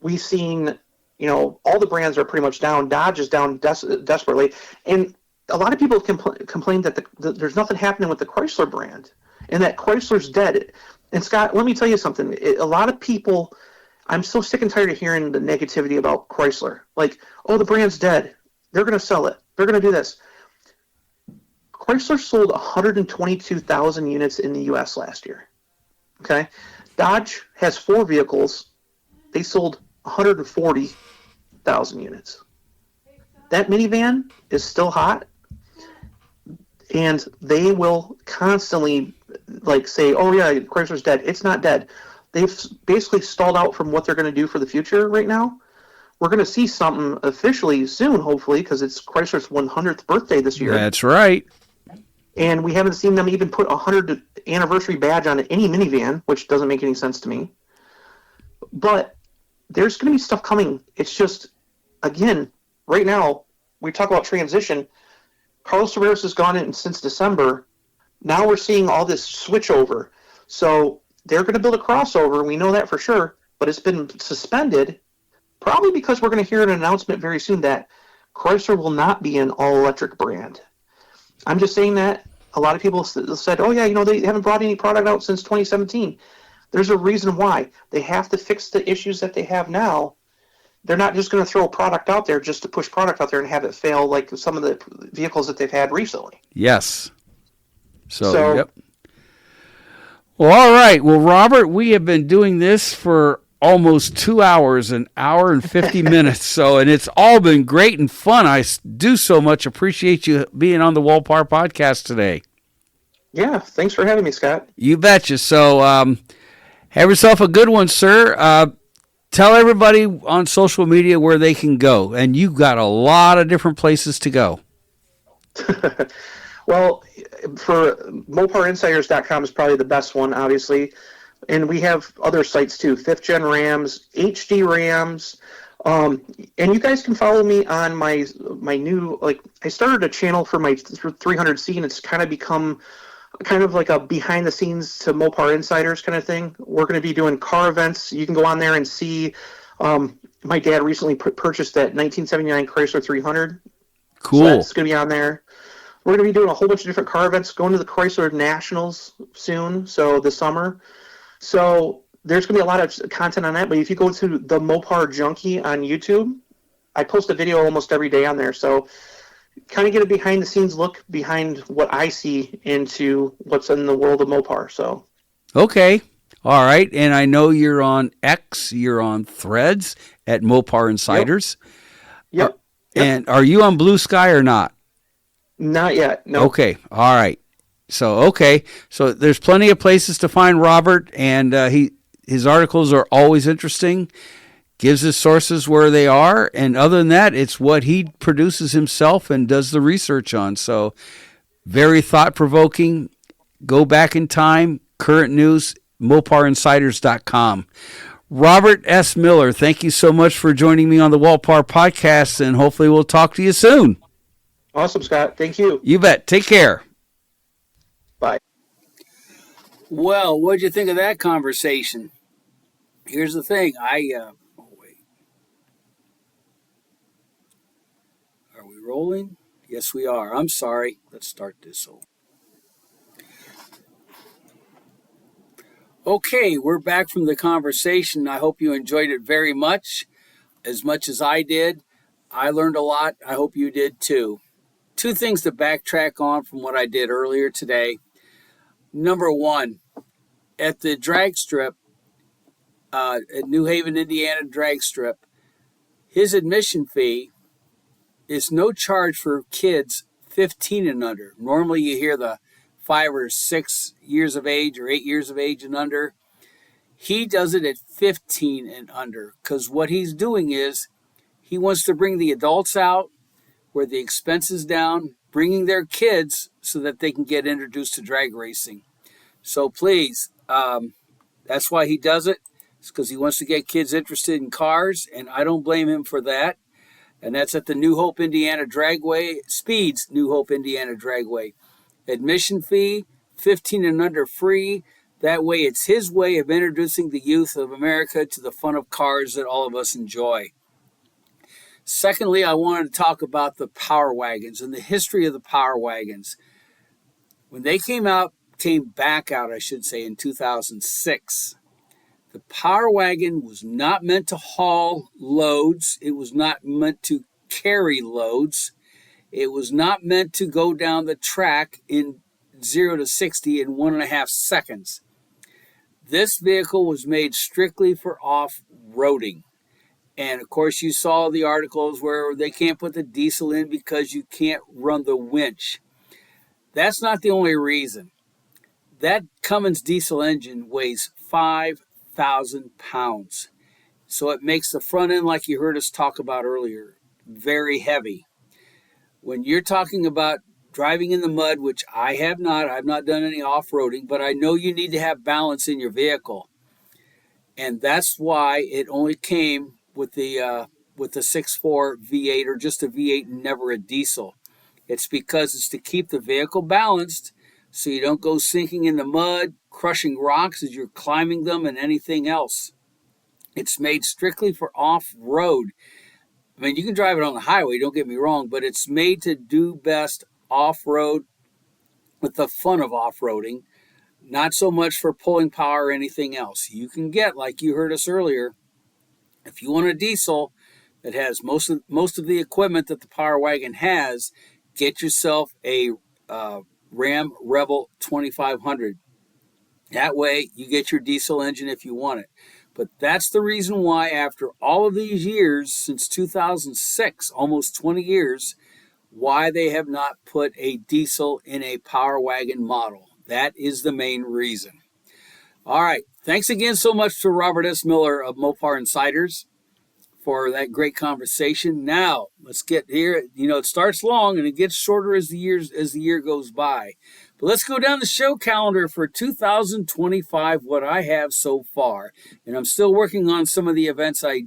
We've seen, all the brands are pretty much down. Dodge is down desperately. And a lot of people complain that there's nothing happening with the Chrysler brand, and that Chrysler's dead. And Scott, let me tell you something. A lot of people, I'm so sick and tired of hearing the negativity about Chrysler. Like, oh, the brand's dead. They're going to sell it. They're going to do this. Chrysler sold 122,000 units in the U.S. last year. Okay? Dodge has 4 vehicles. They sold 140,000 units. That minivan is still hot, and they will constantly say, oh yeah, Chrysler's dead. It's not dead. They've basically stalled out from what they're going to do for the future right now. We're going to see something officially soon, hopefully, because it's Chrysler's 100th birthday this year. That's right. And we haven't seen them even put a 100th anniversary badge on any minivan, which doesn't make any sense to me. But there's going to be stuff coming. It's just, again, right now, we talk about transition. Carlos Tavares has gone in since December. Now we're seeing all this switch over. So they're going to build a crossover. We know that for sure. But it's been suspended, probably because we're going to hear an announcement very soon that Chrysler will not be an all-electric brand. I'm just saying that. A lot of people said, oh, yeah, they haven't brought any product out since 2017. There's a reason why. They have to fix the issues that they have now. They're not just going to throw a product out there just to push product out there and have it fail like some of the vehicles that they've had recently. Yes. So yep. Well, all right. Well, Robert, we have been doing this for almost 2 hours, an hour and 50 minutes. And it's all been great and fun. I do so much appreciate you being on the WaltPar Podcast today. Yeah. Thanks for having me, Scott. You betcha. So have yourself a good one, sir. Tell everybody on social media where they can go. And you've got a lot of different places to go. Well, for MoparInsiders.com is probably the best one, obviously. And we have other sites too, 5th Gen Rams, HD Rams. And you guys can follow me on my new, I started a channel for my 300C, and it's kind of become kind of like a behind the scenes to Mopar Insiders kind of thing. We're going to be doing car events. You can go on there and see. My dad recently purchased that 1979 Chrysler 300. Cool. So that's going to be on there. We're going to be doing a whole bunch of different car events, going to the Chrysler Nationals soon, so this summer. So there's going to be a lot of content on that. But if you go to the Mopar Junkie on YouTube, I post a video almost every day on there. So kind of get a behind-the-scenes look behind what I see into what's in the world of Mopar. So, okay, all right, and I know you're on X, you're on Threads at Mopar Insiders. Yep. And are you on Blue Sky or not? Not yet. No. Okay, all right. So there's plenty of places to find Robert, and his articles are always interesting. Gives his sources where they are, and other than that, it's what he produces himself and does the research on. So, very thought-provoking. Go back in time, current news, MoparInsiders.com. Robert S. Miller, thank you so much for joining me on the WaltPar Podcast, and hopefully we'll talk to you soon. Awesome, Scott. Thank you. You bet. Take care. Bye. Well, what'd you think of that conversation? Here's the thing. Are we rolling? Yes, we are. I'm sorry. Let's start this over. Okay, we're back from the conversation. I hope you enjoyed it very much as I did. I learned a lot. I hope you did too. 2 things to backtrack on from what I did earlier today. Number 1, at the drag strip, at New Haven, Indiana drag strip, his admission fee is no charge for kids 15 and under. Normally you hear the 5 or 6 years of age or 8 years of age and under. He does it at 15 and under because what he's doing is he wants to bring the adults out where the expense is down, bringing their kids so that they can get introduced to drag racing. So please, that's why he does it. It's because he wants to get kids interested in cars, and I don't blame him for that. And that's at the New Hope, Indiana Dragway, Speeds New Hope, Indiana Dragway. Admission fee, 15 and under free. That way it's his way of introducing the youth of America to the fun of cars that all of us enjoy. Secondly, I wanted to talk about the Power Wagons and the history of the Power Wagons. When they came back out, in 2006, the Power Wagon was not meant to haul loads. It was not meant to carry loads. It was not meant to go down the track in 0 to 60 in 1.5 seconds. This vehicle was made strictly for off-roading. And of course, you saw the articles where they can't put the diesel in because you can't run the winch. That's not the only reason. That Cummins diesel engine weighs 5,000 pounds. So it makes the front end, like you heard us talk about earlier, very heavy. When you're talking about driving in the mud, which I've not done any off-roading, but I know you need to have balance in your vehicle. And that's why it only came with the 6.4 V8 or just a V8 and never a diesel. It's because it's to keep the vehicle balanced so you don't go sinking in the mud, crushing rocks as you're climbing them and anything else. It's made strictly for off-road. I mean, you can drive it on the highway, don't get me wrong, but it's made to do best off-road with the fun of off-roading, not so much for pulling power or anything else. You can get, like you heard us earlier, if you want a diesel that has most of the equipment that the Power Wagon has, get yourself a Ram Rebel 2500. That way, you get your diesel engine if you want it. But that's the reason why, after all of these years, since 2006, almost 20 years, why they have not put a diesel in a Power Wagon model. That is the main reason. All right. Thanks again so much to Robert S. Miller of Mopar Insiders for that great conversation. Now, let's get here. You know, it starts long and it gets shorter as the year goes by. But let's go down the show calendar for 2025, what I have so far. And I'm still working on some of the events I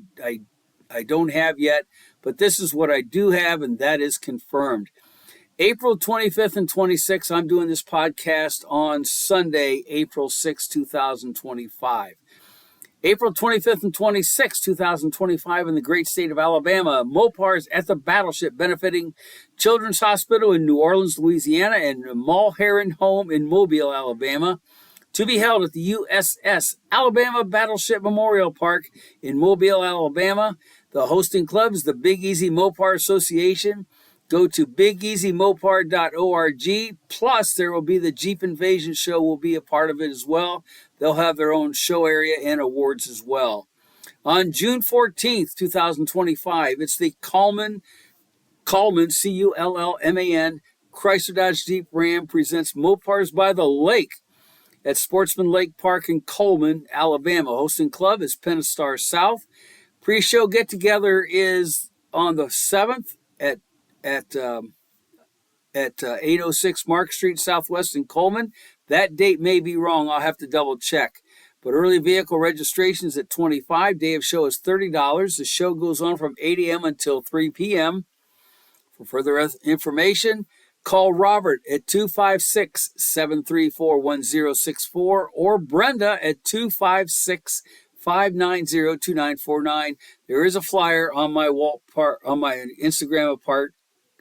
don't have yet, but this is what I do have, and that is confirmed. April 25th and 26th, I'm doing this podcast on Sunday, April 6, 2025. April 25th and 26th, 2025, in the great state of Alabama, Mopars at the Battleship, benefiting Children's Hospital in New Orleans, Louisiana, and Mulherron Home in Mobile, Alabama, to be held at the USS Alabama Battleship Memorial Park in Mobile, Alabama. The hosting club is the Big Easy Mopar Association. Go to bigeasymopar.org. Plus, there will be the Jeep Invasion show will be a part of it as well. They'll have their own show area and awards as well. On June 14th, 2025, it's the Cullman, Cullman, Chrysler Dodge Jeep Ram presents Mopars by the Lake at Sportsman Lake Park in Cullman, Alabama. Hosting club is Pentastar South. Pre-show get-together is on the 7th at 806 Mark Street Southwest in Coleman. That date may be wrong. I'll have to double check. But early vehicle registration is at $25. Day of show is $30. The show goes on from 8 a.m. until 3 p.m. For further information, call Robert at 256-734-1064 or Brenda at 256-590-2949. There is a flyer on my Instagram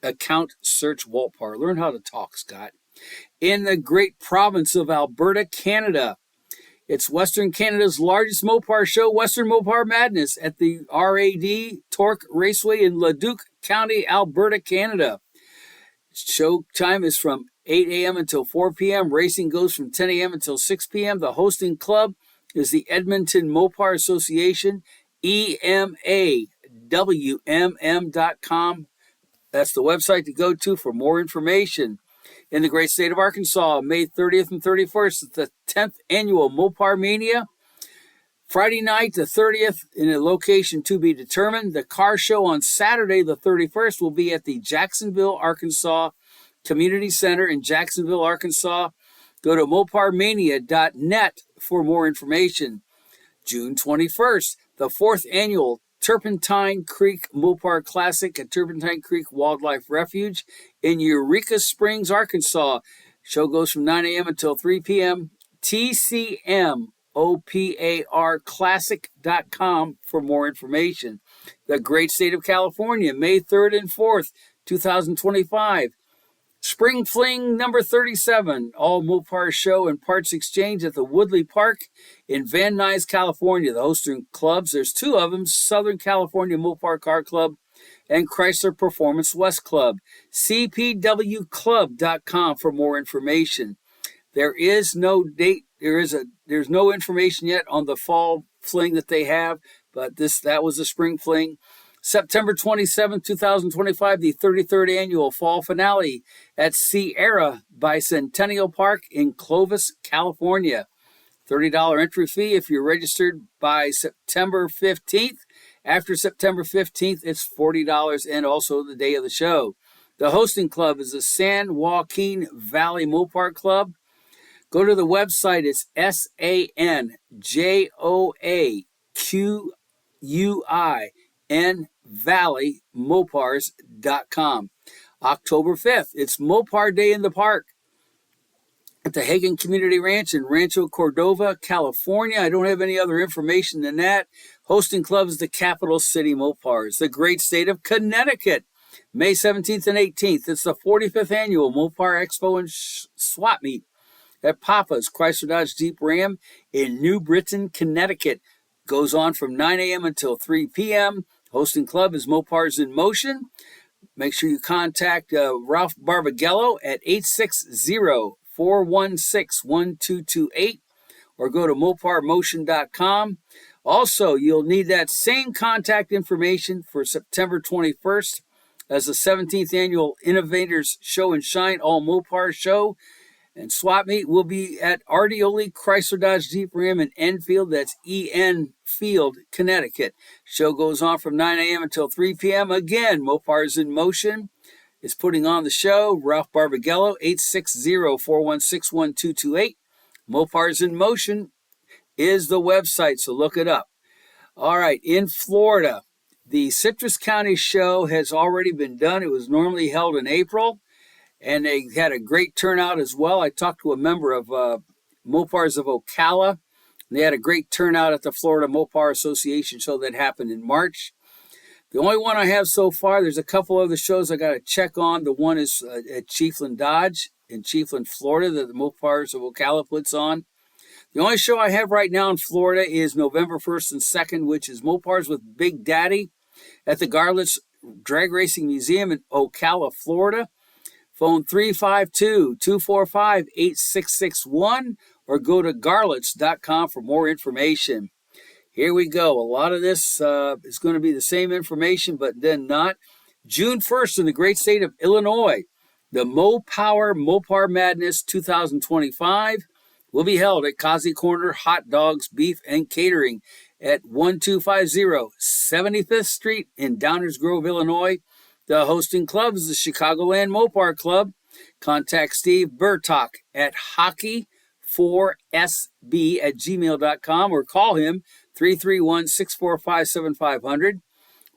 account. Search WaltPar. Learn how to talk, Scott. In the great province of Alberta, Canada, it's Western Canada's largest Mopar show, Western Mopar Madness, at the RAD Torque Raceway in Leduc County, Alberta, Canada. Show time is from 8 a.m. until 4 p.m. Racing goes from 10 a.m. until 6 p.m. The hosting club is the Edmonton Mopar Association, EMAWMM.com. That's the website to go to for more information. In the great state of Arkansas, May 30th and 31st, it's the 10th annual Mopar Mania. Friday night, the 30th, in a location to be determined. The car show on Saturday, the 31st, will be at the Jacksonville, Arkansas Community Center in Jacksonville, Arkansas. Go to moparmania.net for more information. June 21st, the 4th annual Turpentine Creek Mopar Classic at Turpentine Creek Wildlife Refuge in Eureka Springs, Arkansas. Show goes from 9 a.m. until 3 p.m. TCMOPARclassic.com for more information. The great state of California, May 3rd and 4th, 2025. Spring Fling number 37, all Mopar show and parts exchange at the Woodley Park in Van Nuys, California. The hosting clubs, there's two of them, Southern California Mopar Car Club and Chrysler Performance West Club. CPWclub.com for more information. There is no date, there's no information yet on the fall fling that they have, but that was the spring fling. September 27, 2025, the 33rd annual fall finale at Sierra Bicentennial Park in Clovis, California. $30 entry fee if you're registered by September 15th. After September 15th, it's $40 and also the day of the show. The hosting club is the San Joaquin Valley Mopar Club. Go to the website. It's SANJOAQUIN ValleyMopars.com. October 5th, it's Mopar Day in the Park at the Hagen Community Ranch in Rancho Cordova, California. I don't have any other information than that. Hosting club is the Capital City Mopars, the great state of Connecticut. May 17th and 18th. It's the 45th annual Mopar Expo and Swap Meet at Papa's Chrysler Dodge Jeep Ram in New Britain, Connecticut. Goes on from 9 a.m. until 3 p.m. Hosting club is Mopars in Motion. Make sure you contact Ralph Barbagello at 860-416-1228 or go to moparmotion.com. Also, you'll need that same contact information for September 21st as the 17th Annual Innovators Show and Shine All Mopar Show and Swap Meet will be at Artioli Chrysler Dodge Jeep Ram in Enfield. That's E-N Field, Connecticut. Show goes on from 9 a.m. until 3 p.m. Again, Mopars in Motion is putting on the show. Ralph Barbagello, 860-416-1228. Mopars in Motion is the website, so look it up. All right, in Florida, the Citrus County show has already been done. It was normally held in April, and they had a great turnout as well. I talked to a member of Mopars of Ocala. They had a great turnout at the Florida Mopar Association show that happened in March. The only one I have so far, there's a couple other shows I got to check on. The one is at Chiefland Dodge in Chiefland, Florida, that the Mopars of Ocala puts on. The only show I have right now in Florida is November 1st and 2nd, which is Mopars with Big Daddy at the Garlits Drag Racing Museum in Ocala, Florida. Phone 352-245-8661 or go to garlits.com for more information. Here we go. A lot of this is going to be the same information, but then not. June 1st in the great state of Illinois, the Mopar Madness 2025 will be held at Kazi Corner Hot Dogs, Beef, and Catering at 1250 75th Street in Downers Grove, Illinois. The hosting club is the Chicagoland Mopar Club. Contact Steve Burtock at hockey4sb@gmail.com or call him 331-645-7500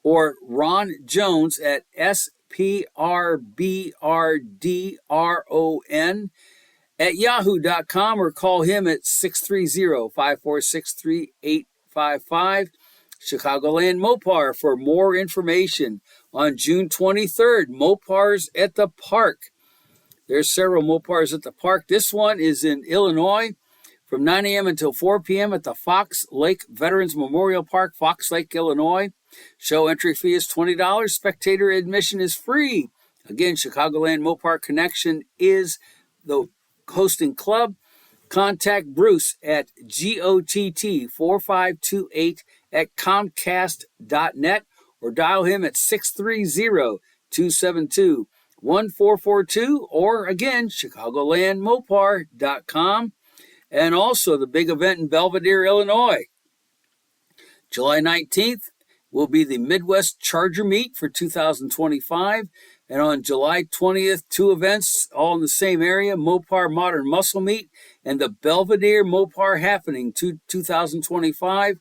or Ron Jones at sprBrdron@yahoo.com or call him at 630-546-3855. Chicagoland Mopar for more information. On June 23rd, Mopars at the Park. There's several Mopars at the Park. This one is in Illinois from 9 a.m. until 4 p.m. at the Fox Lake Veterans Memorial Park, Fox Lake, Illinois. Show entry fee is $20. Spectator admission is free. Again, Chicagoland Mopar Connection is the hosting club. Contact Bruce at GOTT4528@comcast.net or dial him at 630-272-1442 or again, ChicagolandMopar.com. And also the big event in Belvedere, Illinois. July 19th will be the Midwest Charger Meet for 2025. And on July 20th, two events all in the same area, Mopar Modern Muscle Meet and the Belvedere Mopar Happening 2025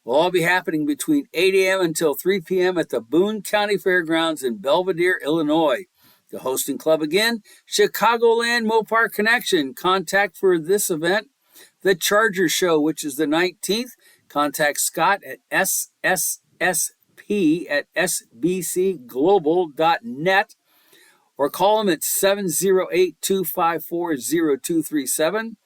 will all be happening between 8 a.m. until 3 p.m. at the Boone County Fairgrounds in Belvedere, Illinois. The hosting club again, Chicagoland Mopar Connection. Contact for this event, the Charger Show, which is the 19th. Contact Scott at sssp@sbcglobal.net or call him at 708-254-0237.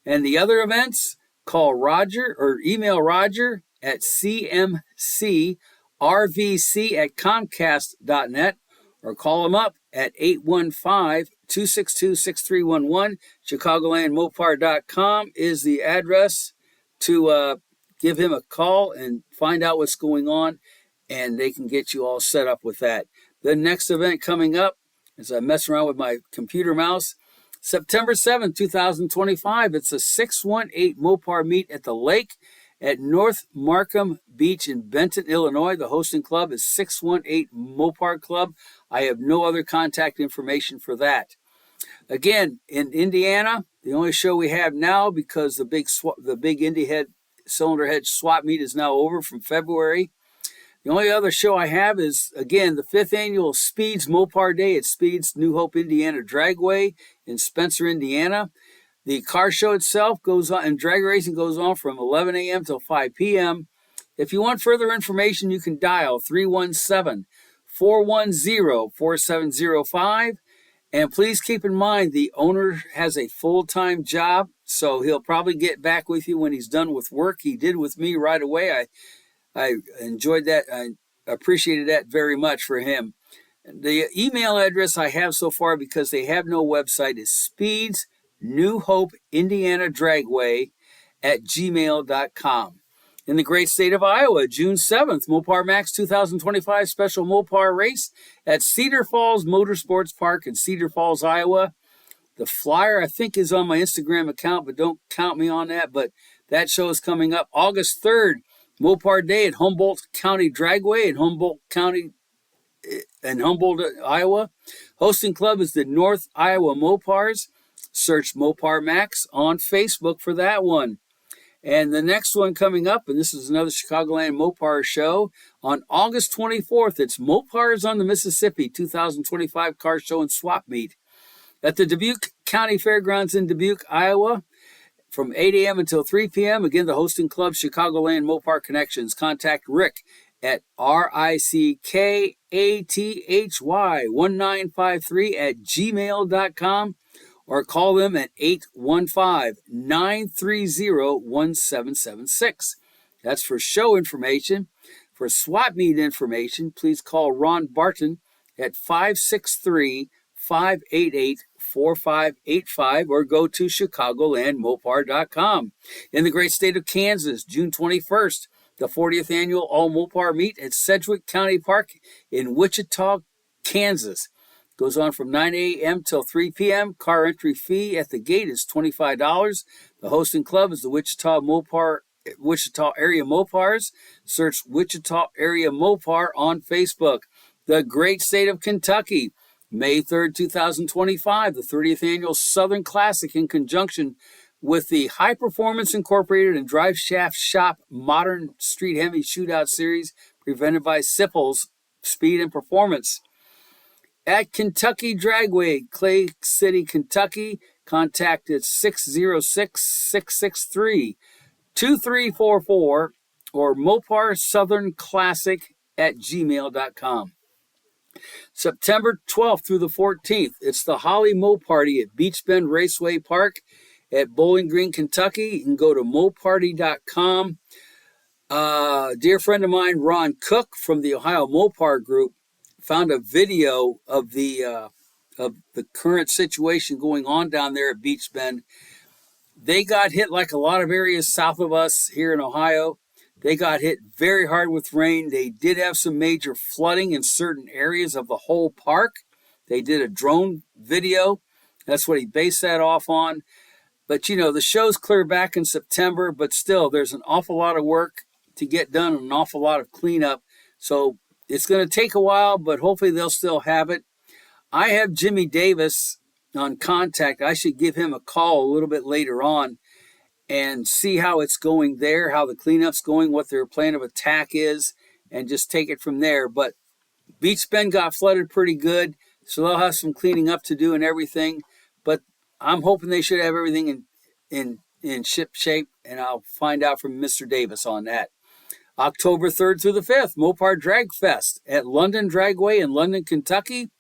And the other events, call Roger or email Roger at cmcrvc@comcast.net or call him up at 815-262-6311. ChicagolandMopar.com is the address to give him a call and find out what's going on, and they can get you all set up with that. The next event coming up, as I mess around with my computer mouse, September 7th, 2025, it's a 618 Mopar Meet at the Lake at North Markham Beach in Benton, Illinois. The hosting club is 618 Mopar Club. I have no other contact information for that. Again, in Indiana, the only show we have now, because the big cylinder head swap meet is now over from February. The only other show I have is, again, the 5th annual Speeds Mopar Day at Speeds New Hope, Indiana Dragway in Spencer, Indiana. The car show itself goes on, and drag racing goes on from 11 a.m. till 5 p.m. If you want further information, you can dial 317-410-4705. And please keep in mind, the owner has a full-time job, so he'll probably get back with you when he's done with work. He did with me right away. I enjoyed that. I appreciated that very much for him. The email address I have so far, because they have no website, is Speeds New Hope Indiana Dragway at gmail.com. In the great state of Iowa, June 7th, Mopar Max 2025 Special Mopar Race at Cedar Falls Motorsports Park in Cedar Falls, Iowa. The flyer, I think, is on my Instagram account, but don't count me on that. But that show is coming up August 3rd, Mopar Day at Humboldt County Dragway in Humboldt County in Humboldt, Iowa. Hosting club is the North Iowa Mopars. Search Mopar Max on Facebook for that one. And the next one coming up, and this is another Chicagoland Mopar show, on August 24th, it's Mopars on the Mississippi 2025 Car Show and Swap Meet at the Dubuque County Fairgrounds in Dubuque, Iowa, from 8 a.m. until 3 p.m. Again, the hosting club, Chicagoland Mopar Connections. Contact Rick at rickathy1953 or call them at 815-930-1776. That's for show information. For swap meet information, please call Ron Barton at 563-588-4585 or go to chicagolandmopar.com. In the great state of Kansas, June 21st, the 40th annual All Mopar Meet at Sedgwick County Park in Wichita, Kansas. Goes on from 9 a.m. till 3 p.m. Car entry fee at the gate is $25. The hosting club is the Wichita Area Mopars. Search Wichita Area Mopar on Facebook. The great state of Kentucky, May 3rd, 2025, the 30th annual Southern Classic in conjunction with the High Performance Incorporated and Drive Shaft Shop Modern Street Heavy Shootout Series presented by Sipples Speed and Performance. At Kentucky Dragway, Clay City, Kentucky, contact at 606-663-2344 or Mopar Southern Classic at gmail.com. September 12th through the 14th, it's the Holly Mo Party at Beach Bend Raceway Park at Bowling Green, Kentucky. You can go to moparty.com. Dear friend of mine, Ron Cook from the Ohio Mopar Group, found a video of the current situation going on down there at Beach Bend. They got hit like a lot of areas south of us here in Ohio. They got hit very hard with rain. They did have some major flooding in certain areas of the whole park. They did a drone video. That's what he based that off on. But, you know, the show's clear back in September, but still, there's an awful lot of work to get done and an awful lot of cleanup. So it's going to take a while, but hopefully they'll still have it. I have Jimmy Davis on contact. I should give him a call a little bit later on and see how it's going there, how the cleanup's going, what their plan of attack is, and just take it from there. But Beach Bend got flooded pretty good, so they'll have some cleaning up to do and everything. But I'm hoping they should have everything in ship shape, and I'll find out from Mr. Davis on that. October 3rd through the 5th, Mopar Drag Fest at London Dragway in London, Kentucky.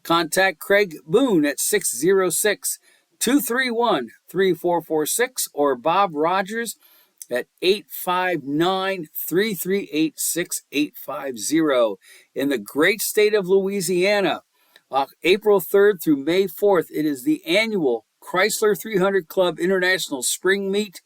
Contact Craig Boone at 606-231-3446 or Bob Rogers at 859-338-6850. In the great state of Louisiana, April 3rd through May 4th, it is the annual Chrysler 300 Club International Spring Meet.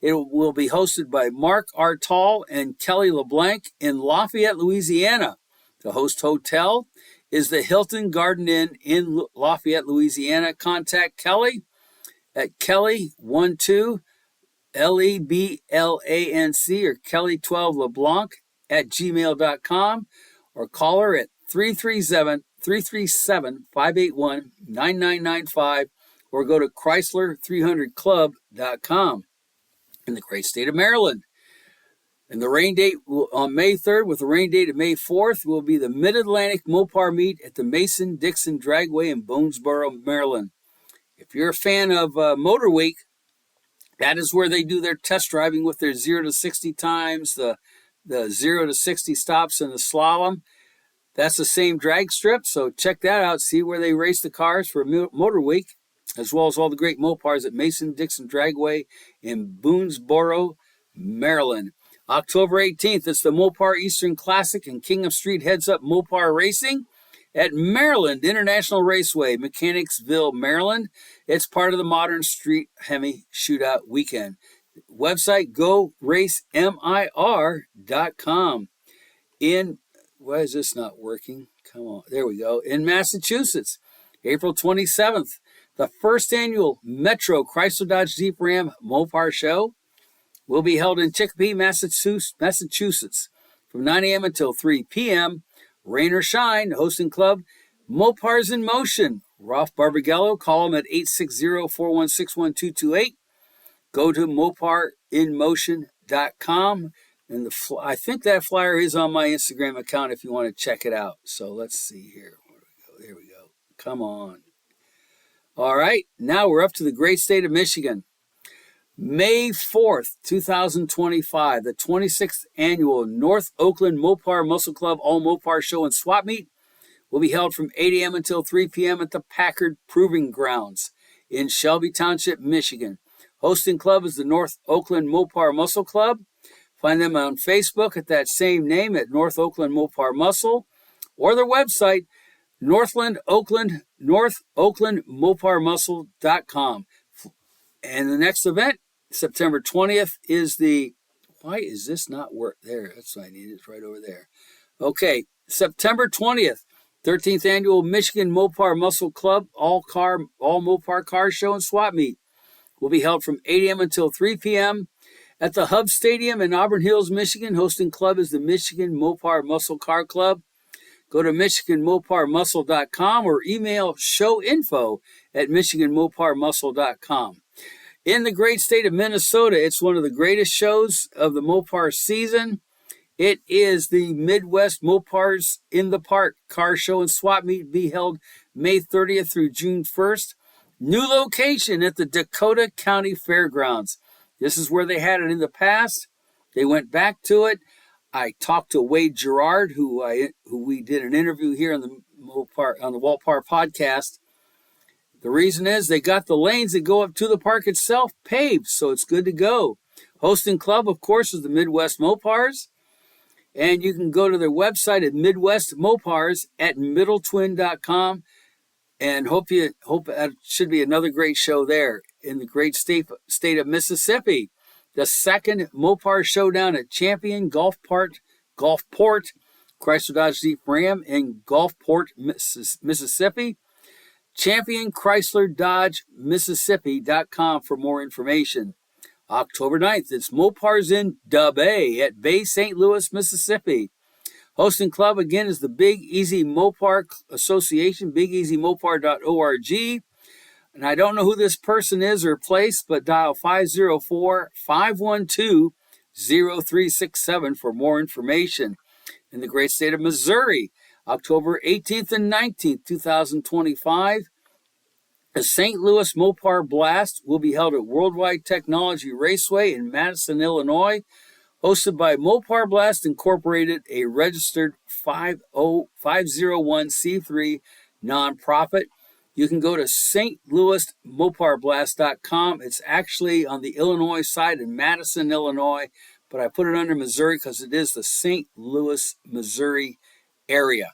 It will be hosted by Mark Artall and Kelly LeBlanc in Lafayette, Louisiana. The host hotel is the Hilton Garden Inn in Lafayette, Louisiana. Contact Kelly at Kelly12, LEBLANC, or Kelly12LeBlanc at gmail.com, or call her at 337-581-9995, or go to Chrysler300Club.com. In the great state of Maryland, and the rain date on May 3rd with the rain date of May 4th will be the Mid-Atlantic Mopar Meet at the Mason-Dixon Dragway in Bonesboro, Maryland. If If you're a fan of Motor Week, that is where they do their test driving with their 0 to 60 times, the 0 to 60 stops, and the slalom. That's the same drag strip, so check that out. See where they race the cars for Motor Week, as well as all the great Mopars at Mason-Dixon Dragway in Boonesboro, Maryland. October 18th, it's the Mopar Eastern Classic, and King of Street heads up Mopar Racing at Maryland International Raceway, Mechanicsville, Maryland. It's part of the Modern Street Hemi Shootout Weekend. Website, goracemir.com. Why is this not working? Come on. There we go. In Massachusetts, April 27th, the first annual Metro Chrysler Dodge Jeep Ram Mopar Show will be held in Chicopee, Massachusetts from 9 a.m. until 3 p.m. Rain or shine, hosting club, Mopars in Motion. Ralph Barbagallo, call him at 860-416-1228. Go to moparinmotion.com. And I think that flyer is on my Instagram account if you want to check it out. So let's see here. There we go. Come on. All right. Now we're up to the great state of Michigan. May 4th, 2025, the 26th annual North Oakland Mopar Muscle Club All Mopar Show and Swap Meet will be held from 8 a.m. until 3 p.m. at the Packard Proving Grounds in Shelby Township, Michigan. Hosting club is the North Oakland Mopar Muscle Club. Find them on Facebook at that same name at North Oakland Mopar Muscle, or their website, northoaklandmoparmuscle.com. And the next event, September 20th, is why is this not work? There, that's what I need. It's right over there. Okay, September 20th, 13th Annual Michigan Mopar Muscle Club All Mopar Car Show and Swap Meet will be held from 8 a.m. until 3 p.m. at the Hub Stadium in Auburn Hills, Michigan. Hosting club is the Michigan Mopar Muscle Car Club. Go to MichiganMoparMuscle.com or email showinfo@MichiganMoparMuscle.com. In the great state of Minnesota, it's one of the greatest shows of the Mopar season. It is the Midwest Mopars in the Park Car Show and Swap Meet, be held May 30th through June 1st. New location at the Dakota County Fairgrounds. This is where they had it in the past. They went back to it. I talked to Wade Gerard, who we did an interview here on the WaltPar Podcast. The reason is they got the lanes that go up to the park itself paved, so it's good to go. Hosting club, of course, is the Midwest Mopars. And you can go to their website at Midwest Mopars at middletwin.com. And hope that should be another great show there. In the great state of Mississippi, the second Mopar Showdown at Champion Gulfport, Chrysler Dodge Jeep Ram in Gulfport, Mississippi. Champion Chrysler Dodge Mississippi.com for more information. October 9th, it's Mopars in Da Bay at Bay St. Louis, Mississippi. Hosting club again is the Big Easy Mopar Association, bigeasymopar.org. And I don't know who this person is or place, but dial 504-512-0367 for more information. In the great state of Missouri, October 18th and 19th, 2025, the St. Louis Mopar Blast will be held at Worldwide Technology Raceway in Madison, Illinois, hosted by Mopar Blast Incorporated, a registered 501c3 nonprofit. You can go to stlouismoparblast.com. It's actually on the Illinois side in Madison, Illinois, but I put it under Missouri because it is the St. Louis, Missouri area.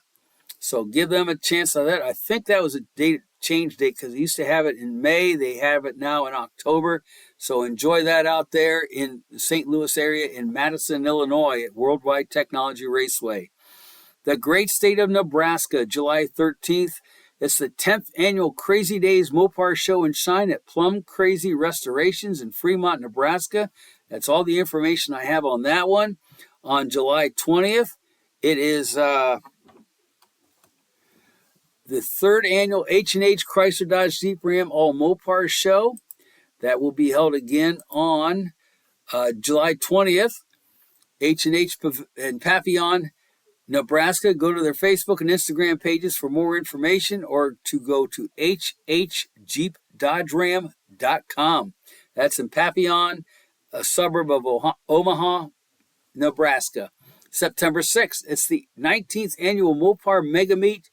So give them a chance on that. I think that was a change date because they used to have it in May. They have it now in October. So enjoy that out there in the St. Louis area in Madison, Illinois at Worldwide Technology Raceway. The great state of Nebraska, July 13th. It's the 10th annual Crazy Days Mopar Show and Shine at Plum Crazy Restorations in Fremont, Nebraska. That's all the information I have on that one. On July 20th, it is the third annual H&H Chrysler Dodge Jeep Ram All Mopar Show. That will be held again on July 20th. H&H in Papillon, Nebraska. Go to their Facebook and Instagram pages for more information or to go to hhjeep.com DodgeRam.com. That's in Papillon, a suburb of Omaha, Nebraska. September 6th, it's the 19th annual Mopar Mega Meet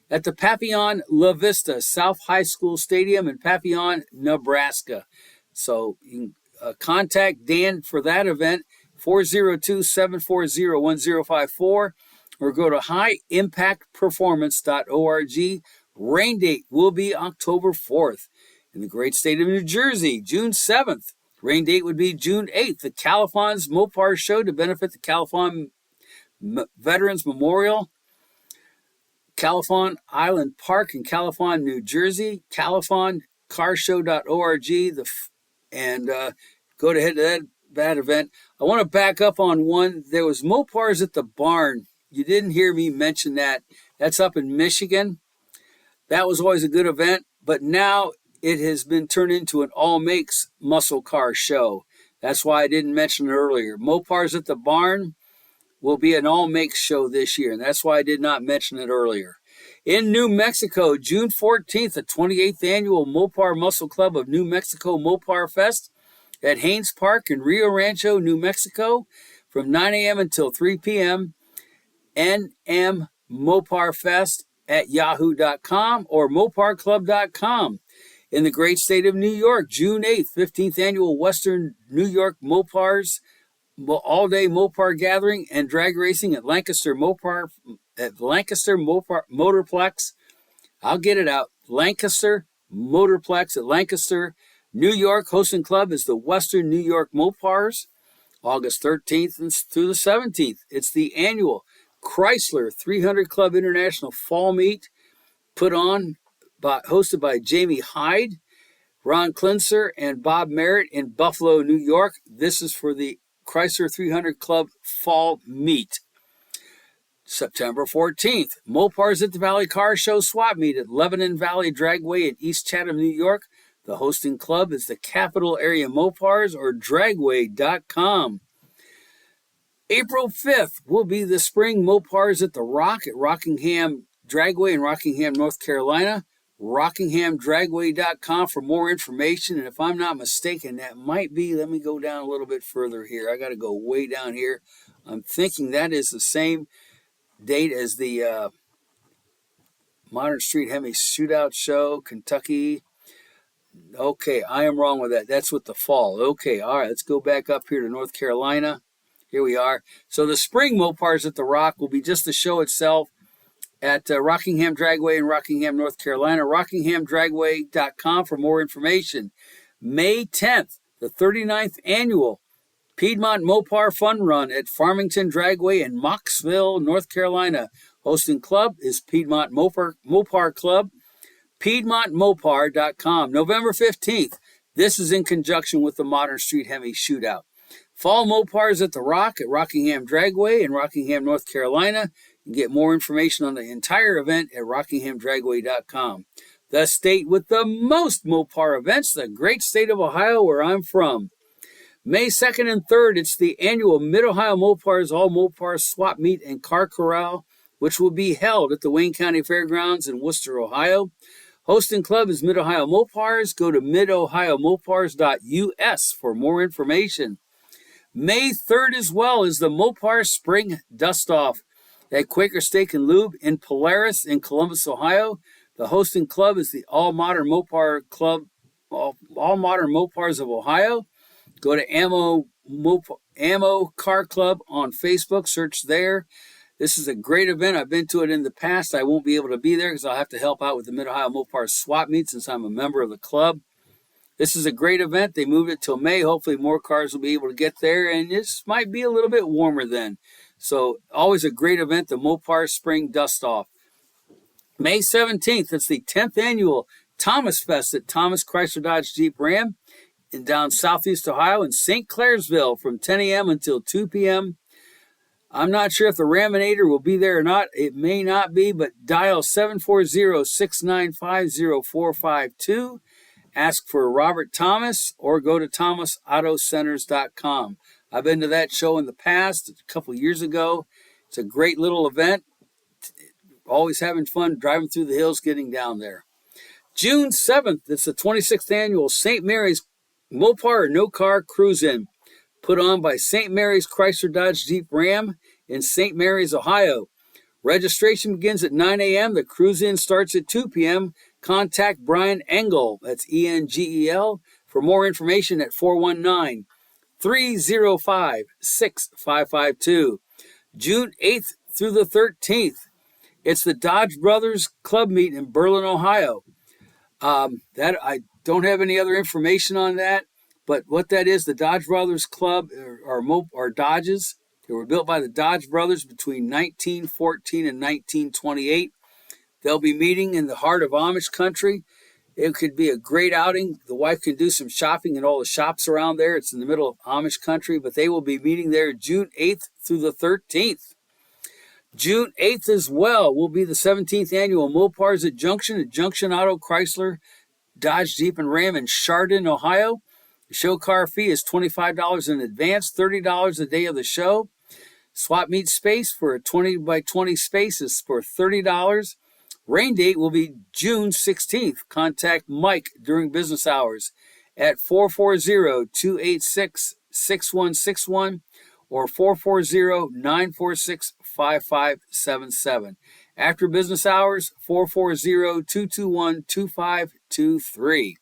at the Papillon La Vista South High School Stadium in Papillon, Nebraska. So you can contact Dan for that event, 402-740-1054, or go to highimpactperformance.org. Rain date will be October 4th. In the great state of New Jersey, June 7th. Rain date would be June 8th. The Califons Mopar Show to benefit the Califon Veterans Memorial. Califon Island Park in Califon, New Jersey. CalifonCarshow.org. And go to head to that event. I want to back up on one. There was Mopars at the Barn. You didn't hear me mention that. That's up in Michigan. That was always a good event, but now it has been turned into an all-makes muscle car show. That's why I didn't mention it earlier. Mopars at the Barn will be an all-makes show this year, and that's why I did not mention it earlier. In New Mexico, June 14th, the 28th annual Mopar Muscle Club of New Mexico Mopar Fest at Haynes Park in Rio Rancho, New Mexico, from 9 a.m. until 3 p.m. nmmoparfest@yahoo.com or moparclub.com. In the great state of New York, June 8th, 15th annual Western New York Mopars all-day Mopar gathering and drag racing at Lancaster Motorplex. I'll get it out. Lancaster Motorplex at Lancaster, New York. Hosting club is the Western New York Mopars, August 13th through the 17th. It's the annual Chrysler 300 Club International Fall Meet hosted by Jamie Hyde, Ron Klinzer, and Bob Merritt in Buffalo, New York. This is for the Chrysler 300 Club Fall Meet. September 14th, Mopars at the Valley Car Show Swap Meet at Lebanon Valley Dragway in East Chatham, New York. The hosting club is the Capital Area Mopars or Dragway.com. April 5th will be the Spring Mopars at the Rock at Rockingham Dragway in Rockingham, North Carolina. RockinghamDragway.com for more information. And if I'm not mistaken, that might be, let me go down a little bit further here. I got to go way down here. I'm thinking that is the same date as the Modern Street Hemi Shootout Show, Kentucky. Okay, I am wrong with that. That's with the fall. Okay, all right, let's go back up here to North Carolina. Here we are. So the Spring Mopars at the Rock will be just the show itself at Rockingham Dragway in Rockingham, North Carolina. RockinghamDragway.com for more information. May 10th, the 39th annual Piedmont Mopar Fun Run at Farmington Dragway in Mocksville, North Carolina. Hosting club is Piedmont Mopar Club, PiedmontMopar.com. November 15th, this is in conjunction with the Modern Street Hemi Shootout. Fall Mopars at the Rock at Rockingham Dragway in Rockingham, North Carolina. You can get more information on the entire event at RockinghamDragway.com. The state with the most Mopar events, the great state of Ohio, where I'm from. May 2nd and 3rd, it's the annual Mid-Ohio Mopars All Mopar Swap Meet and Car Corral, which will be held at the Wayne County Fairgrounds in Worcester, Ohio. Hosting club is Mid-Ohio Mopars. Go to midohiomopars.us for more information. May 3rd as well is the Mopar Spring Dust-Off at Quaker Steak and Lube in Polaris in Columbus, Ohio. The hosting club is the All Modern Mopar Club, All Modern Mopars of Ohio. Go to Ammo Car Club on Facebook. Search there. This is a great event. I've been to it in the past. I won't be able to be there because I'll have to help out with the Mid-Ohio Mopar Swap Meet since I'm a member of the club. This is a great event. They moved it till May. Hopefully more cars will be able to get there, and this might be a little bit warmer then. So always a great event, the Mopar Spring Dust-Off. May 17th, it's the 10th annual Thomas Fest at Thomas Chrysler Dodge Jeep Ram in down southeast Ohio in St. Clairsville from 10 a.m. until 2 p.m. I'm not sure if the Raminator will be there or not. It may not be, but dial 740-695-0452. Ask for Robert Thomas or go to thomasautocenters.com. I've been to that show in the past, a couple years ago. It's a great little event. Always having fun driving through the hills getting down there. June 7th, it's the 26th annual St. Mary's Mopar No Car Cruise-In, put on by St. Mary's Chrysler Dodge Jeep Ram in St. Mary's, Ohio. Registration begins at 9 a.m. The cruise-in starts at 2 p.m. Contact Brian Engel, that's Engel, for more information at 419-305-6552. June 8th through the 13th, it's the Dodge Brothers Club Meet in Berlin, Ohio. That I don't have any other information on that, but what that is, the Dodge Brothers Club are Dodges. They were built by the Dodge Brothers between 1914 and 1928. They'll be meeting in the heart of Amish country. It could be a great outing. The wife can do some shopping in all the shops around there. It's in the middle of Amish country, but they will be meeting there June 8th through the 13th. June 8th as well will be the 17th annual Mopars at Junction Auto Chrysler, Dodge Jeep and Ram in Chardon, Ohio. The show car fee is $25 in advance, $30 the day of the show. Swap meet space for a 20 by 20 space is for $30. Rain date will be June 16th. Contact Mike during business hours at 440-286-6161 or 440-946-5577. After business hours, 440-221-2523.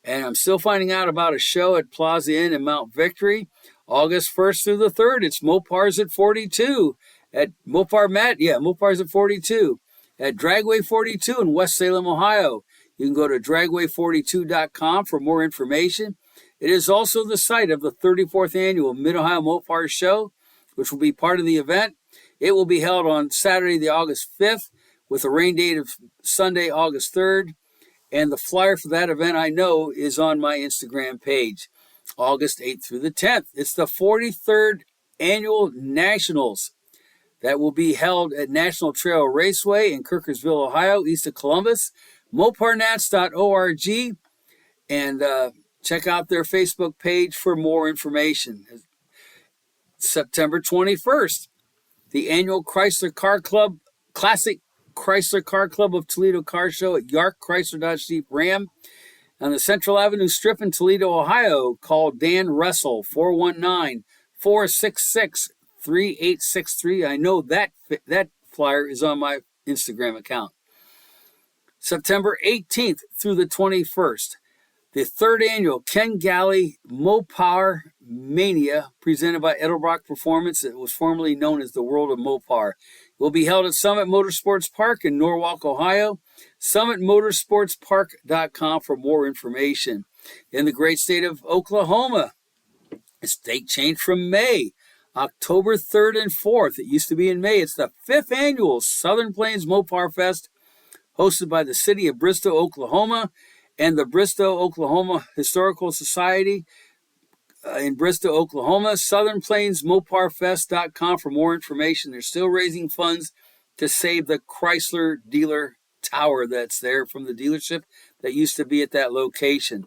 And I'm still finding out about a show at Plaza Inn in Mount Victory. August 1st through the 3rd, it's Mopars at 42 at Mopars at 42 at Dragway 42 in West Salem, Ohio. You can go to dragway42.com for more information. It is also the site of the 34th annual Mid-Ohio Mopar Show, which will be part of the event. It will be held on Saturday, the August 5th, with a rain date of Sunday, August 3rd. And the flyer for that event, I know, is on my Instagram page, August 8th through the 10th. It's the 43rd annual Nationals that will be held at National Trail Raceway in Kirkersville, Ohio, east of Columbus. Moparnats.org, and check out their Facebook page for more information. September 21st, the annual Chrysler Car Club, Classic Chrysler Car Club of Toledo Car Show at Yark Chrysler Dodge Jeep Ram on the Central Avenue Strip in Toledo, Ohio. Call Dan Russell, 419-466-3863. I know that flyer is on my Instagram account. September 18th through the 21st, the third annual Ken Galley Mopar Mania, presented by Edelbrock Performance. It was formerly known as the World of Mopar. It will be held at Summit Motorsports Park in Norwalk, Ohio. SummitMotorsportsPark.com for more information. In the great state of Oklahoma, its date changed from May, October 3rd and 4th. It used to be in May. It's the 5th annual Southern Plains Mopar Fest, hosted by the city of Bristow, Oklahoma, and the Bristow, Oklahoma Historical Society in Bristow, Oklahoma. SouthernPlainsMoparFest.com for more information. They're still raising funds to save the Chrysler dealer tower that's there from the dealership that used to be at that location.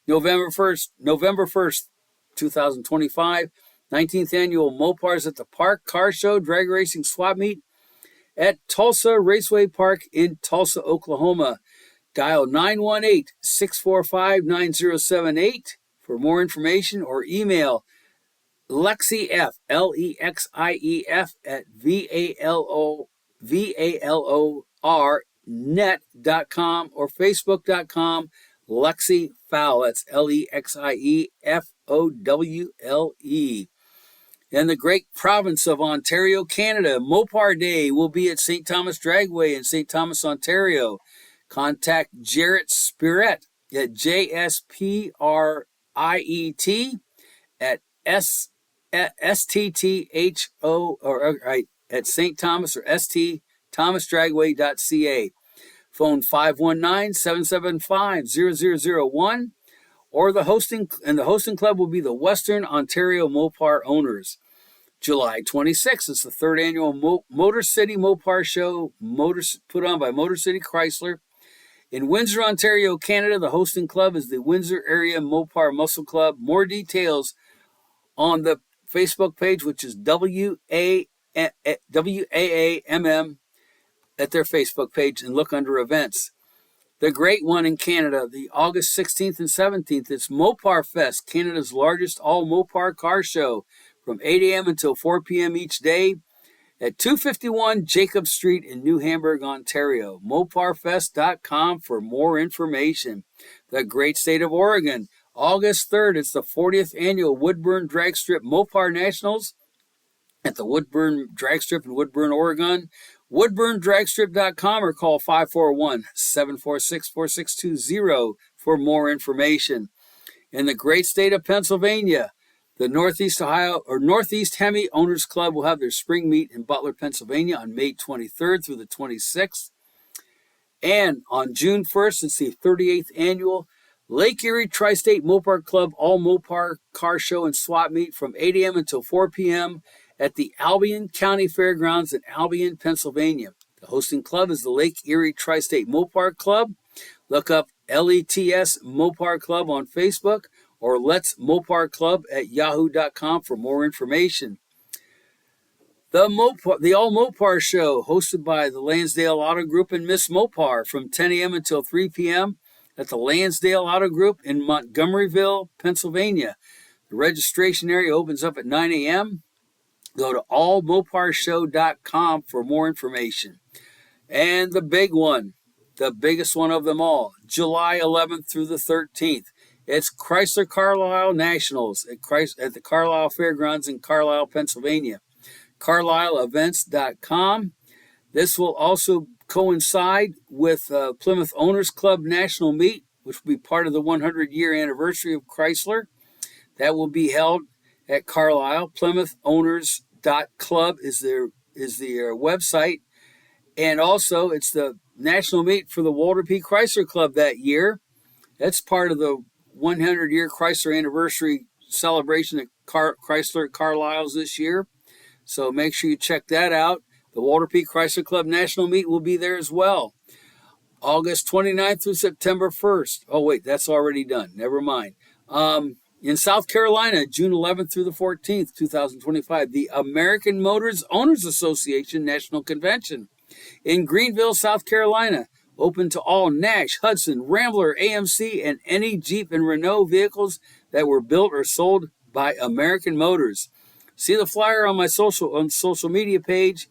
November 1st, 2025, 19th annual Mopars at the Park Car Show Drag Racing Swap Meet at Tulsa Raceway Park in Tulsa, Oklahoma. Dial 918-645-9078 for more information, or email LexiF, LEXIEF at VALORnet.com or Facebook.com Lexi Fowl. That's LEXIEFOWLE. In the great province of Ontario, Canada, Mopar Day will be at St. Thomas Dragway in St. Thomas, Ontario. Contact Jarrett Spiret at JSPRIET at STTHO or at St. Thomas or stthomasdragway.ca. Phone 519-775-0001, or the hosting club will be the Western Ontario Mopar Owners. July 26th is the third annual Motor City Mopar Show, put on by Motor City Chrysler. In Windsor, Ontario, Canada, the hosting club is the Windsor Area Mopar Muscle Club. More details on the Facebook page, which is WAAMM, at their Facebook page, and look under events. The great one in Canada, the August 16th and 17th, it's Mopar Fest, Canada's largest all Mopar car show, from 8 a.m. until 4 p.m. each day at 251 Jacob Street in New Hamburg, Ontario. MoparFest.com for more information. The great state of Oregon, August 3rd, it's the 40th annual Woodburn Drag Strip Mopar Nationals at the Woodburn Drag Strip in Woodburn, Oregon. WoodburnDragstrip.com or call 541-746-4620 for more information. In the great state of Pennsylvania, the Northeast Hemi Owners Club will have their spring meet in Butler, Pennsylvania on May 23rd through the 26th. And on June 1st, it's the 38th annual Lake Erie Tri-State Mopar Club All Mopar Car Show and Swap Meet from 8 a.m. until 4 p.m. at the Albion County Fairgrounds in Albion, Pennsylvania. The hosting club is the Lake Erie Tri-State Mopar Club. Look up LETS Mopar Club on Facebook or Let's Mopar Club at yahoo.com for more information. The All Mopar Show, hosted by the Lansdale Auto Group and Miss Mopar from 10 a.m. until 3 p.m. at the Lansdale Auto Group in Montgomeryville, Pennsylvania. The registration area opens up at 9 a.m. Go to allmoparshow.com for more information. And the big one, the biggest one of them all, July 11th through the 13th. It's Chrysler Carlisle Nationals at the Carlisle Fairgrounds in Carlisle, Pennsylvania. CarlisleEvents.com. This will also coincide with Plymouth Owners Club National Meet, which will be part of the 100-year anniversary of Chrysler. That will be held at Carlisle. PlymouthOwners.club is their website. And also, it's the national meet for the Walter P. Chrysler Club that year. That's part of the 100-year Chrysler anniversary celebration at Chrysler Carlisle's this year. So make sure you check that out. The Walter P. Chrysler Club National Meet will be there as well. August 29th through September 1st. Oh, wait, that's already done. Never mind. In South Carolina, June 11th through the 14th, 2025, the American Motors Owners Association National Convention. In Greenville, South Carolina, open to all Nash, Hudson, Rambler, AMC, and any Jeep and Renault vehicles that were built or sold by American Motors. See the flyer on my social media page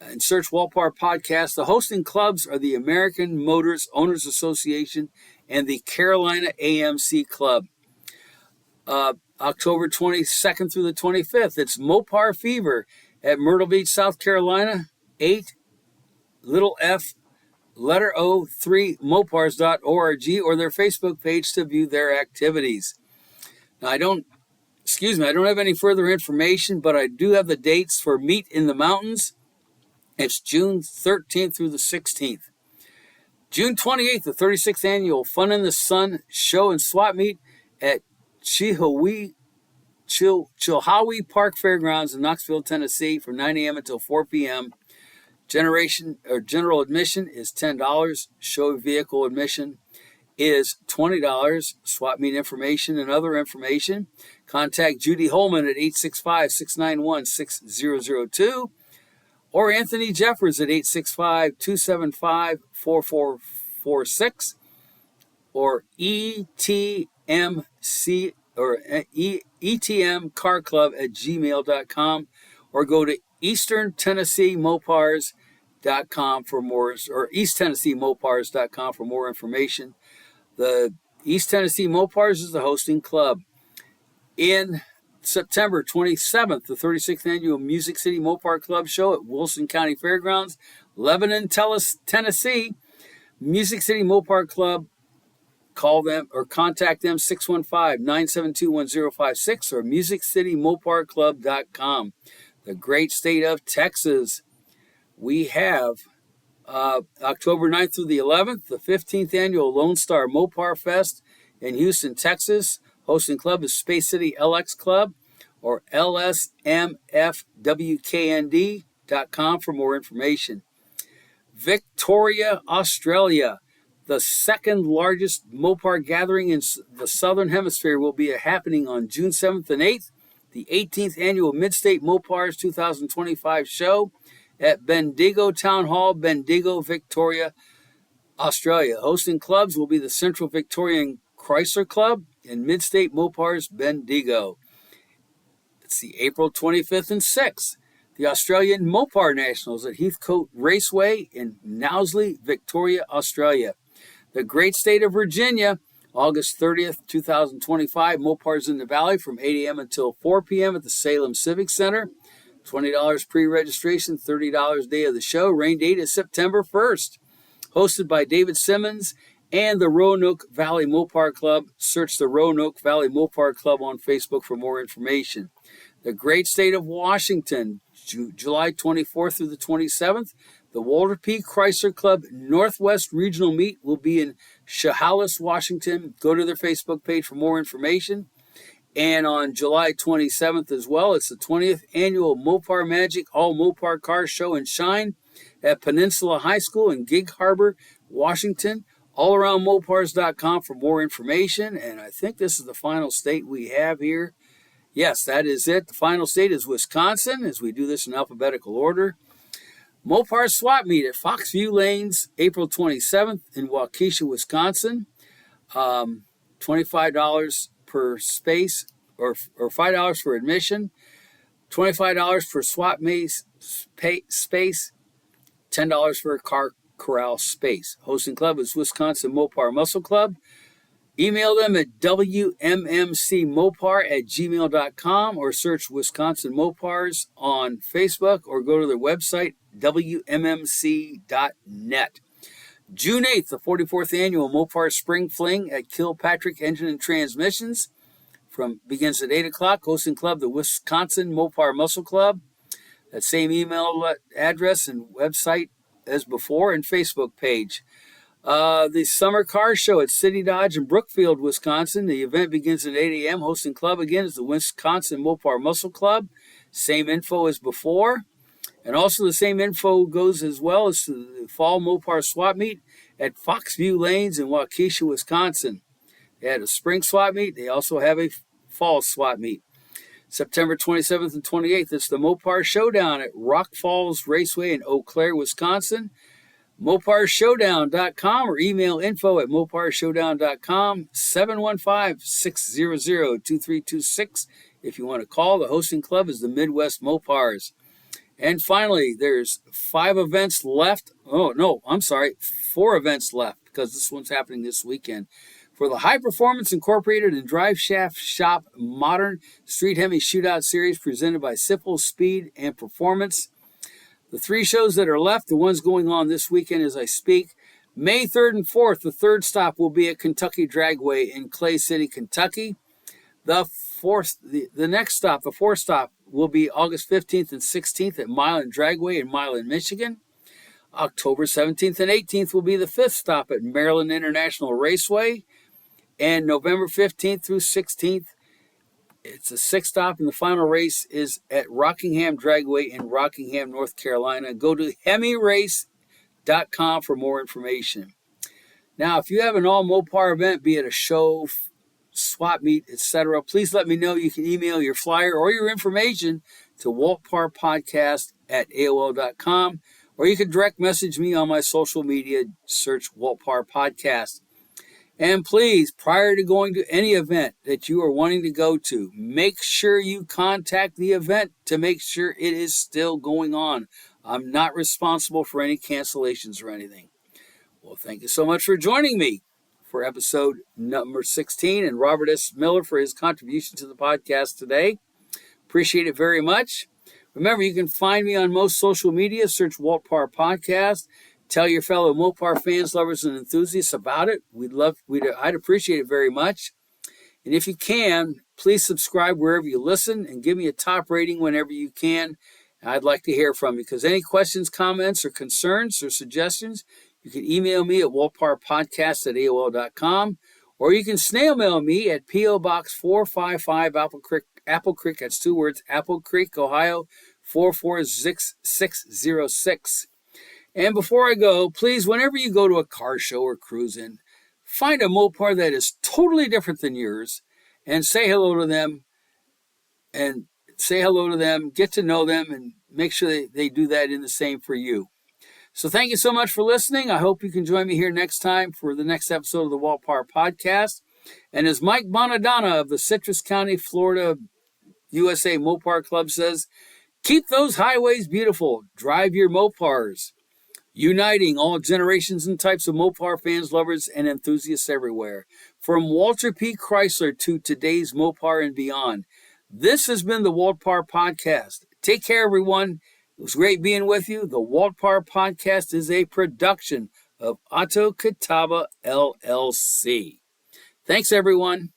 and search WaltPar Podcast. The hosting clubs are the American Motors Owners Association and the Carolina AMC Club. October 22nd through the 25th, it's Mopar Fever at Myrtle Beach, South Carolina, 8 little f letter O 3 mopars.org or their Facebook page to view their activities. Now, I don't have any further information, but I do have the dates for Meet in the Mountains. It's June 13th through the 16th. June 28th, the 36th annual Fun in the Sun Show and Swap Meet at Chilhowie Park Fairgrounds in Knoxville, Tennessee from 9 a.m. until 4 p.m. General admission is $10. Show vehicle admission is $20. Swap meet information and other information. Contact Judy Holman at 865-691-6002 or Anthony Jeffers at 865-275-4446 or ETMC or ETMcarclub@gmail.com or go to EastTennesseeMopars.com for more, or EastTennesseeMopars.com for more information. The East Tennessee Mopars is the hosting club. In September 27th, the 36th annual Music City Mopar Club show at Wilson County Fairgrounds, Lebanon, Tennessee. Music City Mopar Club, call them or contact them 615-972-1056 or musiccitymoparclub.com. The great state of Texas. We have October 9th through the 11th, the 15th annual Lone Star Mopar Fest in Houston, Texas. Hosting club is Space City LX Club or lsmfwknd.com for more information. Victoria, Australia. The second largest Mopar gathering in the Southern Hemisphere will be happening on June 7th and 8th, the 18th annual Midstate Mopars 2025 show at Bendigo Town Hall, Bendigo, Victoria, Australia. Hosting clubs will be the Central Victorian Chrysler Club and Midstate Mopars Bendigo. It's the April 25th and 6th. The Australian Mopar Nationals at Heathcote Raceway in Knowsley, Victoria, Australia. The great state of Virginia, August 30th, 2025, Mopars in the Valley from 8 a.m. until 4 p.m. at the Salem Civic Center. $20 pre-registration, $30 day of the show. Rain date is September 1st. Hosted by David Simmons and the Roanoke Valley Mopar Club. Search the Roanoke Valley Mopar Club on Facebook for more information. The great state of Washington, July 24th through the 27th. The Walter P. Chrysler Club Northwest Regional Meet will be in Chehalis, Washington. Go to their Facebook page for more information. And on July 27th as well, it's the 20th Annual Mopar Magic All Mopar Car Show and Shine at Peninsula High School in Gig Harbor, Washington. AllAroundMopars.com for more information. And I think this is the final state we have here. Yes, that is it. The final state is Wisconsin, as we do this in alphabetical order. Mopar Swap Meet at Foxview Lanes, April 27th in Waukesha, Wisconsin. $25 per space, or $5 for admission. $25 for swap meet space. $10 for a car corral space. Hosting club is Wisconsin Mopar Muscle Club. Email them at wmmcmopar@gmail.com or search Wisconsin Mopars on Facebook or go to their website, wmmc.net. June 8th, the 44th Annual Mopar Spring Fling at Kilpatrick Engine and Transmissions begins at 8 o'clock. Hosting club, the Wisconsin Mopar Muscle Club. That same email address and website as before and Facebook page. The Summer Car Show at City Dodge in Brookfield, Wisconsin. The event begins at 8 a.m. Hosting club again is the Wisconsin Mopar Muscle Club. Same info as before. And also the same info goes as well as to the Fall Mopar Swap Meet at Foxview Lanes in Waukesha, Wisconsin. They had a spring swap meet. They also have a fall swap meet. September 27th and 28th, it's the Mopar Showdown at Rock Falls Raceway in Eau Claire, Wisconsin. MoparShowdown.com or email info@MoparShowdown.com, 715-600-2326 if you want to call. The hosting club is the Midwest Mopars. And finally, there's 5 events left. Oh, no, I'm sorry, 4 events left because this one's happening this weekend. For the High Performance Incorporated and Drive Shaft Shop Modern Street Hemi Shootout Series presented by Sipple Speed and Performance. The 3 shows that are left, the ones going on this weekend as I speak. May 3rd and 4th, the third stop will be at Kentucky Dragway in Clay City, Kentucky. The fourth stop, will be August 15th and 16th at Milan Dragway in Milan, Michigan. October 17th and 18th will be the 5th stop at Maryland International Raceway. And November 15th through 16th, it's a 6th stop, and the final race is at Rockingham Dragway in Rockingham, North Carolina. Go to hemirace.com for more information. Now, if you have an all-Mopar event, be it a show, swap meet, etc., please let me know. You can email your flyer or your information to WaltPar Podcast at AOL.com, or you can direct message me on my social media, search WaltPar Podcast. And please, prior to going to any event that you are wanting to go to, make sure you contact the event to make sure it is still going on. I'm not responsible for any cancellations or anything. Well, thank you so much for joining me for episode number 16, and Robert S. Miller for his contribution to the podcast today. Appreciate it very much. Remember, you can find me on most social media. Search WaltPar Podcast. Tell your fellow Mopar fans, lovers, and enthusiasts about it. I'd appreciate it very much. And if you can, please subscribe wherever you listen and give me a top rating whenever you can. I'd like to hear from you, because any questions, comments, or concerns or suggestions, you can email me at waltparpodcast@aol.com, or you can snail mail me at P.O. Box 455 Apple Creek, that's 2 words, Apple Creek, Ohio, 44606. And before I go, please, whenever you go to a car show or cruise in, find a Mopar that is totally different than yours and say hello to them, get to know them, and make sure they do that in the same for you. So thank you so much for listening. I hope you can join me here next time for the next episode of the WaltPar Podcast. And as Mike Bonadonna of the Citrus County, Florida, USA Mopar Club says, keep those highways beautiful. Drive your Mopars. Uniting all generations and types of Mopar fans, lovers, and enthusiasts everywhere. From Walter P. Chrysler to today's Mopar and beyond. This has been the WaltPar Podcast. Take care, everyone. It was great being with you. The WaltPar Podcast is a production of Otto Catawba, LLC. Thanks, everyone.